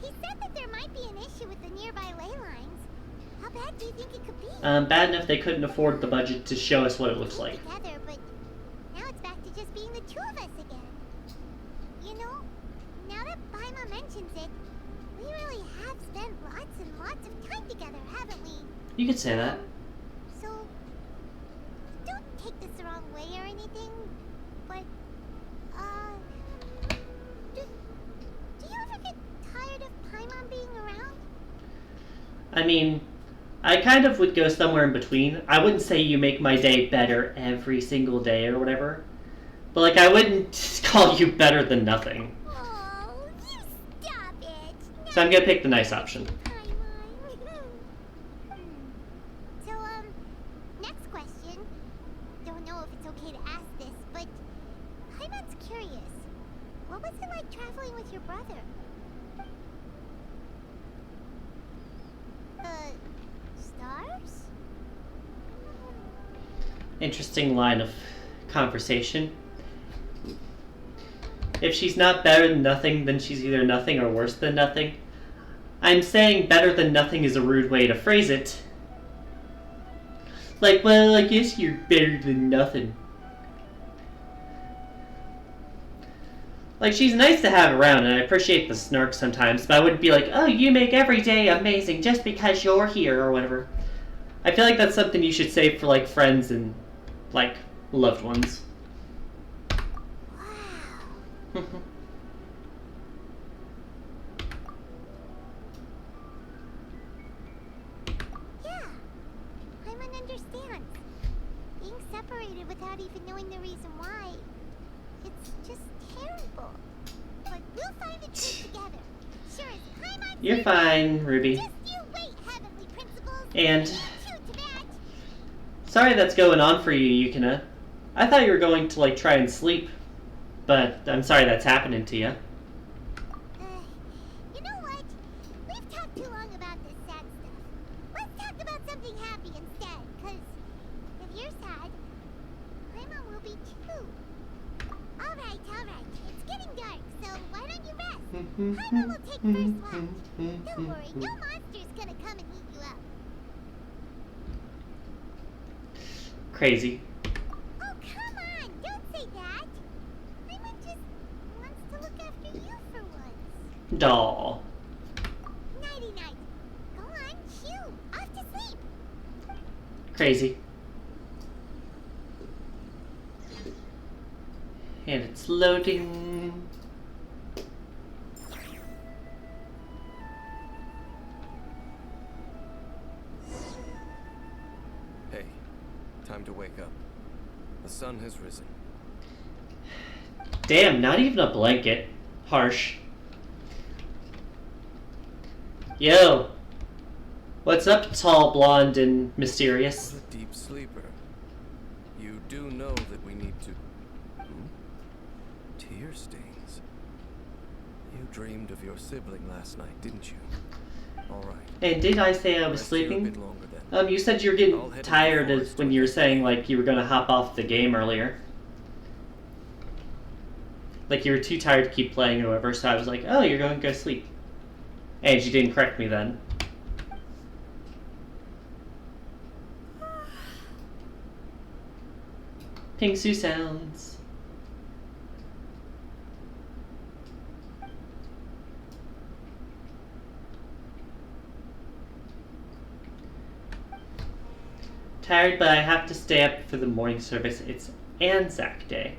He said that there might be an issue with the nearby ley lines. How bad do you think it could be? Bad enough they couldn't afford the budget to show us what it looks like. Together, but now it's back to just being the two of us again. You know, now that Paimon mentions it, we really have spent lots and lots of time together, haven't we? You could say that. So, don't take this the wrong way or anything, but, do you ever get tired of Paimon being around? I mean, I kind of would go somewhere in between. I wouldn't say you make my day better every single day or whatever. But, like, I wouldn't call you better than nothing. Oh, you stop it. So I'm gonna pick the nice option. So, next question. Don't know if it's okay to ask this, but Paimon's curious. What was it like traveling with your brother? Stars? Interesting line of conversation. If she's not better than nothing, then she's either nothing or worse than nothing. I'm saying better than nothing is a rude way to phrase it. Like, well, I guess you're better than nothing. Like, she's nice to have around, and I appreciate the snark sometimes, but I wouldn't be like, oh, you make every day amazing just because you're here, or whatever. I feel like that's something you should save for, like, friends and, like, loved ones. Wow. Yeah, Paimon understands. Being separated without even knowing the reason why, it's just terrible. But we'll find the truth together. Sure as Paimon's You're fine, Ruby. Just you wait, heavenly principles. And Shoot to that. sorry that's going on for you, Yukina. I thought you were going to, like, try and sleep, but I'm sorry that's happening to you. You know what? We've talked too long about this sad stuff. Let's talk about something happy instead, because if you're sad, Paimon will be too. Alright. It's getting dark, so why don't you rest? Paimon will take first watch. Don't worry, no monster's gonna come and eat you up. Crazy. Oh, come on! Don't say that! Paimon just wants to look after you for once. Doll. Nighty-night. Go on, shoo! Off to sleep! Crazy. And it's loading. Hey, time to wake up. The sun has risen. Damn, not even a blanket. Harsh. Yo. What's up, tall, blonde, and mysterious? What a deep sleeper. You do know that we need to... Tear stains. You dreamed of your sibling last night, didn't you? Alright. And did I say I was Rest you a sleeping? bit longer then. You said you were I'll getting head to the tired forest when you were saying, like, you were gonna hop off the game earlier. Like, you were too tired to keep playing or whatever, so I was like, oh, you're going to go sleep. And you didn't correct me then. Pingsu sounds. Tired, but I have to stay up for the morning service. It's Anzac Day.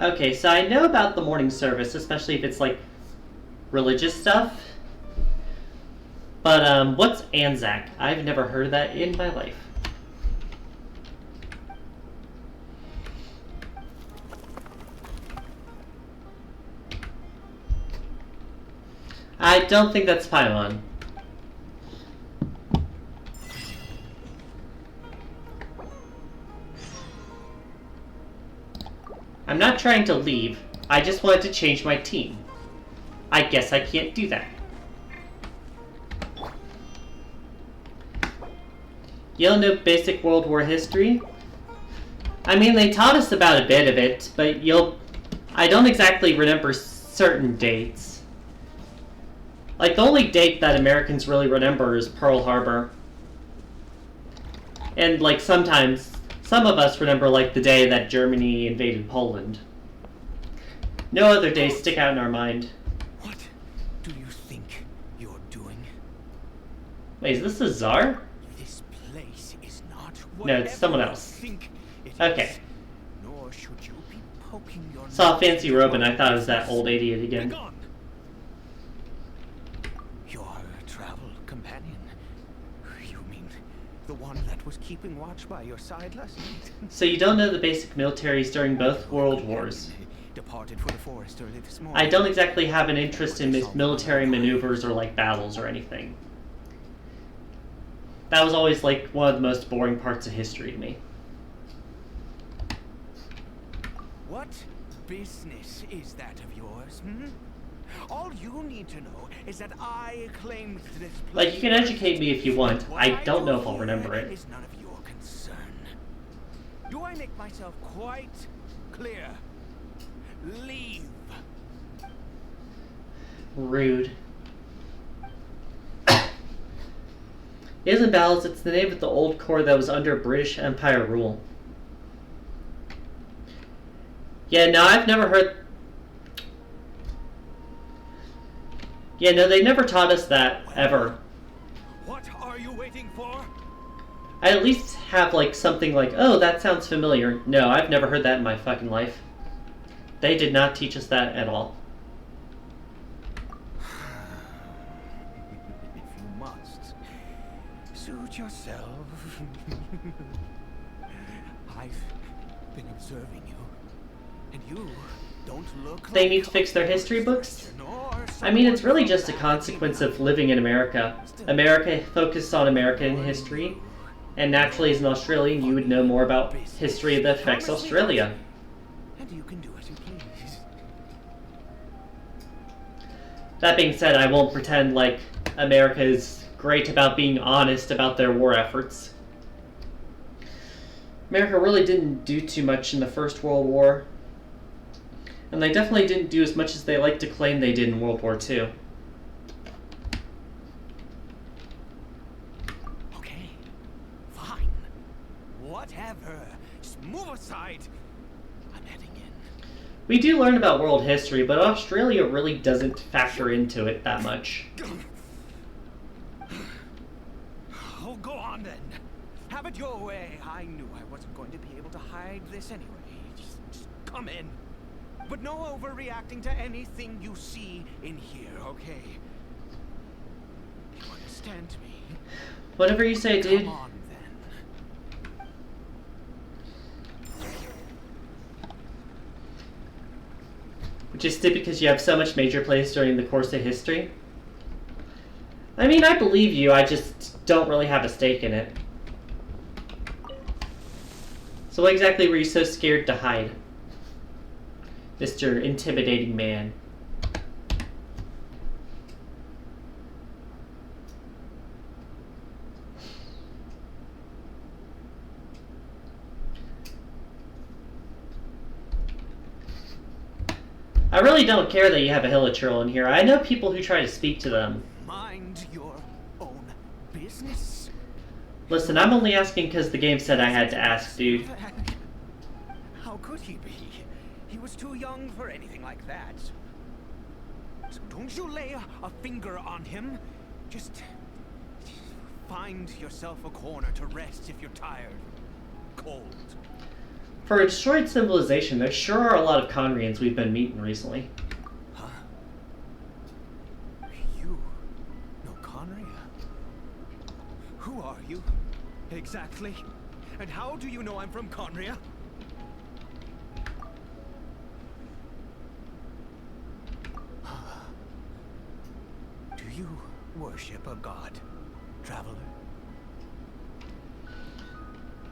Okay, so I know about the morning service, especially if it's like religious stuff. But what's Anzac? I've never heard of that in my life. I don't think that's Paimon. I'm not trying to leave. I just wanted to change my team. I guess I can't do that. You don't know basic World War history? I mean, they taught us about a bit of it, but I don't exactly remember certain dates. Like, the only date that Americans really remember is Pearl Harbor. And, like, sometimes, some of us remember, like, the day that Germany invaded Poland. No other days stick out in our mind. What do you think you're doing? Wait, is this a czar? This place is not No, it's someone whatever else. you think it Okay. is. Nor should you be poking your Saw a nose fancy into robe and my I thought it was that business. old idiot again. Begone. Your travel companion. You mean the one that was keeping watch by your side last night? So you don't know the basic militaries during both world wars. Departed for the forest early this morning. I don't exactly have an interest in military maneuvers or like battles or anything. That was always like one of the most boring parts of history to me. What business is that of yours, hmm? All you need to know is that I claimed this place. Like, you can educate me if you want. What I don't do know if I'll here remember it. is none of your concern. Do I make myself quite clear? Leave. Rude. Isn't battles, it's the name of the old corps that was under British Empire rule. Yeah, no, I've never heard... Yeah, no, they never taught us that, ever. What are you waiting for? I at least have, like, something like, oh, that sounds familiar. No, I've never heard that in my fucking life. They did not teach us that at all. If you must, suit yourself. I've been observing you, and you don't look They like need to fix their history books? I mean, it's really just a consequence of living in America. America focused on American history, and naturally as an Australian you would know more about history that affects Australia. And you can do as you please. That being said, I won't pretend like America is great about being honest about their war efforts. America really didn't do too much in the First World War. And they definitely didn't do as much as they like to claim they did in World War II. Okay, fine. Whatever. Just move aside. I'm heading in. We do learn about world history, but Australia really doesn't factor into it that much. Oh, go on then. Have it your way. I knew I wasn't going to be able to hide this anyway. Just come in. But no overreacting to anything you see in here, okay? You understand me? Whatever you say, dude. Come on, then. Just because you have so much major plays during the course of history? I mean, I believe you, I just don't really have a stake in it. So what exactly were you so scared to hide? Mr. Intimidating Man. I really don't care that you have a hilichurl in here. I know people who try to speak to them. Mind your own business. Listen, I'm only asking because the game said I had to ask, dude. How could he be? He was too young for anything like that. So don't you lay a finger on him. Just find yourself a corner to rest if you're tired. Cold. For a destroyed civilization, there sure are a lot of Conrians we've been meeting recently. Huh? You know Conria? Who are you? Exactly? And how do you know I'm from Conria? Do you worship a god, traveler?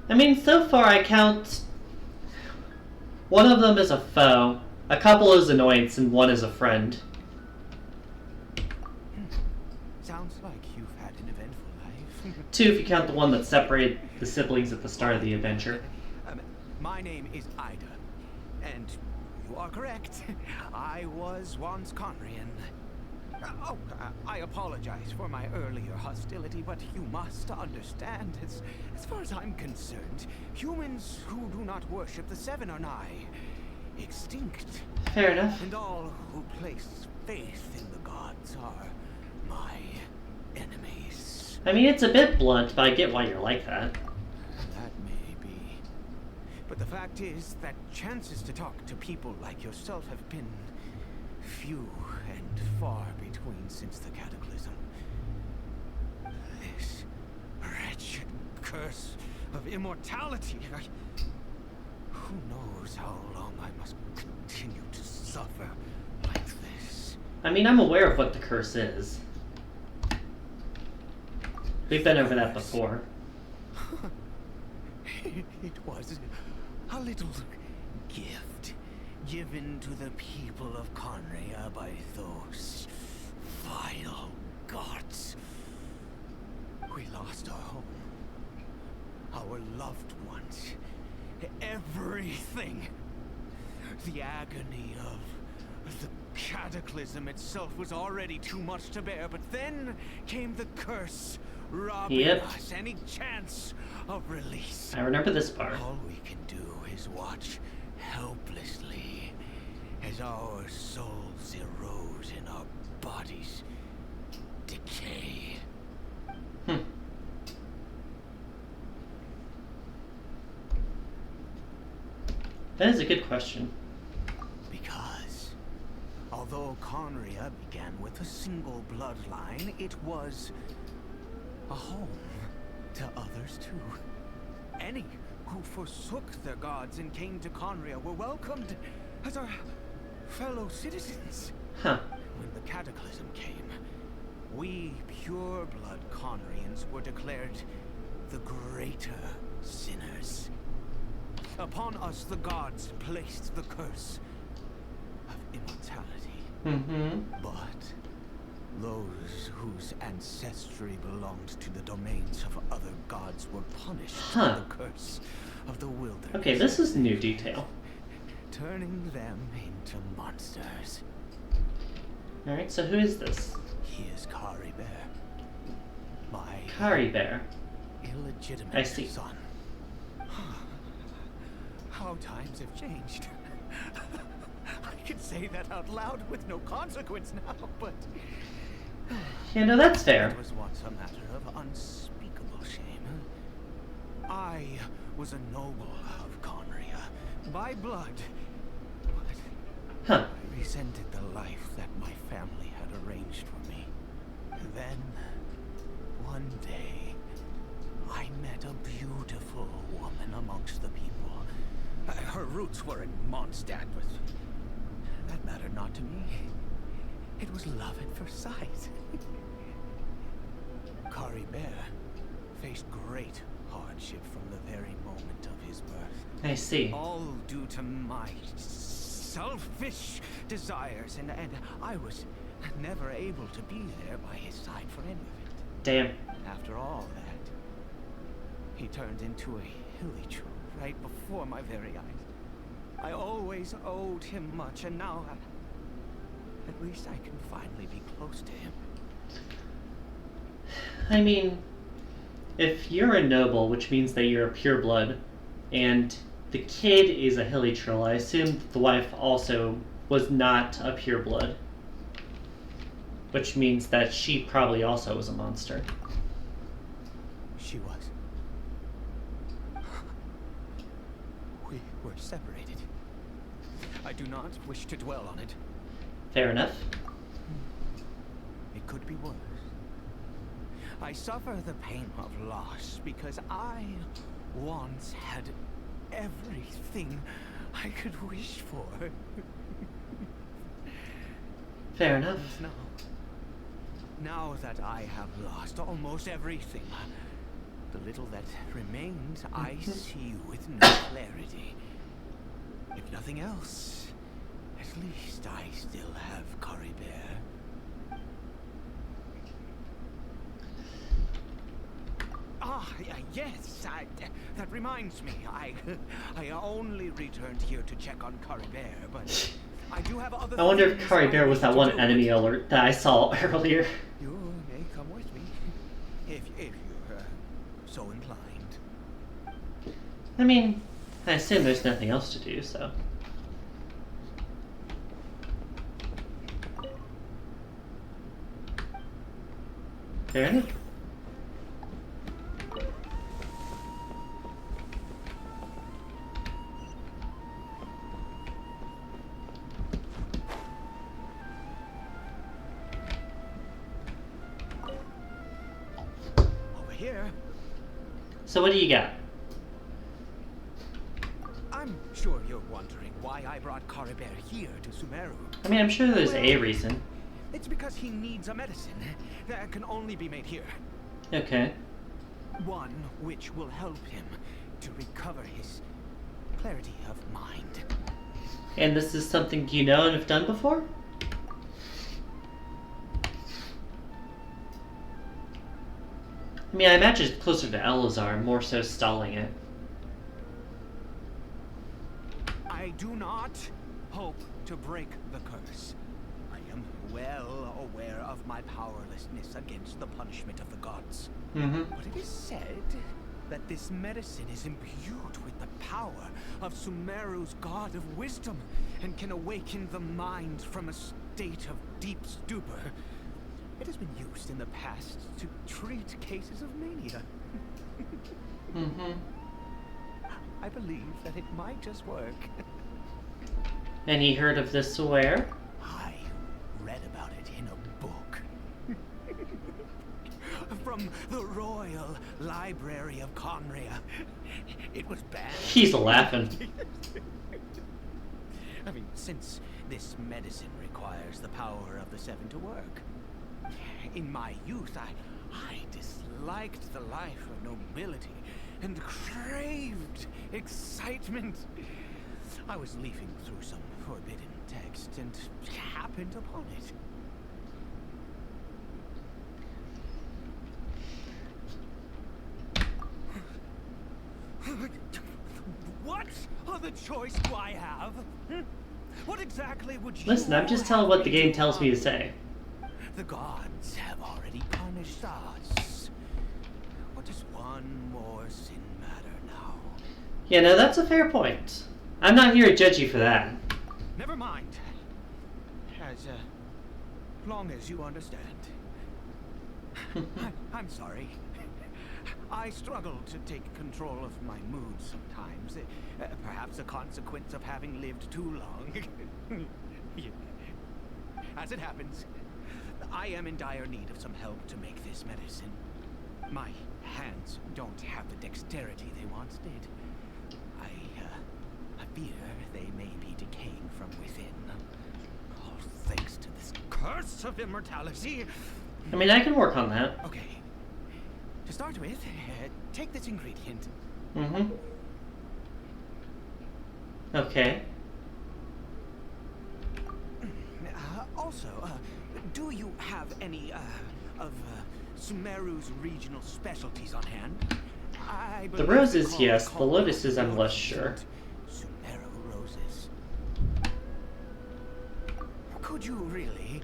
I mean, so far I count one of them as a foe, a couple as annoyance, and one as a friend. Sounds like you've had an eventful life. Two if you count the one that separated the siblings at the start of the adventure. My name is Ida, and you are correct. I was once Conrian. I apologize for my earlier hostility, but you must understand, as far as I'm concerned, humans who do not worship the Seven are nigh extinct. Fair enough. And all who place faith in the gods are my enemies. I mean, it's a bit blunt, but I get why you're like that. That may be. But the fact is that chances to talk to people like yourself have been few and far between since the cataclysm. This wretched curse of immortality. Who knows how long I must continue to suffer like this? I mean, I'm aware of what the curse is. We've been over that before. It was a little gift given to the people of Conria by those vile gods. We lost our home, our loved ones, everything. The agony of the cataclysm itself was already too much to bear, but then came the curse, robbing us any chance of release. I remember this part. All we can do is watch helplessly as our souls erode in our bodies, decay? That is a good question. Because although Conria began with a single bloodline, it was a home to others too. Any who forsook their gods and came to Conria were welcomed as our fellow citizens. Huh. When the cataclysm came, we pure-blood Conrians were declared the greater sinners. Upon us, the gods placed the curse of immortality. But those whose ancestry belonged to the domains of other gods were punished by the curse of the wilderness. Okay, this is new detail. Turning them into monsters. Alright, so who is this? He is Kari Bear. My Kari Bear. illegitimate I see. son. How times have changed. I can say that out loud with no consequence now, but... Yeah, no, that's fair. It was once a matter of unspeakable shame. I was a noble of Conria, by blood. But I resented the life that my family had arranged for me. And then, one day, I met a beautiful woman amongst the people. Her roots were in Mondstadt, but that mattered not to me. It was love at first sight. Kari Bear faced great hardship from the very moment of his birth. I see. All due to my selfish desires, and I was never able to be there by his side for any of it. Damn. After all that, he turned into a hilly tree right before my very eyes. I always owed him much, and now at least I can finally be close to him. I mean, if you're a noble, which means that you're a pureblood, and the kid is a hilly troll, I assume the wife also was not a pureblood. Which means that she probably also was a monster. She was. We were separated. I do not wish to dwell on it. Fair enough. It could be worse. I suffer the pain of loss because I once had everything I could wish for. Fair enough. Now that I have lost almost everything, the little that remains I see with no clarity. If nothing else, at least I still have Kari Bear. Yes, that reminds me. I only returned here to check on Kari Bear, but I do have other. I wonder if Kari Bear was that one enemy alert that I saw earlier. You may come with me, if you're so inclined. I mean, I assume there's nothing else to do, so. Fair enough. Over here. So what do you got? I'm sure you're wondering why I brought Kari Bear here to Sumeru. I mean, I'm sure there's a reason. It's because he needs a medicine that can only be made here. Okay. One which will help him to recover his clarity of mind. And this is something you know and have done before? I mean, I imagine it's closer to Elazar, more so stalling it. I do not hope to break the curse. I am well aware of my powerlessness against the punishment of the gods. But it is said that this medicine is imbued with the power of Sumeru's god of wisdom and can awaken the mind from a state of deep stupor. It has been used in the past to treat cases of mania. Mm-hmm. I believe that it might just work. And he heard of this where? I read about it in a book. From the Royal Library of Conria. It was banned. He's laughing. I mean, since this medicine requires the power of the Seven to work. In my youth, I disliked the life of nobility and craved excitement. I was leafing through some forbidden text and happened upon it. What other choice do I have? What exactly would you Listen, I'm just telling what the game tells me to say. The gods have already punished us. What does one more sin matter now? Yeah, no, that's a fair point. I'm not here to judge you for that. Never mind. As long as you understand. I'm sorry. I struggle to take control of my mood sometimes. Perhaps a consequence of having lived too long. As it happens, I am in dire need of some help to make this medicine. My hands don't have the dexterity they once did. I fear they may be decaying from within. All thanks to this curse of immortality. I mean, I can work on that. Okay. To start with, take this ingredient. Mm-hmm. Okay. Also, do you have any of Sumeru's regional specialties on hand? The roses, yes. The lotuses, I'm less sure. Sumeru roses. Could you really?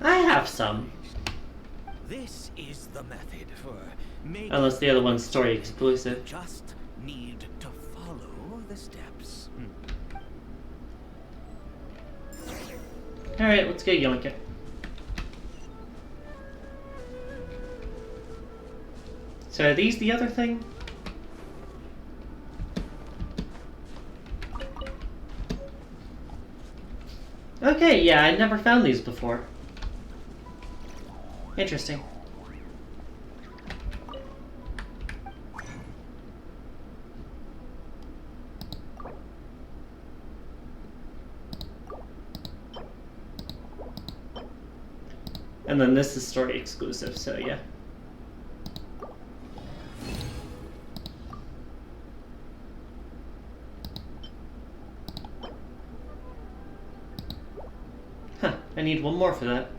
I have some. This is the method for making. Unless the other one's story exclusive. Just need to follow the steps. Alright, let's go yoink it. So are these the other thing? Okay, yeah, I never found these before. Interesting. And then this is story exclusive, so yeah. Huh, I need one more for that.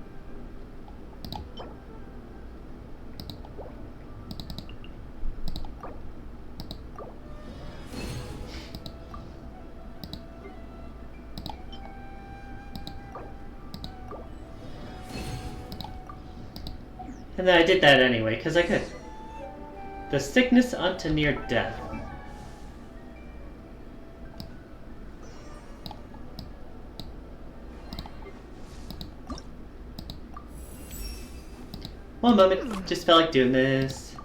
And then I did that anyway, because I could. The sickness unto near death. One moment, just felt like doing this.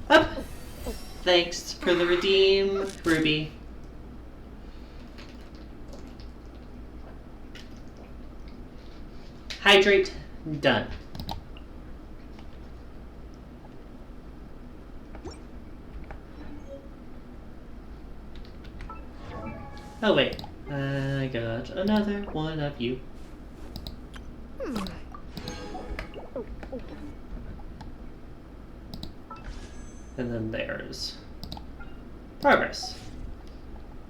Up! Thanks for the redeem, Ruby. Hydrate, done. Oh wait, I got another one of you. And then there's progress.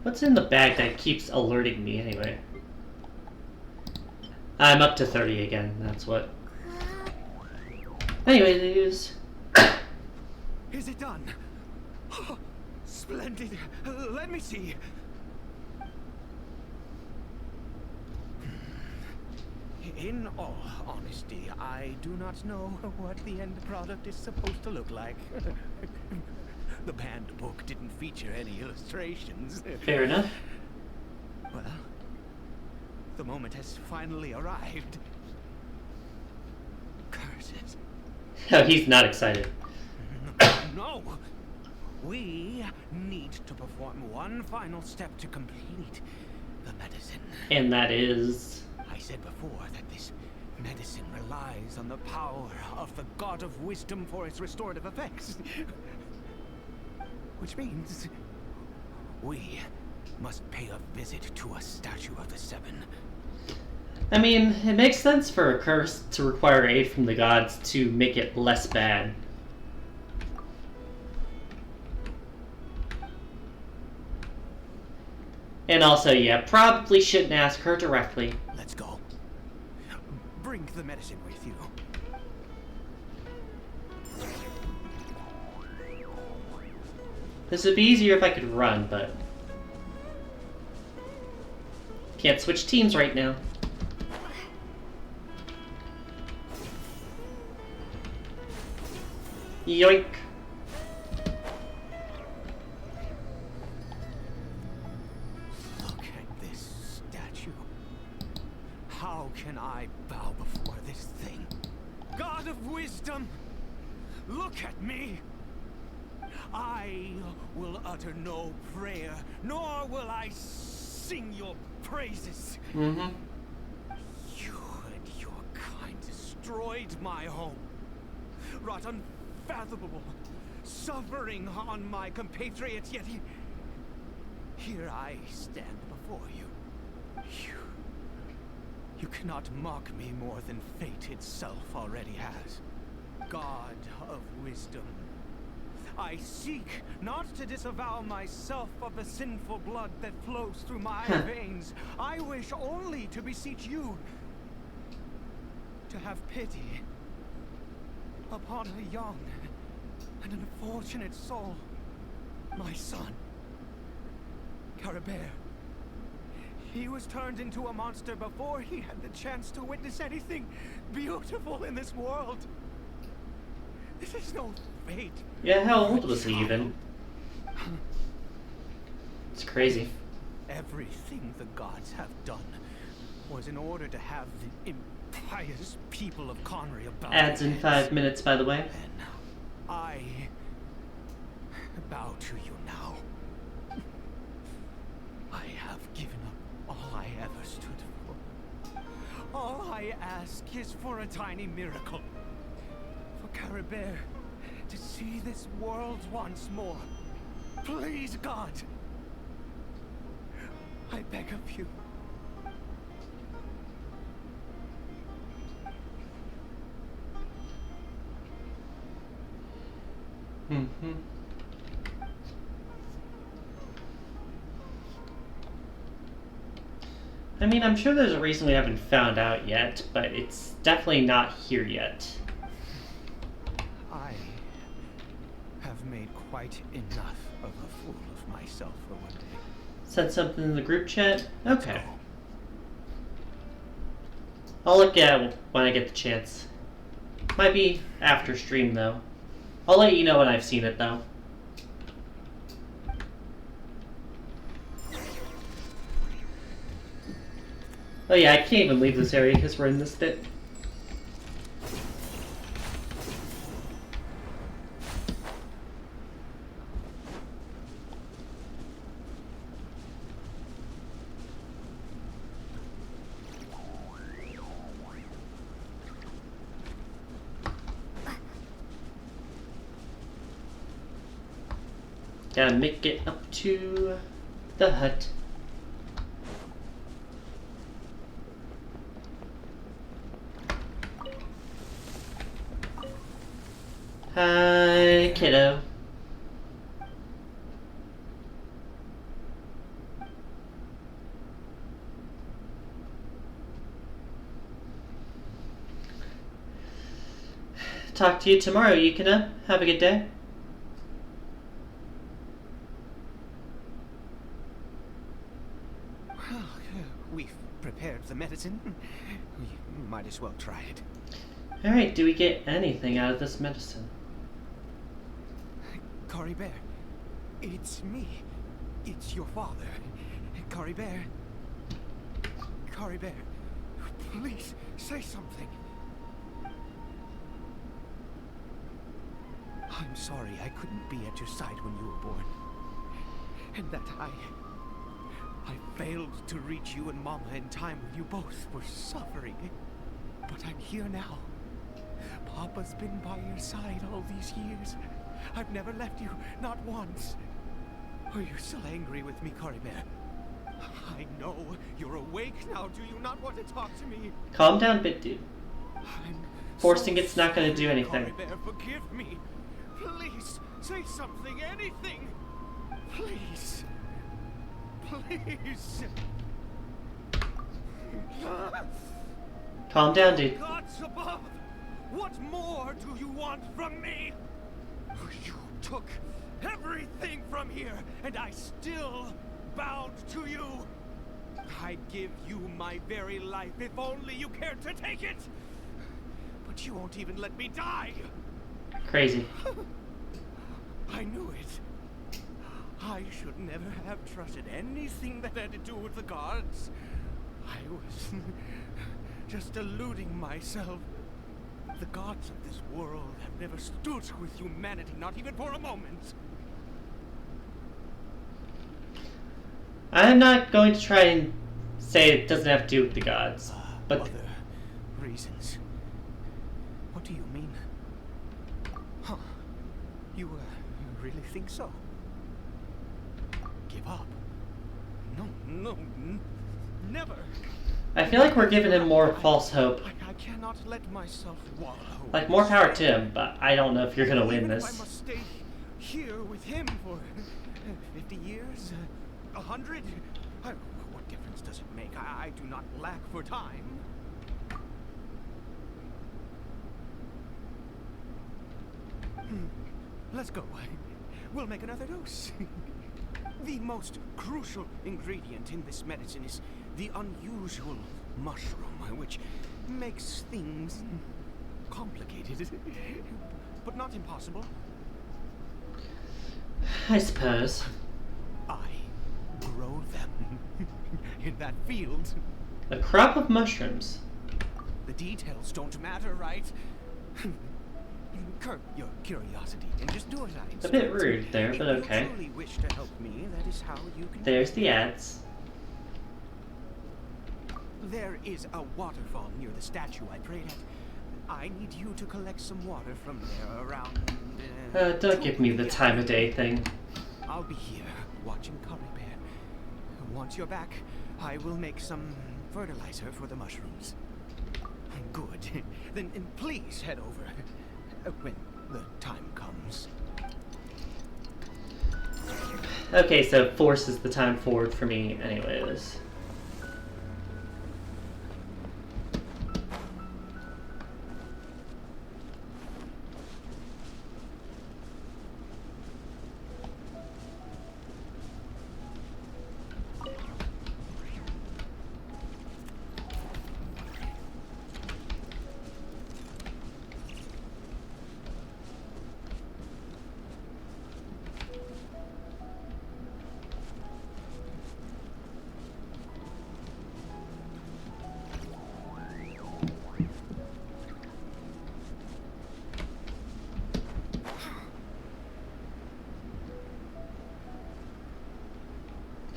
What's in the bag that keeps alerting me anyway? I'm up to 30 again, that's what. Anyways. Is it done? Oh, splendid. Let me see. In all honesty, I do not know what the end product is supposed to look like. The banned book didn't feature any illustrations. Fair enough. Well, the moment has finally arrived. it. Oh, he's not excited. No! We need to perform one final step to complete the medicine. And that is... I said before that this medicine relies on the power of the God of Wisdom for its restorative effects. Which means we must pay a visit to a statue of the Seven. I mean, it makes sense for a curse to require aid from the gods to make it less bad. And also, yeah, probably shouldn't ask her directly. Let's go. Bring the medicine with you. This would be easier if I could run, but... can't switch teams right now. Yoink. Look at this statue. How can I bow before this thing? God of Wisdom, look at me. I will utter no prayer, nor will I sing your praises. Mm-hmm. You and your kind destroyed my home, wrought unfathomable suffering on my compatriots, yet here I stand before you. You cannot mock me more than fate itself already has. God of Wisdom, I seek not to disavow myself of the sinful blood that flows through my veins. I wish only to beseech you to have pity upon a young and unfortunate soul, my son, Caribert. He was turned into a monster before he had the chance to witness anything beautiful in this world. This is no fate. Yeah, how old was he even? It's crazy. Everything the gods have done was in order to have the impious people of Conry about Adds in 5 minutes, by the way. And I bow to you now. I have given up all I ever stood for. All I ask is for a tiny miracle. For Caribert to see this world once more. Please, God. I beg of you. Mm-hmm. I mean, I'm sure there's a reason we haven't found out yet, but it's definitely not here yet. I have made quite enough of a fool of myself for one day. Sent something in the group chat? Okay. I'll look at it when I get the chance. Might be after stream, though. I'll let you know when I've seen it, though. Oh yeah, I can't even leave this area because we're in this bit. Gotta make it up to the hut. Hi, kiddo. Talk to you tomorrow, Yukina. Have a good day. Well, we've prepared the medicine. We might as well try it. Alright, do we get anything out of this medicine? Caribert, it's me. It's your father. Caribert. Caribert, please say something. I'm sorry I couldn't be at your side when you were born. And that I failed to reach you and Mama in time when you both were suffering. But I'm here now. Papa's been by your side all these years. I've never left you, not once. Are you still angry with me, Caribert? I know you're awake now. Do you not want to talk to me? Calm down, bit dude. I'm Forcing so it's not going to do sorry, anything. Caribert, forgive me. Please, say something, anything. Please. Please. Calm down, dude. Gods above, what more do you want from me? You took everything from here, and I still bowed to you. I'd give you my very life if only you cared to take it. But you won't even let me die. Crazy. I knew it. I should never have trusted anything that had to do with the gods. I was just deluding myself. The gods of this world have never stood with humanity, not even for a moment. I'm not going to try and say it doesn't have to do with the gods, but Other reasons. What do you mean? Huh? You really think so? Give up? No, never. I feel like we're giving him more false hope. I cannot let myself wallow. Like, more power to him, but I don't know if you're gonna win Even if this. I must stay here with him for 50 years, 100. What difference does it make? I do not lack for time. Let's go. We'll make another dose. The most crucial ingredient in this medicine is the unusual mushroom, which makes things complicated, but not impossible. I suppose. I grow them in that field. A crop of mushrooms. The details don't matter, right? Curb your curiosity and just do as I A bit rude there, but If okay. you truly wish to help me, that is how you can. There's the ads. There is a waterfall near the statue I prayed at. I need you to collect some water from there around. Don't give me the time of day thing. I'll be here watching Caribert. Once you're back, I will make some fertilizer for the mushrooms. Good. Then please head over when the time comes. Okay, so forces the time forward for me anyways.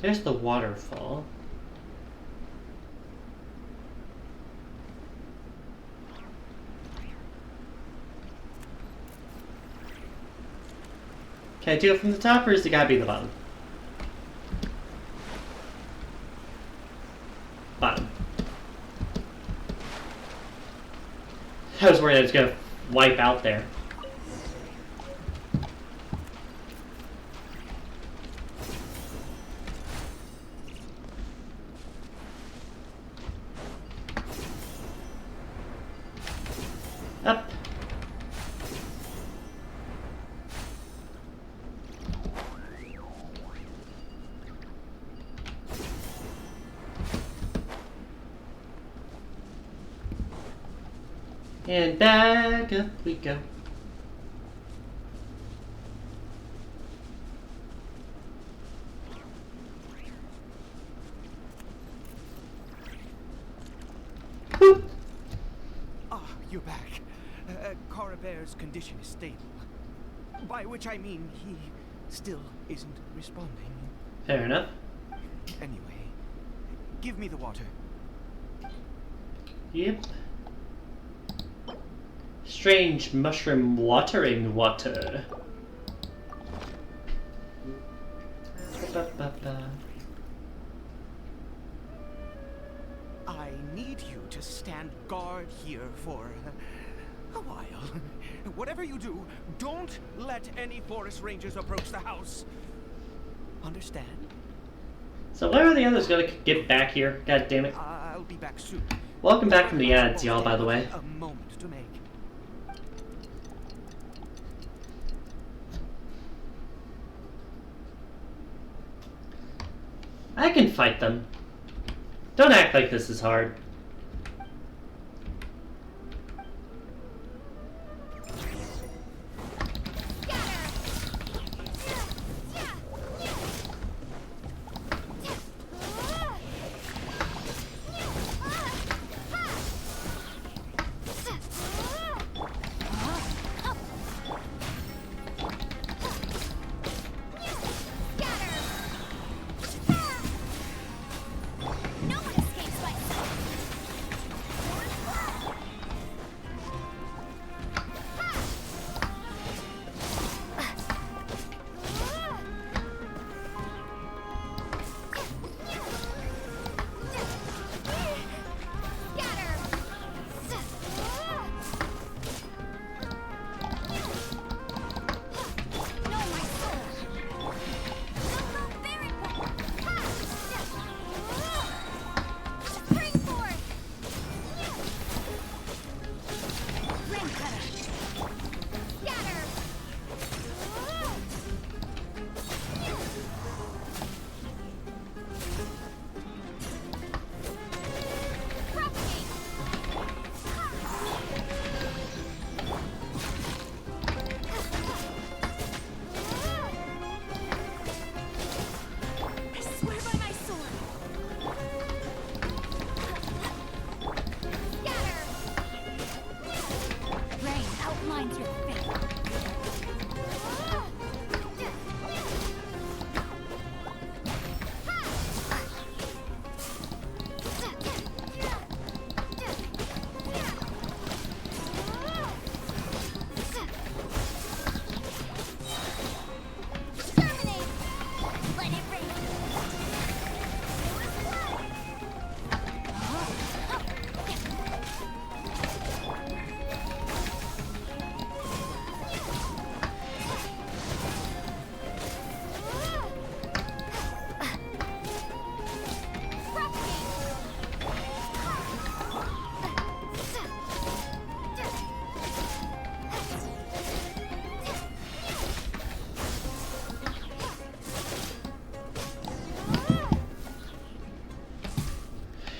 There's the waterfall. Can I do it from the top, or is it gotta be the bottom? Bottom. I was worried I was gonna wipe out there. Up. And back up we go. Whoop. Ah, you're back. Coribert's condition is stable. By which I mean he still isn't responding. Fair enough. Anyway, give me the water. Yep. Strange mushroom watering water. I need you to stand guard here for a while. Whatever you do, don't let any forest rangers approach the house. Understand? So where are the others gonna get back here? God damn it. I'll be back soon. Welcome back from the ads, y'all, by the way. A moment to make. I can fight them. Don't act like this is hard.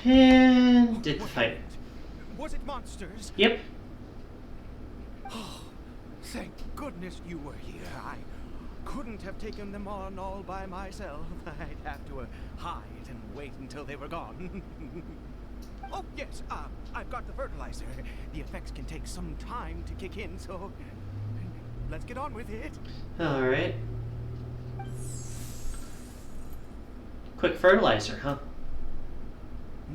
And did the fight. Was it monsters? Yep. Oh, thank goodness you were here. I couldn't have taken them on all by myself. I'd have to hide and wait until they were gone. Oh, yes, I've got the fertilizer. The effects can take some time to kick in, so let's get on with it. Alright. Quick fertilizer, huh?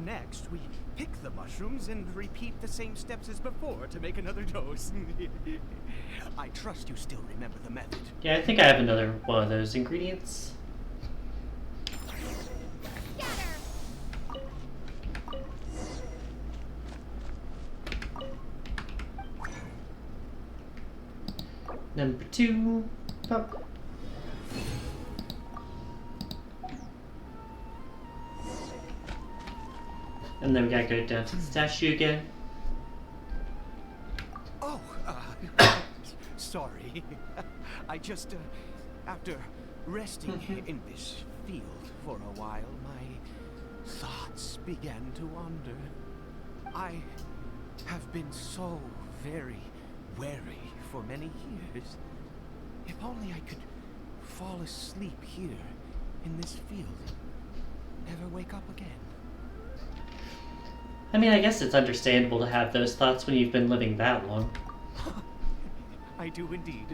Next, we pick the mushrooms and repeat the same steps as before to make another dose. I trust you still remember the method. Yeah, I think I have another one of those ingredients. Number 2. Pop. And then we gotta go down to the statue again. Oh, sorry. I just, after resting in this field for a while, my thoughts began to wander. I have been so very wary for many years. If only I could fall asleep here in this field, never wake up again. I mean, I guess it's understandable to have those thoughts when you've been living that long. I do indeed.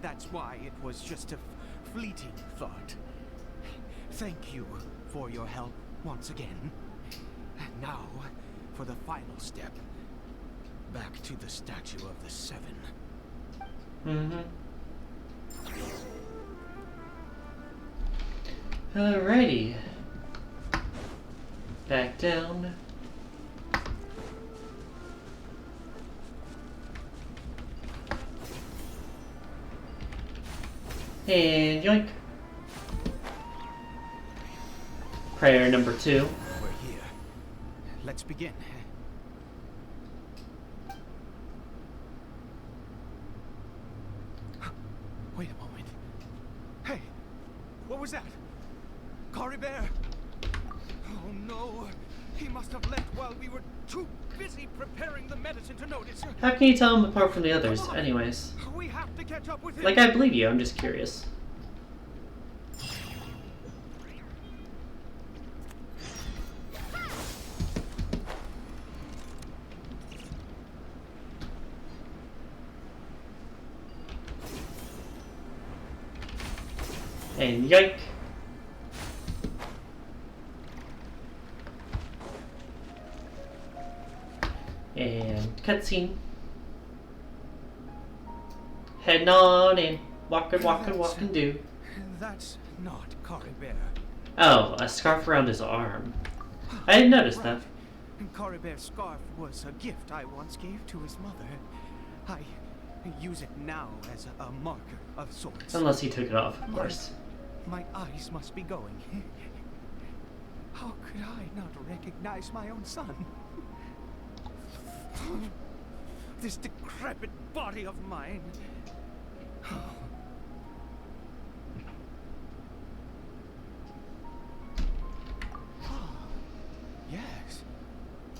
That's why it was just a fleeting thought. Thank you for your help once again. And now, for the final step. Back to the statue of the Seven. Alrighty. Back down. And yoink. Prayer number 2. We're here. Let's begin. Wait a moment. Hey, what was that? Cory Bear? Oh no, he must have left while we were too busy preparing the medicine to notice. How can you tell him apart from the others, anyways? We have to catch up with him. Like, I believe you, I'm just curious. And yoink. And cutscene. Heading on in. Walking, do. That's not Cory Bear. Oh, a scarf around his arm. I didn't notice that. Cory Bear's scarf was a gift I once gave to his mother. I use it now as a marker of sorts. Unless he took it off, of course. My eyes must be going. How could I not recognize my own son? This decrepit body of mine. Yes.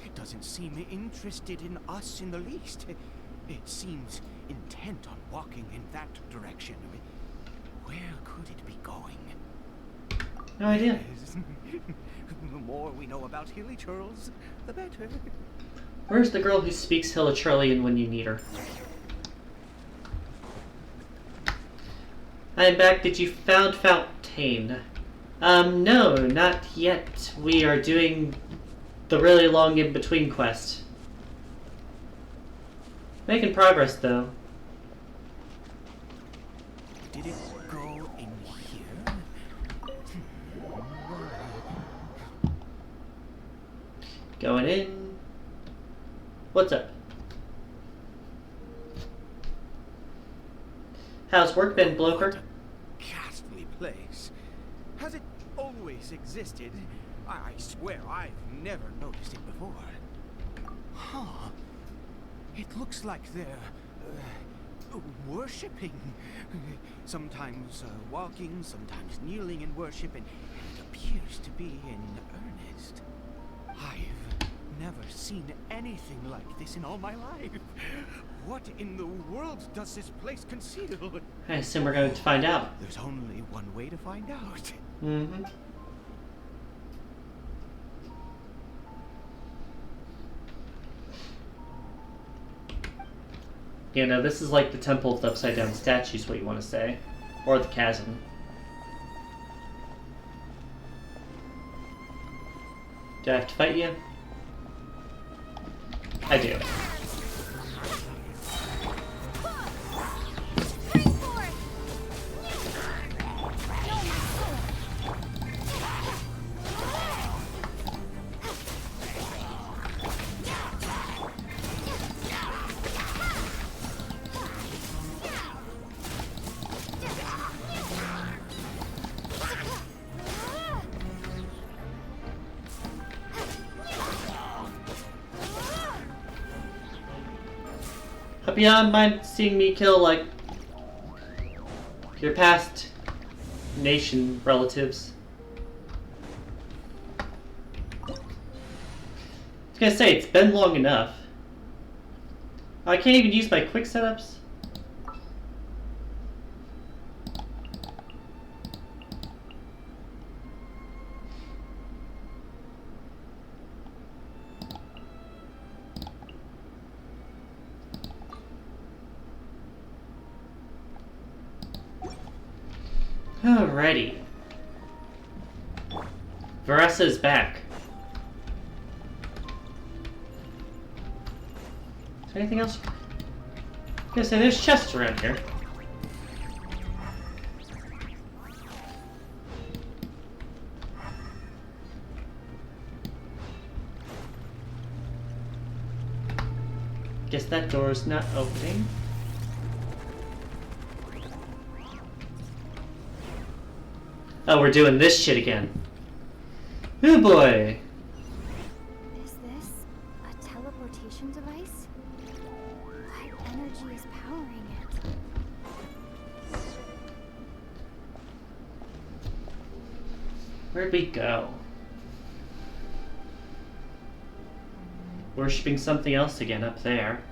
It doesn't seem interested in us in the least. It seems intent on walking in that direction. Where could it be going? No idea. Yes. The more we know about Hilly Churls, the better. Where's the girl who speaks Hilichurlian when you need her? I'm back. Did you found Fontaine? No, not yet. We are doing the really long in-between quest. Making progress, though. Did it go in here? Going in. What's up? How's work been, Bloker? Ghastly place. Has it always existed? I swear I've never noticed it before. Huh. It looks like they're worshipping. Sometimes walking, sometimes kneeling in worship, and it appears to be in earnest. I've never seen anything like this in all my life. What in the world does this place conceal? I assume we're going to find out. There's only one way to find out. Mm-hmm. You know, this is like the Temple of the Upside Down Statues, what you want to say. Or the Chasm. Do I have to fight you? I do. Hope you don't mind seeing me kill, like, your past nation relatives. I was gonna say, it's been long enough. I can't even use my quick setups. Alrighty. Varessa is back. Is there anything else? I was gonna say, there's chests around here. Guess that door's not opening. Oh, we're doing this shit again. Oh boy. Is this a teleportation device? What energy is powering it? Where'd we go? Worshipping something else again up there.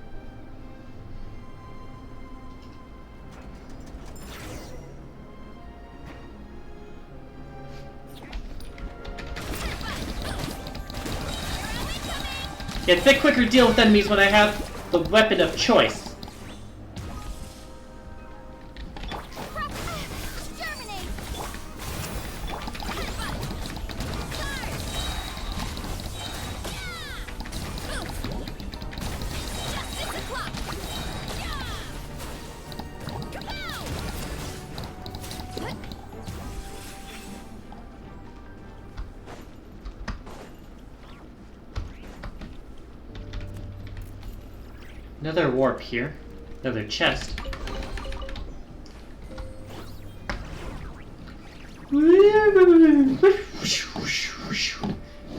Yeah, it's a bit quicker to deal with enemies when I have the weapon of choice. Another warp here. Another chest.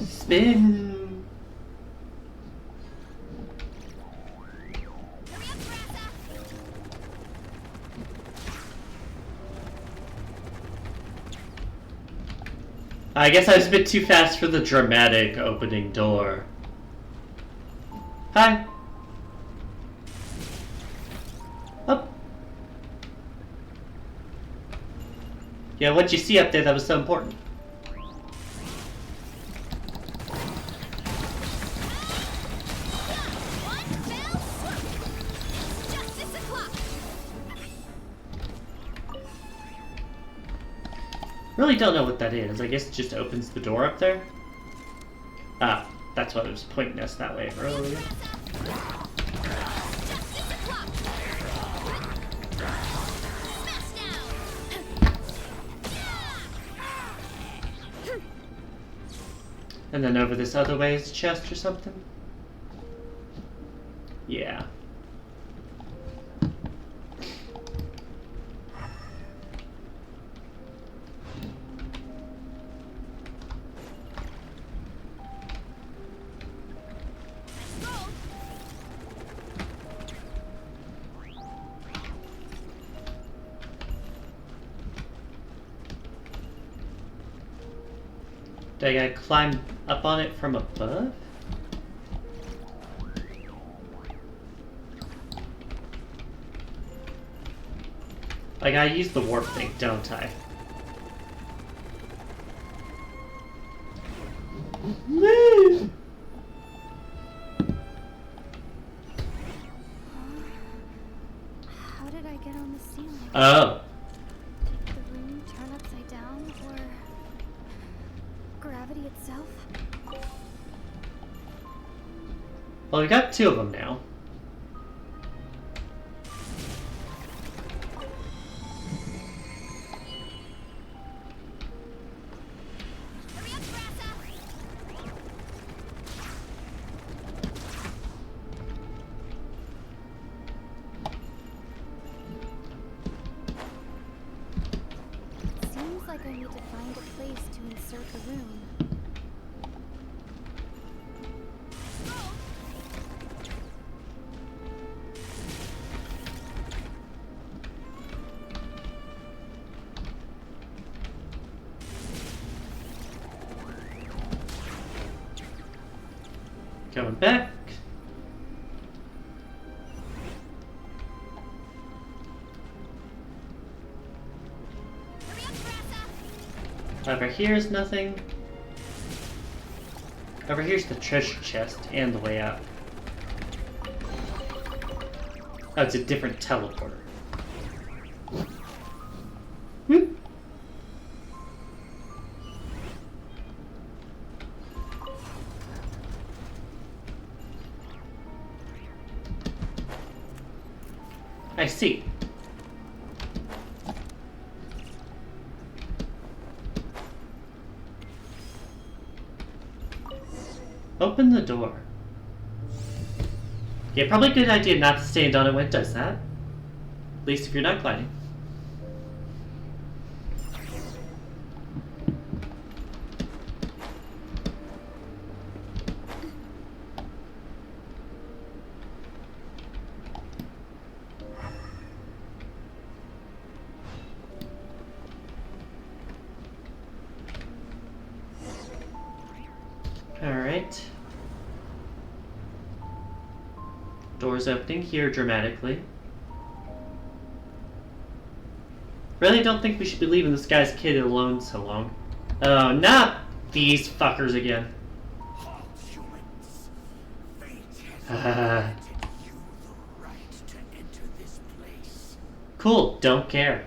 Spin. I guess I was a bit too fast for the dramatic opening door. Hi. Up. Yeah, what'd you see up there that was so important? Really don't know what that is. I guess it just opens the door up there. Ah, that's what it was pointing us that way earlier. And then over this other way is a chest or something? Yeah. Do I gotta climb up on it from above? I gotta use the warp thing, don't I? How did I get on the ceiling? Oh. Did the room turn upside down, or gravity itself? Well, we got two of them now. Seems like I need to find a place to insert the room. Going back. Over here's nothing. Over here's the treasure chest and the way out. Oh, it's a different teleporter. Whoop. I see. Open the door. Yeah, probably a good idea not to stand on it when it does that. At least if you're not gliding. Alright. Doors opening here dramatically. Really don't think we should be leaving this guy's kid alone so long. Oh, not these fuckers again. Cool, don't care.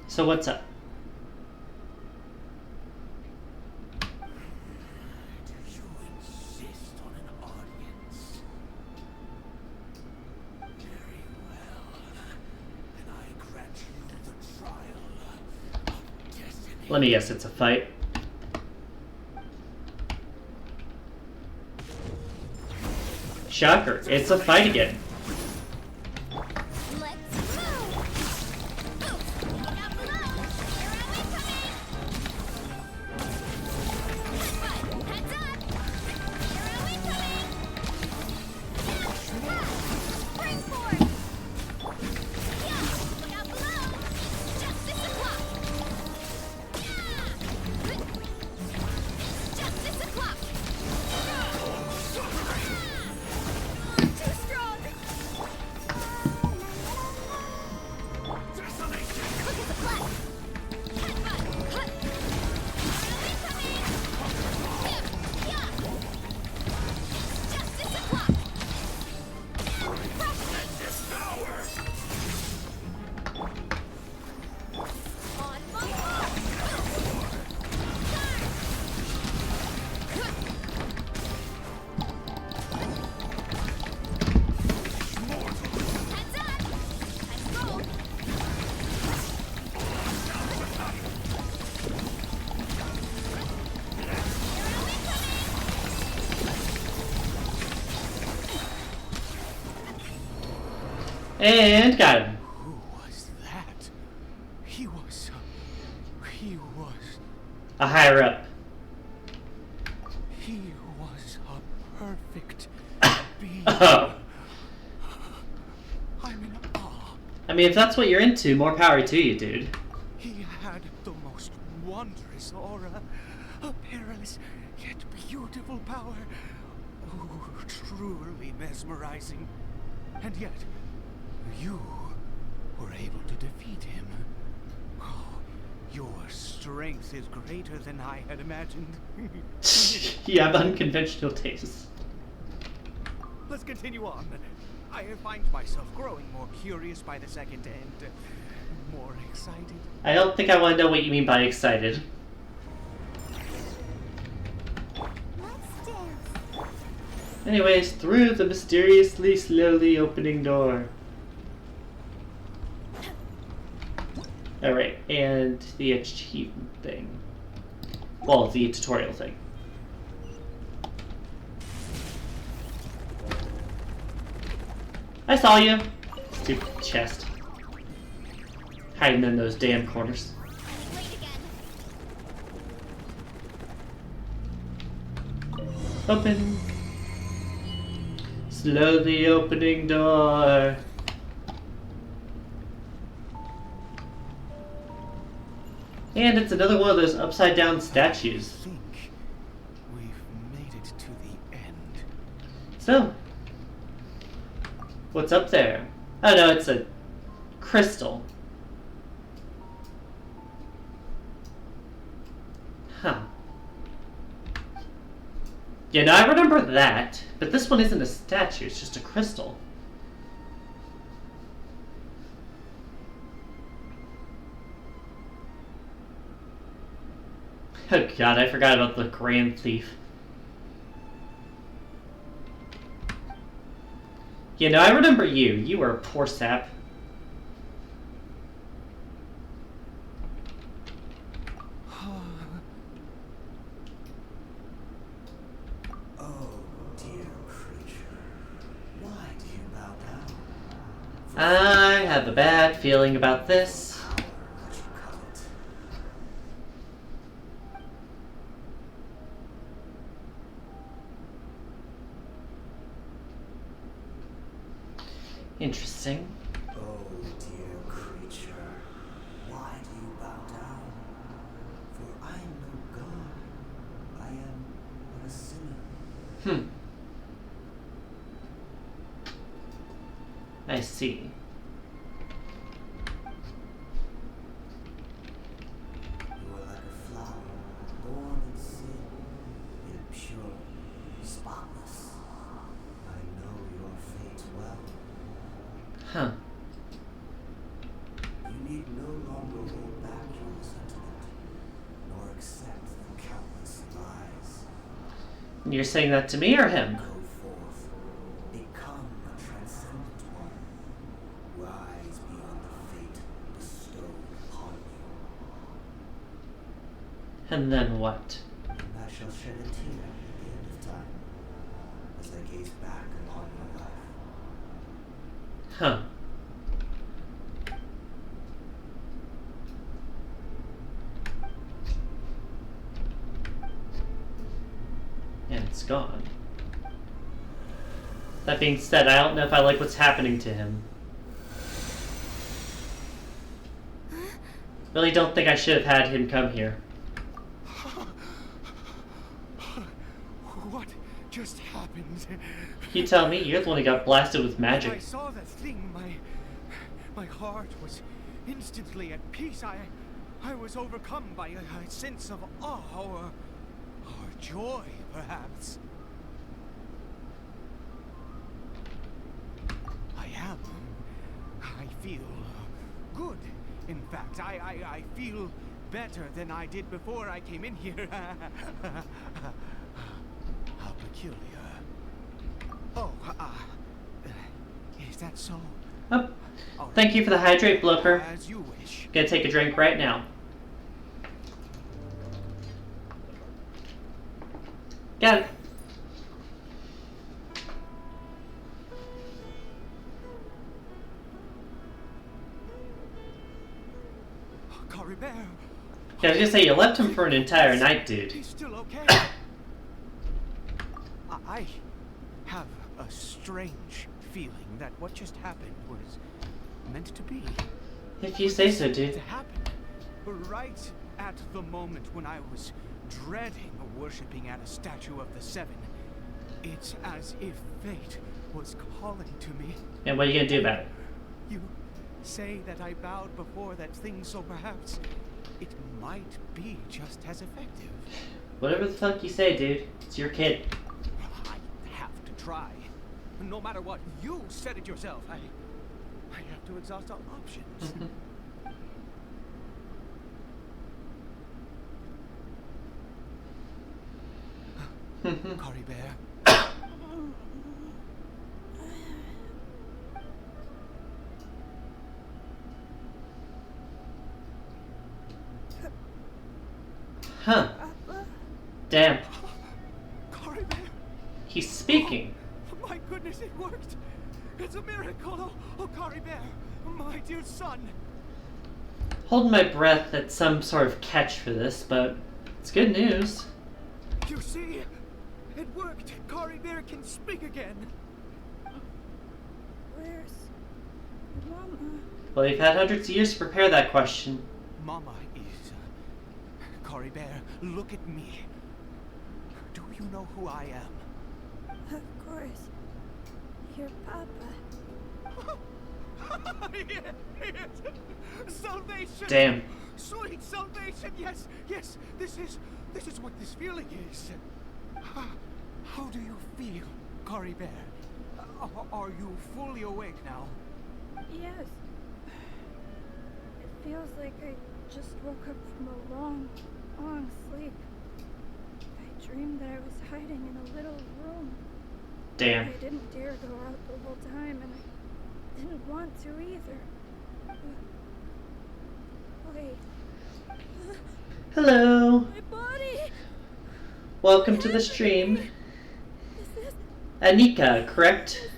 So what's up? Do you insist on an audience? Very well. And I grant you the trial of destiny. Let me guess, it's a fight. Shocker, it's a fight again. And got him. Who was that? He was a higher up. He was a perfect being. Oh. I'm in awe. I mean, if that's what you're into, more power to you, dude. He had the most wondrous aura, a perilous yet beautiful power. Oh, truly mesmerizing. And yet, you were able to defeat him. Oh, your strength is greater than I had imagined. You have unconventional tastes. Let's continue on. I find myself growing more curious by the second and more excited. I don't think I want to know what you mean by excited. Anyways, through the mysteriously slowly opening door. Alright, and the achievement thing. Well, the tutorial thing. I saw you! Stupid chest. Hiding in those damn corners. Open. Slowly opening door. And it's another one of those upside down statues. I think we've made it to the end. So, what's up there? Oh no, it's a crystal. Huh. Yeah, no, I remember that, but this one isn't a statue, it's just a crystal. Oh god, I forgot about the Grand Thief. You know, I remember you. You were a poor sap. I have a bad feeling about this. Interesting. Oh, dear creature, why do you bow down? For I am no god. I am but a sinner. I see. You are like a flower, born in sin, yet pure, spotless. I know your fate well. Huh. You need no longer hold back your resentment, nor accept the countless lies. You're saying that to me or him? Go forth, become a transcendent one. Rise beyond the fate bestowed upon you. And then what? And I shall shed a tear at the end of time, as I gaze back upon your life. Huh. And it's gone. That being said, I don't know if I like what's happening to him. Really don't think I should have had him come here. What just happened? You tell me, you're the one who got blasted with magic. When I saw that thing, my heart was instantly at peace. I was overcome by a sense of awe or joy, perhaps. I feel good. In fact, I feel better than I did before I came in here. How peculiar. Oh, is that so? Oh, thank you for the hydrate, Blooper. As you wish. Gonna take a drink right now. Got it. Caribert. Yeah, I was gonna say, you left him for an entire night, dude. He's still okay. I have a strange feeling that what just happened was meant to be. If you say so, dude. It happened right at the moment when I was dreading worshipping at a statue of the Seven. It's as if fate was calling to me. And what are you gonna do about it? You say that I bowed before that thing, so perhaps it might be just as effective. Whatever the fuck you say, dude. It's your kid. I have to try. No matter what, you said it yourself. I have to exhaust all options. Caribert. Huh. Damn. Caribert. He's speaking. Oh, my goodness, it worked. It's a miracle. Oh, Caribert, my dear son. Holding my breath at some sort of catch for this, but it's good news. You see, it worked. Caribert can speak again. Where's Mama? Well, you've had hundreds of years to prepare that question. Mama is... Caribert, look at me. Do you know who I am? Of course. Your Papa. Yes. Salvation! Damn. Sweet salvation, yes, yes. This is what this feeling is. How do you feel, Caribert? Are you fully awake now? Yes. It feels like I just woke up from a long, long sleep. I dreamed that I was hiding in a little room Damn. I didn't dare go out the whole time, and I didn't want to either. Wait. Hello. My body! Welcome to the stream. Anika, correct?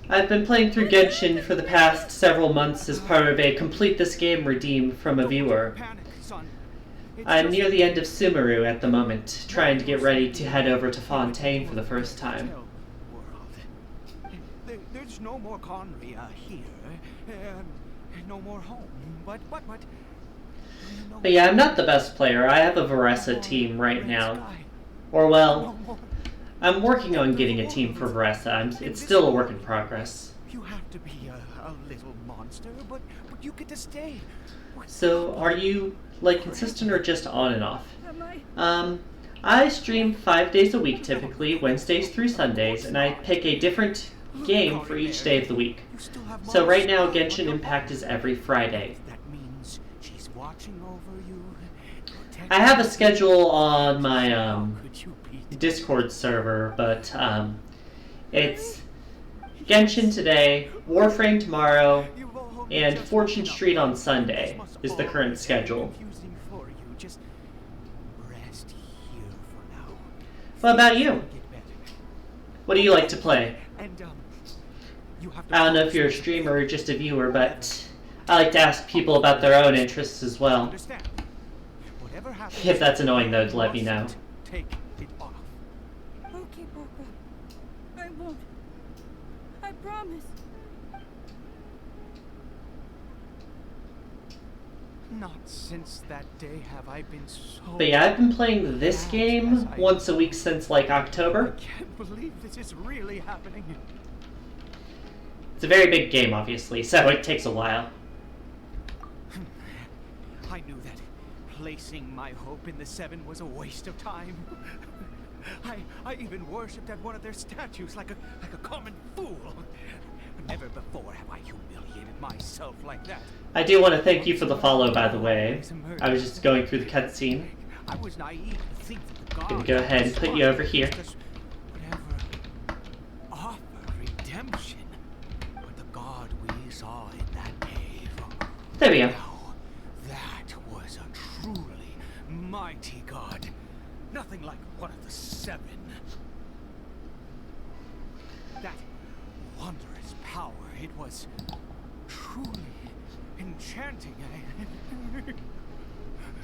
I've been playing through Genshin for the past several months as part of a complete this game redeem from a viewer. I'm near the end of Sumeru at the moment, trying to get ready to head over to Fontaine for the first time. There's no more Conria here, no more home, but But yeah, I'm not the best player. I have a Varessa team right now. Or well, I'm working on getting a team for Varessa. It's still a work in progress. You have to be a little monster, but you get to stay. So, are you, like, consistent or just on and off? I stream 5 days a week typically, Wednesdays through Sundays, and I pick a different game for each day of the week. So right now, Genshin Impact is every Friday. That means she's watching over you. I have a schedule on my Discord server, but it's Genshin today, Warframe tomorrow, and Fortune Street on Sunday is the current schedule. What about you? What do you like to play? I don't know if you're a streamer or just a viewer, but I like to ask people about their own interests as well. If that's annoying, though, let me know. Take it off. Okay, Papa. I won't. I promise. Not since that day have I been so... But yeah, I've been playing this game once a week since, like, October. I can't believe this is really happening. It's a very big game, obviously, so it takes a while. I knew that placing my hope in the Seven was a waste of time. I even worshipped at one of their statues like a common fool. Never before have I humiliated myself like that. I do want to thank you for the follow, by the way. I was just going through the cutscene. I was naive to think that the gods... I'm gonna go ahead and put you over here. Whatever offer redemption, but the god we saw in that cave. There we go. Now, that was a truly mighty god. Nothing like one of the Seven. That wondrous power, it was truly enchanting.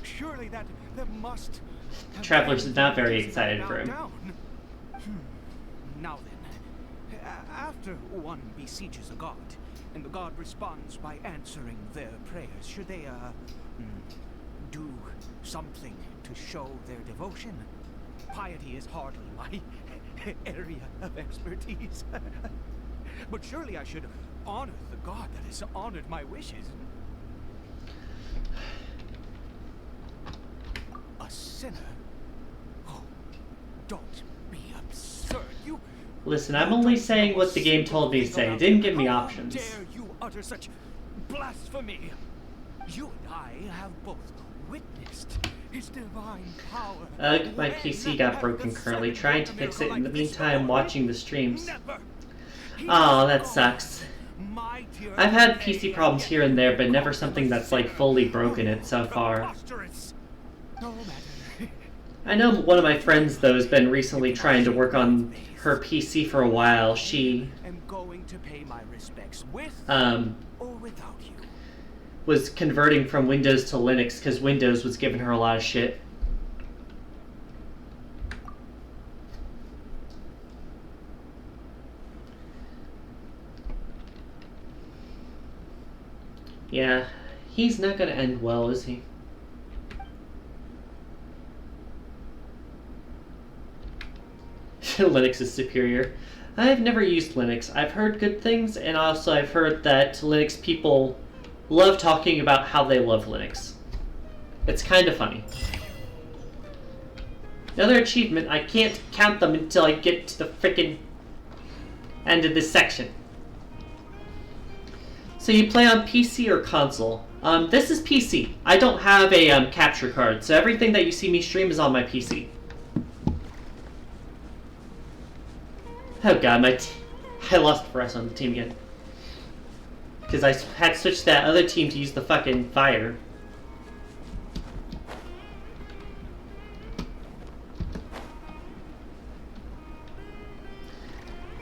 Surely that must... Traveler's is not very excited for him. Now then, after one besieges a god, and the god responds by answering their prayers, should they, do something to show their devotion? Piety is hardly my area of expertise. But surely I should honor the god that has honored my wishes. A sinner? Oh, don't be absurd. You... Listen, I'm only saying what the game told me to say. It didn't give me options. How dare you utter such blasphemy? You and I have both witnessed his divine power. My PC got broken currently. Trying to fix it in the meantime, watching the streams. Oh, that sucks. I've had PC problems here and there, but never something that's like fully broken it so far. I know one of my friends, though, has been recently trying to work on her PC for a while. She was converting from Windows to Linux because Windows was giving her a lot of shit. Yeah, he's not gonna end well, is he? Linux is superior. I've never used Linux. I've heard good things, and also I've heard that Linux people love talking about how they love Linux. It's kind of funny. Another achievement, I can't count them until I get to the frickin' end of this section. So you play on PC or console? This is PC. I don't have a capture card, so everything that you see me stream is on my PC. Oh god, I lost the rest on the team again. Because I had switched that other team to use the fucking fire.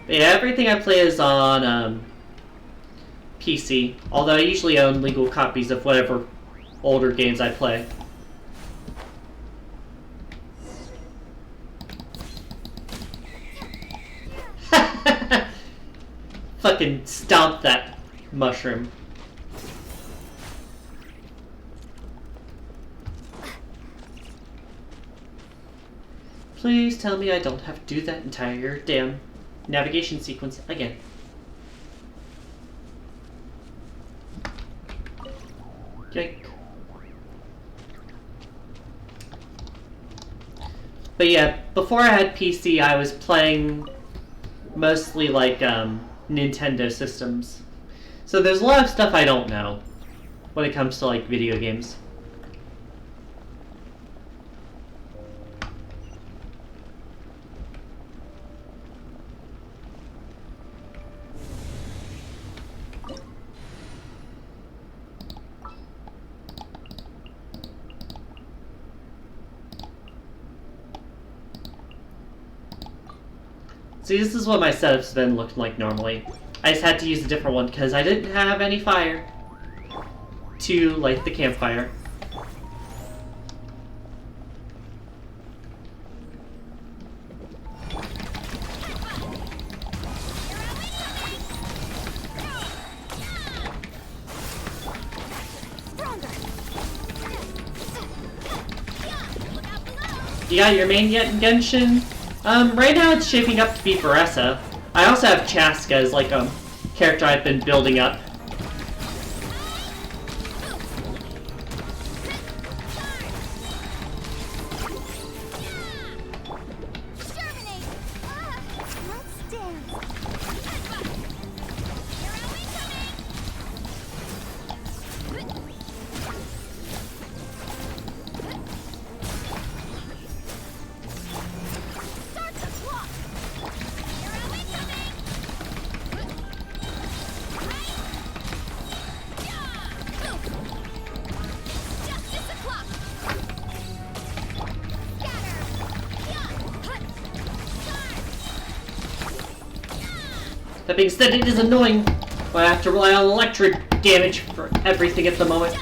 But yeah, everything I play is on PC. Although I usually own legal copies of whatever older games I play. Fucking stomp that mushroom. Please tell me I don't have to do that entire damn navigation sequence again. Yike. But yeah, before I had PC, I was playing mostly like Nintendo systems. So there's a lot of stuff I don't know when it comes to like video games. See, this is what my setup's been looking like normally. I just had to use a different one because I didn't have any fire to light the campfire. You got your main yet in Genshin? Right now it's shaping up to be Baressa. I also have Chaska as like a character I've been building up. That being said, it is annoying when I have to rely on electric damage for everything at the moment.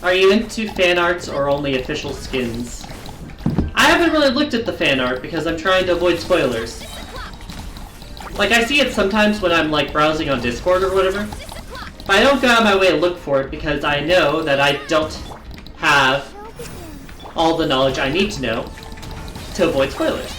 Are you into fan arts or only official skins? I haven't really looked at the fan art because I'm trying to avoid spoilers. Like, I see it sometimes when I'm like browsing on Discord or whatever, but I don't go out of my way to look for it because I know that I don't have all the knowledge I need to know to avoid spoilers.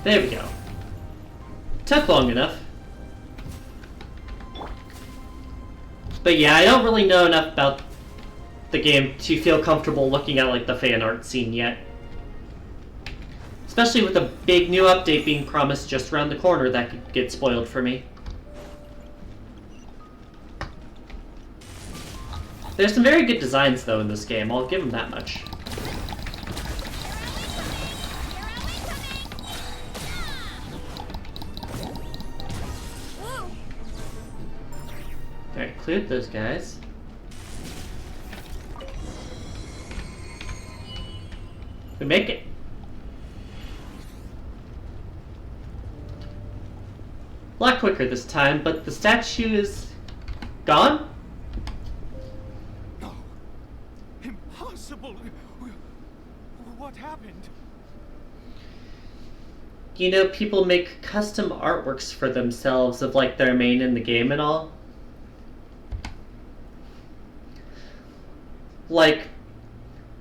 There we go. Took long enough. But yeah, I don't really know enough about the game to feel comfortable looking at like the fan art scene yet. Especially with a big new update being promised just around the corner that could get spoiled for me. There's some very good designs though in this game, I'll give them that much. Alright, cleared those guys. We make it. A lot quicker this time, but the statue is gone? No. Impossible. you know, people make custom artworks for themselves of like their main in the game and all. Like,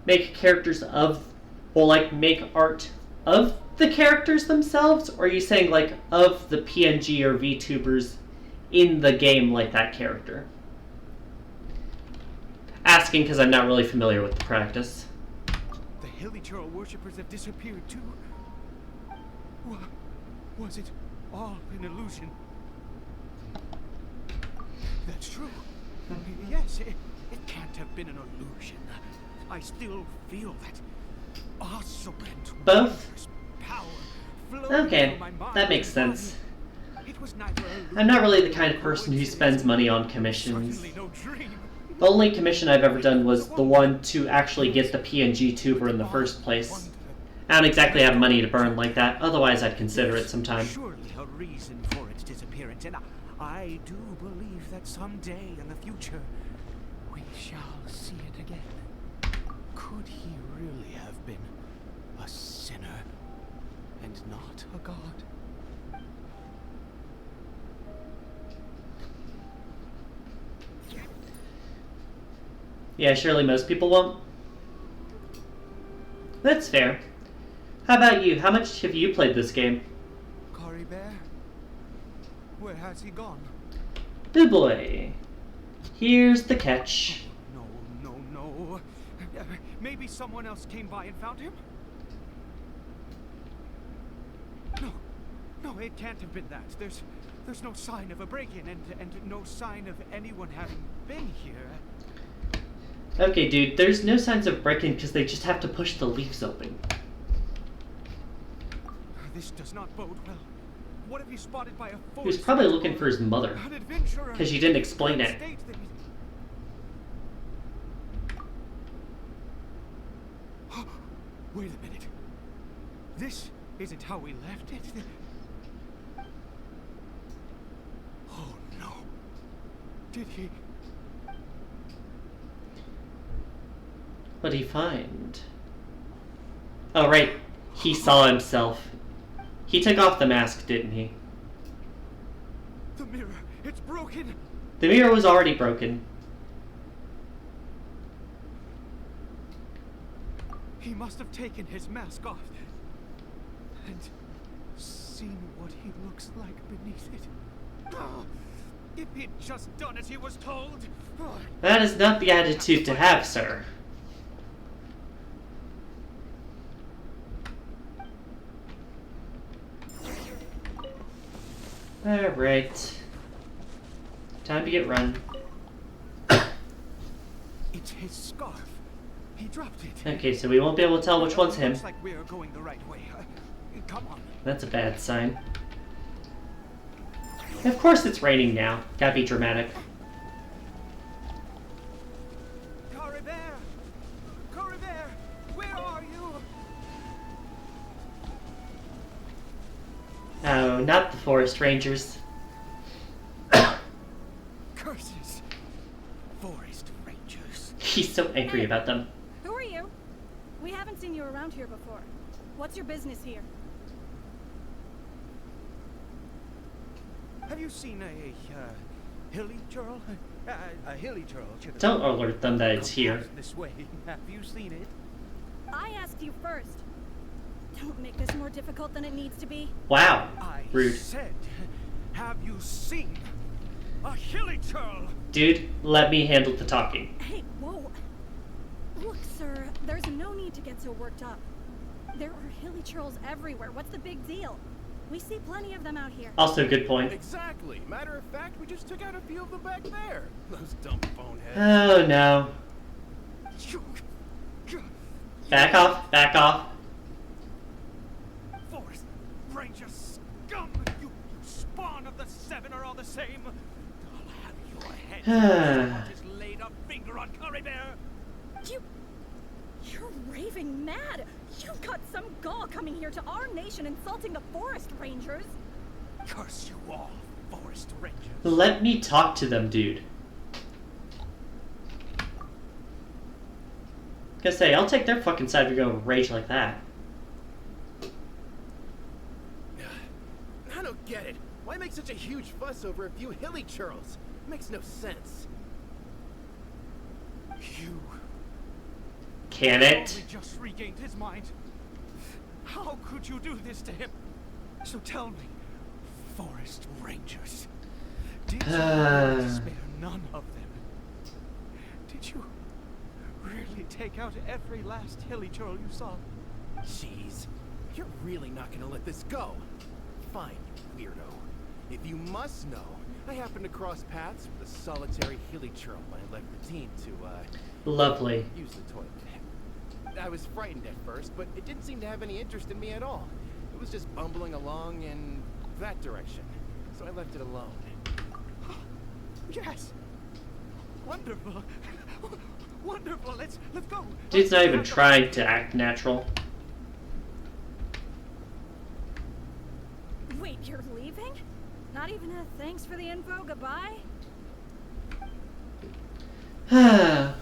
make characters of, well, like, make art of the characters themselves? Or are you saying, like, of the PNG or VTubers in the game like that character? Asking because I'm not really familiar with the practice. The Hilly Churl worshippers have disappeared too. Was it all an illusion? That's true. Yes, it can't have been an illusion. I still feel that awesome and both? power. Okay, that makes sense. I'm not really the kind of person who spends money on commissions. The only commission I've ever done was the one to actually get the PNG tuber in the first place. I don't exactly have money to burn like that, otherwise I'd consider it sometime. Surely a reason for its disappearance, and I do believe that someday in the future we shall see it again. Could he really have been a sinner and not a god? Yeah, surely most people won't. That's fair. How about you? How much have you played this game? Cory Bear? Where has he gone? Boo boy. Here's the catch. No. Maybe someone else came by and found him? No, it can't have been that. There's no sign of a break-in and no sign of anyone having been here. Okay, dude, there's no signs of break-in because they just have to push the leaves open. This does not bode well. What if he's spotted by a He was probably looking for his mother, because you didn't explain it. Wait a minute. This isn't how we left it. Oh no. Did he? What'd he find? Oh, right. He saw himself. He took off the mask, didn't he? The mirror, it's broken. The mirror was already broken. He must have taken his mask off and seen what he looks like beneath it. Oh, if he'd just done as he was told. Oh. That is not the attitude to have, sir. Alright. Time to get run. It's his scarf. He dropped it. Okay, so we won't be able to tell which one's him. Looks like we're going the right way. Come on. That's a bad sign. Of course it's raining now. Gotta be dramatic. Cory Bear! Cory Bear! Where are you? Oh, not the forest rangers. Curses! Forest rangers. He's so angry about them. Who are you? We haven't seen you around here before. What's your business here? Have you seen a hilly churl? A hilly churl. Don't alert them that it's here. This way. Have you seen it? I asked you first. Don't make this more difficult than it needs to be. Wow. Rude. I said, have you seen a hilly churl? Dude, let me handle the talking. Hey, whoa. Look, sir, there's no need to get so worked up. There are hilly churls everywhere. What's the big deal? We see plenty of them out here. Also, good point. Exactly. Matter of fact, we just took out a few of them back there. Those dumb boneheads. Oh, no. Back off. Back off. Forest Ranger scum! You spawn of the Seven are all the same. I'll have your head. Just laid a finger on Cory Bear. You're raving mad. You've got some gall coming here to our nation insulting the Forest Rangers. Curse you all, Forest Rangers. Let me talk to them, dude. Gonna say, I'll take their fucking side if you're gonna rage like that. get it. Why make such a huge fuss over a few hilly churls? Makes no sense. You... Can it? Only just regained his mind. How could you do this to him? So tell me, forest rangers, did you really spare none of them? Did you really take out every last hilly churl you saw? Jeez, you're really not gonna let this go. Fine, you weirdo. If you must know, I happened to cross paths with a solitary hilly churl when I left the team to, Lovely. use the toilet. I was frightened at first, but it didn't seem to have any interest in me at all. It was just bumbling along in that direction, so I left it alone. Yes! Wonderful! Wonderful! Let's go! Dude's not even trying to act natural. Wait, you're leaving? Not even a thanks for the info, goodbye? Ow.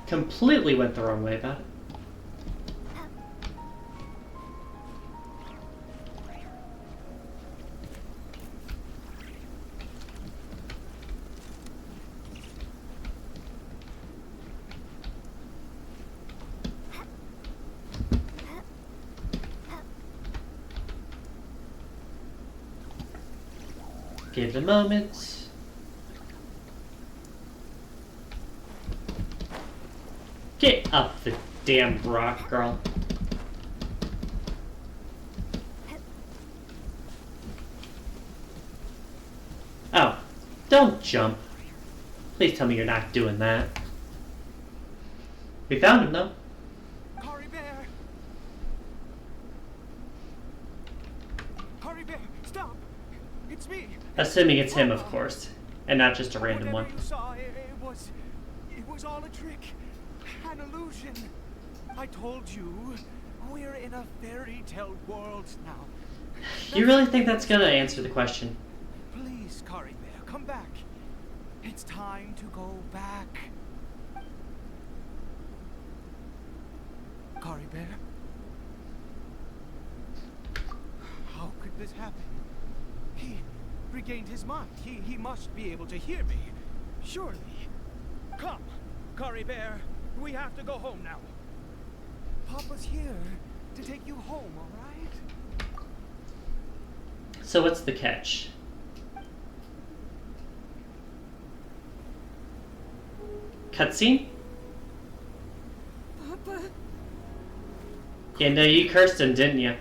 Completely went the wrong way about it. Give it a moment. Get up the damn rock, girl. Oh, don't jump. Please tell me you're not doing that. We found him, though. Cory Bear! Cory Bear, stop! It's me! Assuming it's him, of course, and not just a random one. Whatever you saw, it was all a trick. An illusion. I told you, we're in a fairy tale world now. You really think that's gonna answer the question? Please, Cory Bear, come back. It's time to go back. Cory Bear? How could this happen? He regained his mind. He must be able to hear me. Surely. Come, Cory Bear. We have to go home now. Papa's here to take you home, all right? So what's the catch? Cutscene? Papa. Yeah, no, you cursed him, didn't you?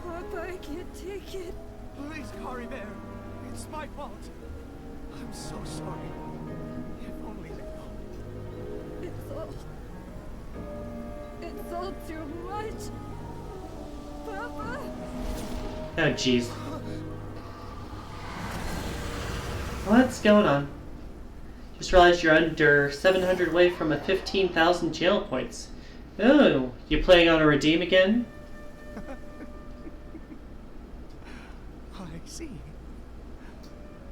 Papa, I can't take it. Please, Cory Bear. It's my fault. I'm so sorry. If only they know. It's all too much. Papa. Oh, jeez. What's going on? Just realized you're under 700 away from a 15,000 jail points. Oh, you planning on a redeem again? I see.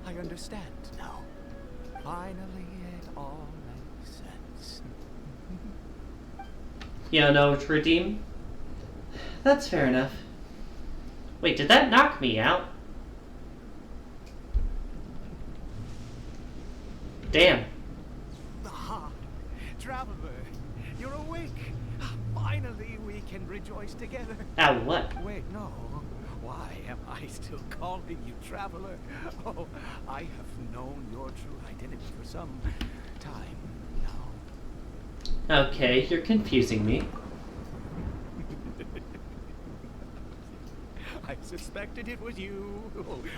I understand now. Finally, it all makes sense. You don't know to redeem? That's fair enough. Wait, did that knock me out? Damn. Aha! Traveler, you're awake. Finally, we can rejoice together. Ow, what? Wait, no. Why am I still calling you Traveler? Oh, I have known your true identity for some time now. Okay, you're confusing me. I suspected it was you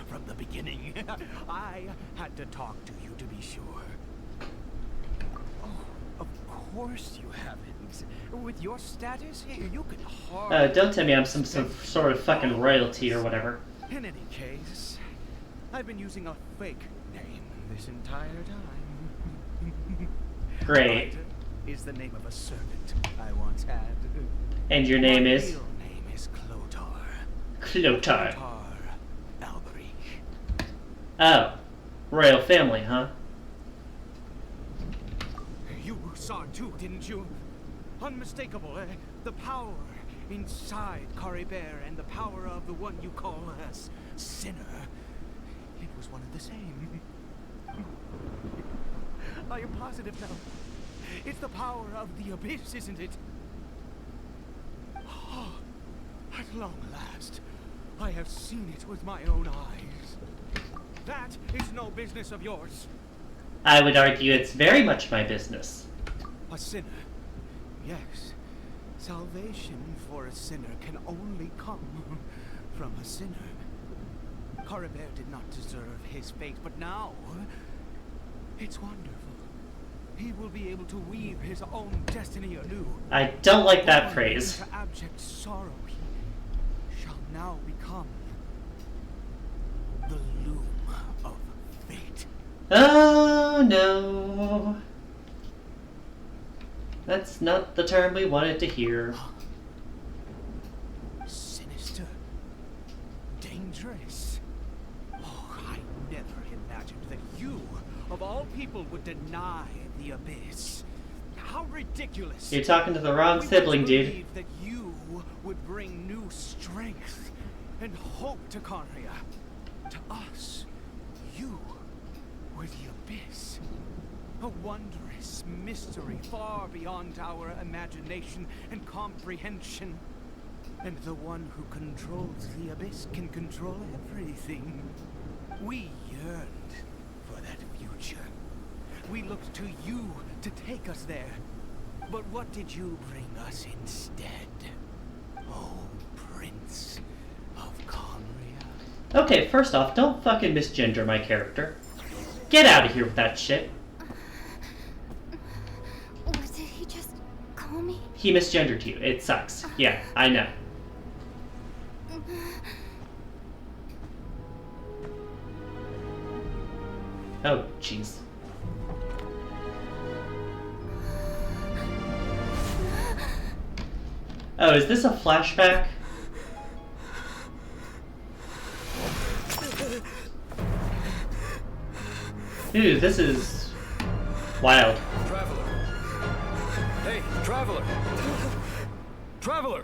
from the beginning. I had to talk to you to be sure. Oh, of course you haven't. With your status here, you can hardly... Don't tell me I'm some sort of fucking royalty or whatever. In any case, I've been using a fake name this entire time. Great. Ida is the name of a servant I once had. And your name is? My real name is Clotar. Clotar. Alberich. Oh. Royal family, huh? You saw it too, didn't you? Unmistakable, eh? The power inside Caribert and the power of the one you call as Sinner. It was one and the same. I am positive now. It's the power of the Abyss, isn't it? Oh, at long last, I have seen it with my own eyes. That is no business of yours. I would argue it's very much my business. A sinner. Yes. Salvation for a sinner can only come from a sinner. Caribert did not deserve his fate, but now it's wonderful. He will be able to weave his own destiny anew. I don't like that phrase. Into abject sorrow, he shall now become the loom of fate. Oh no. That's not the term we wanted to hear. Sinister. Dangerous. Oh, I never imagined that you, of all people, would deny the Abyss. How ridiculous. You're talking to the wrong sibling, dude. That you would bring new strength and hope to Conria. To us, you were the Abyss. A wondrous mystery far beyond our imagination and comprehension. And the one who controls the Abyss can control everything. We yearned for that future. We looked to you to take us there. But what did you bring us instead? Oh, Prince of Conria. Okay, first off, don't fucking misgender my character. Get out of here with that shit. What did he just call me? He misgendered you. It sucks. Yeah, I know. Oh, jeez. Oh, is this a flashback? Ooh, this is wild. Traveler. Hey, Traveler. Traveler.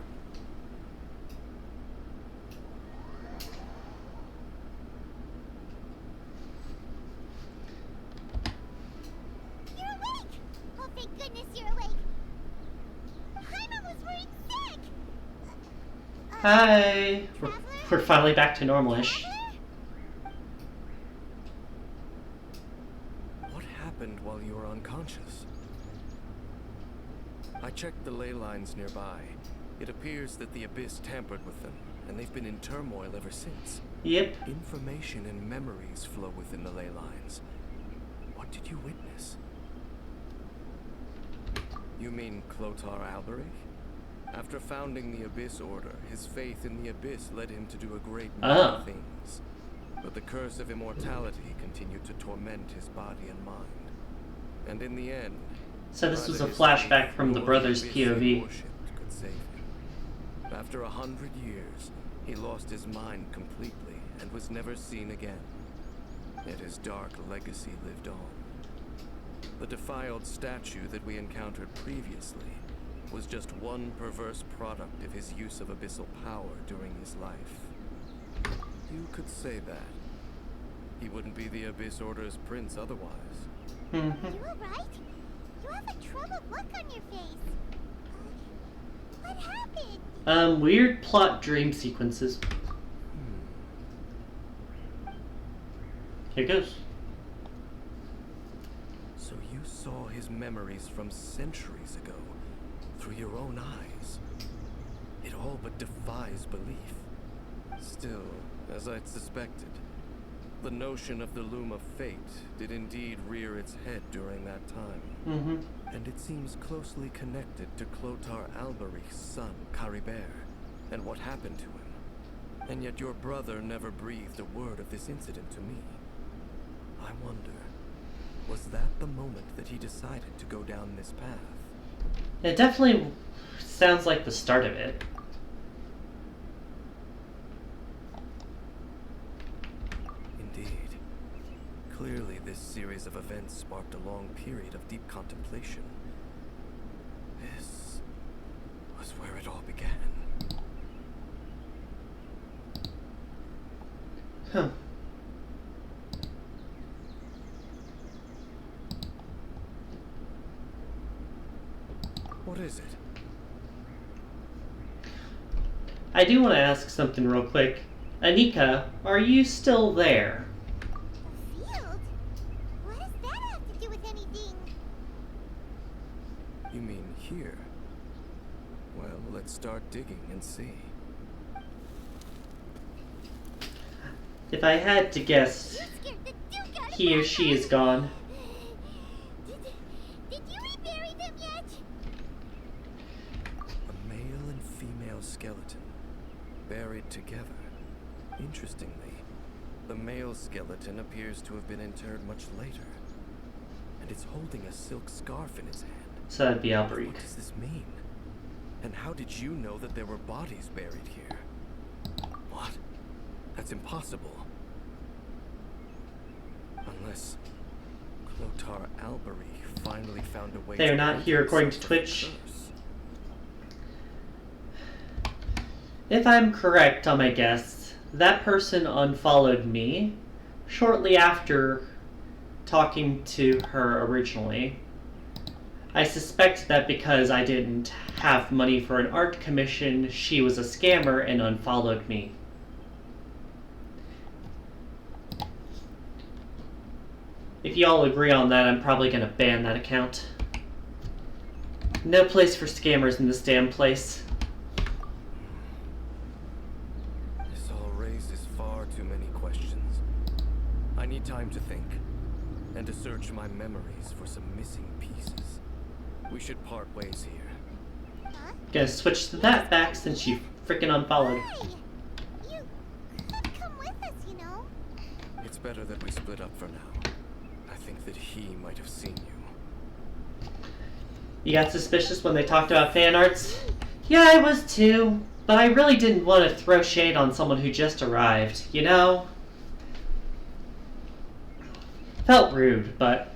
You're awake! Oh, thank goodness you're awake. Jaime was worried sick. Hi. We're finally back to normal-ish. What happened while you were unconscious? I checked the ley lines nearby. It appears that the Abyss tampered with them, and they've been in turmoil ever since. Yep. Information and memories flow within the ley lines. What did you witness? You mean Clotar Alberich? After founding the Abyss Order, his faith in the Abyss led him to do a great many things. But the curse of immortality continued to torment his body and mind. And in the end... So this was a flashback from the brother's POV. Could save him. After 100 years, he lost his mind completely and was never seen again. Yet his dark legacy lived on. The defiled statue that we encountered previously was just one perverse product of his use of abyssal power during his life. You could say that. He wouldn't be the Abyss Order's prince otherwise. You alright? You have a troubled look on your face. What happened? Weird plot dream sequences. Here goes. So you saw his memories from centuries ago, through your own eyes. It all but defies belief. Still, as I'd suspected, the notion of the Loom of Fate did indeed rear its head during that time. And it seems closely connected to Clotar Alberich's son, Caribert, and what happened to him. And yet your brother never breathed a word of this incident to me. I wonder, was that the moment that he decided to go down this path? It definitely sounds like the start of it. Indeed. Clearly, this series of events sparked a long period of deep contemplation. This was where it all began. Huh. What is it? I do want to ask something real quick. Anika, are you still there? The field? What does that have to do with anything? You mean here? Well, let's start digging and see. If I had to guess, he or she is gone. Did you rebury them yet? A male and female skeleton, buried together. Interestingly, the male skeleton appears to have been interred much later, and it's holding a silk scarf in its hand. So that'd be Alberic. What does this mean? And how did you know that there were bodies buried here? What? That's impossible. Unless Clotar Alberic finally found a way. They are not here according to Twitch. If I'm correct on my guess, that person unfollowed me shortly after talking to her originally. I suspect that because I didn't have money for an art commission, she was a scammer and unfollowed me. If y'all agree on that, I'm probably gonna ban that account. No place for scammers in this damn place. This all raises far too many questions. I need time to think, and to search my memories for some missing pieces. We should part ways here. Gonna switch to that back since you freaking unfollowed. You could come with us, you know. It's better that we split up for now. I think that he might have seen you. You got suspicious when they talked about fan arts? Yeah, I was too. But I really didn't want to throw shade on someone who just arrived, you know? Felt rude, but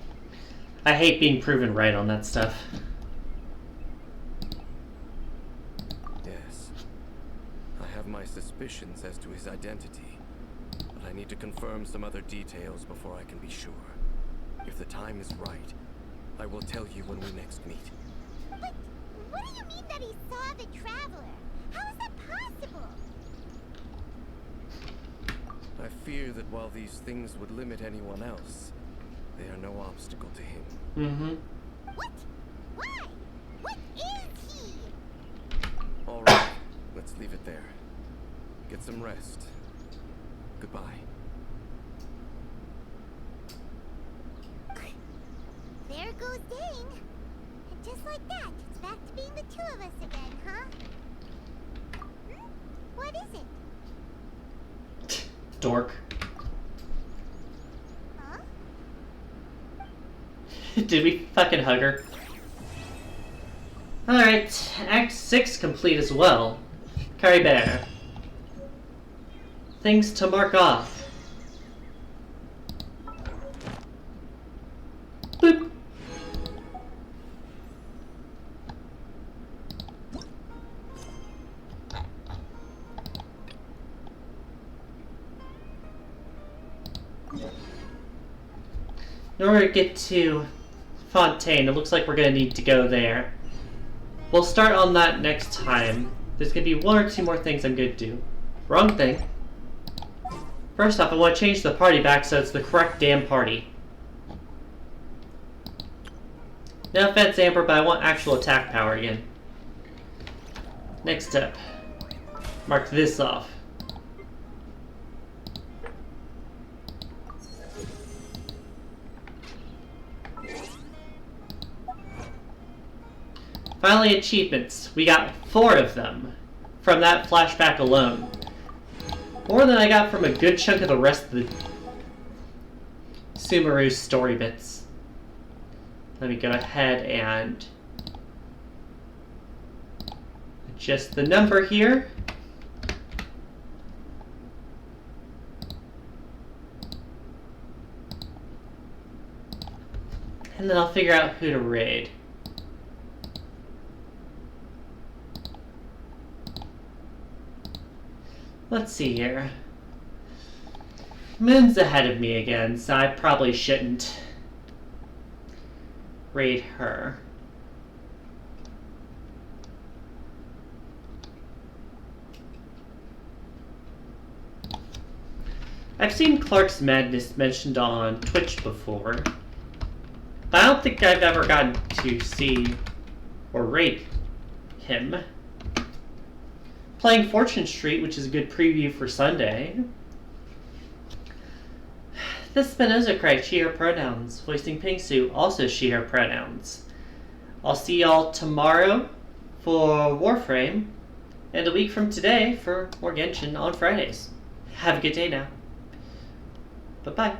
I hate being proven right on that stuff. Yes. I have my suspicions as to his identity, but I need to confirm some other details before I can be sure. If the time is right, I will tell you when we next meet. But what do you mean that he saw the Traveler? How is that possible? I fear that while these things would limit anyone else, they are no obstacle to him. What? Why? What is he? All right, let's leave it there. Get some rest. Goodbye. There goes Dane. And just like that, it's back to being the two of us again, huh? What is it? Dork. Huh? Did we fucking hug her? Alright, Act 6 complete as well. Caribert. Things to mark off. Boop. In order to get to Fontaine, it looks like we're going to need to go there. We'll start on that next time. There's going to be one or two more things I'm going to do. Wrong thing. First off, I want to change the party back so it's the correct damn party. No offense, Amber, but I want actual attack power again. Next step. Mark this off. Finally, achievements. We got 4 of them from that flashback alone. More than I got from a good chunk of the rest of the Sumeru story bits. Let me go ahead and adjust the number here. And then I'll figure out who to raid. Let's see here. Moon's ahead of me again, so I probably shouldn't raid her. I've seen Clark's Madness mentioned on Twitch before, but I don't think I've ever gotten to see or raid him. Playing Fortune Street, which is a good preview for Sunday. This Spinoza she, her pronouns. Voicing Pingsu, also she, her pronouns. I'll see y'all tomorrow for Warframe, and a week from today for more Genshin on Fridays. Have a good day now. Bye-bye.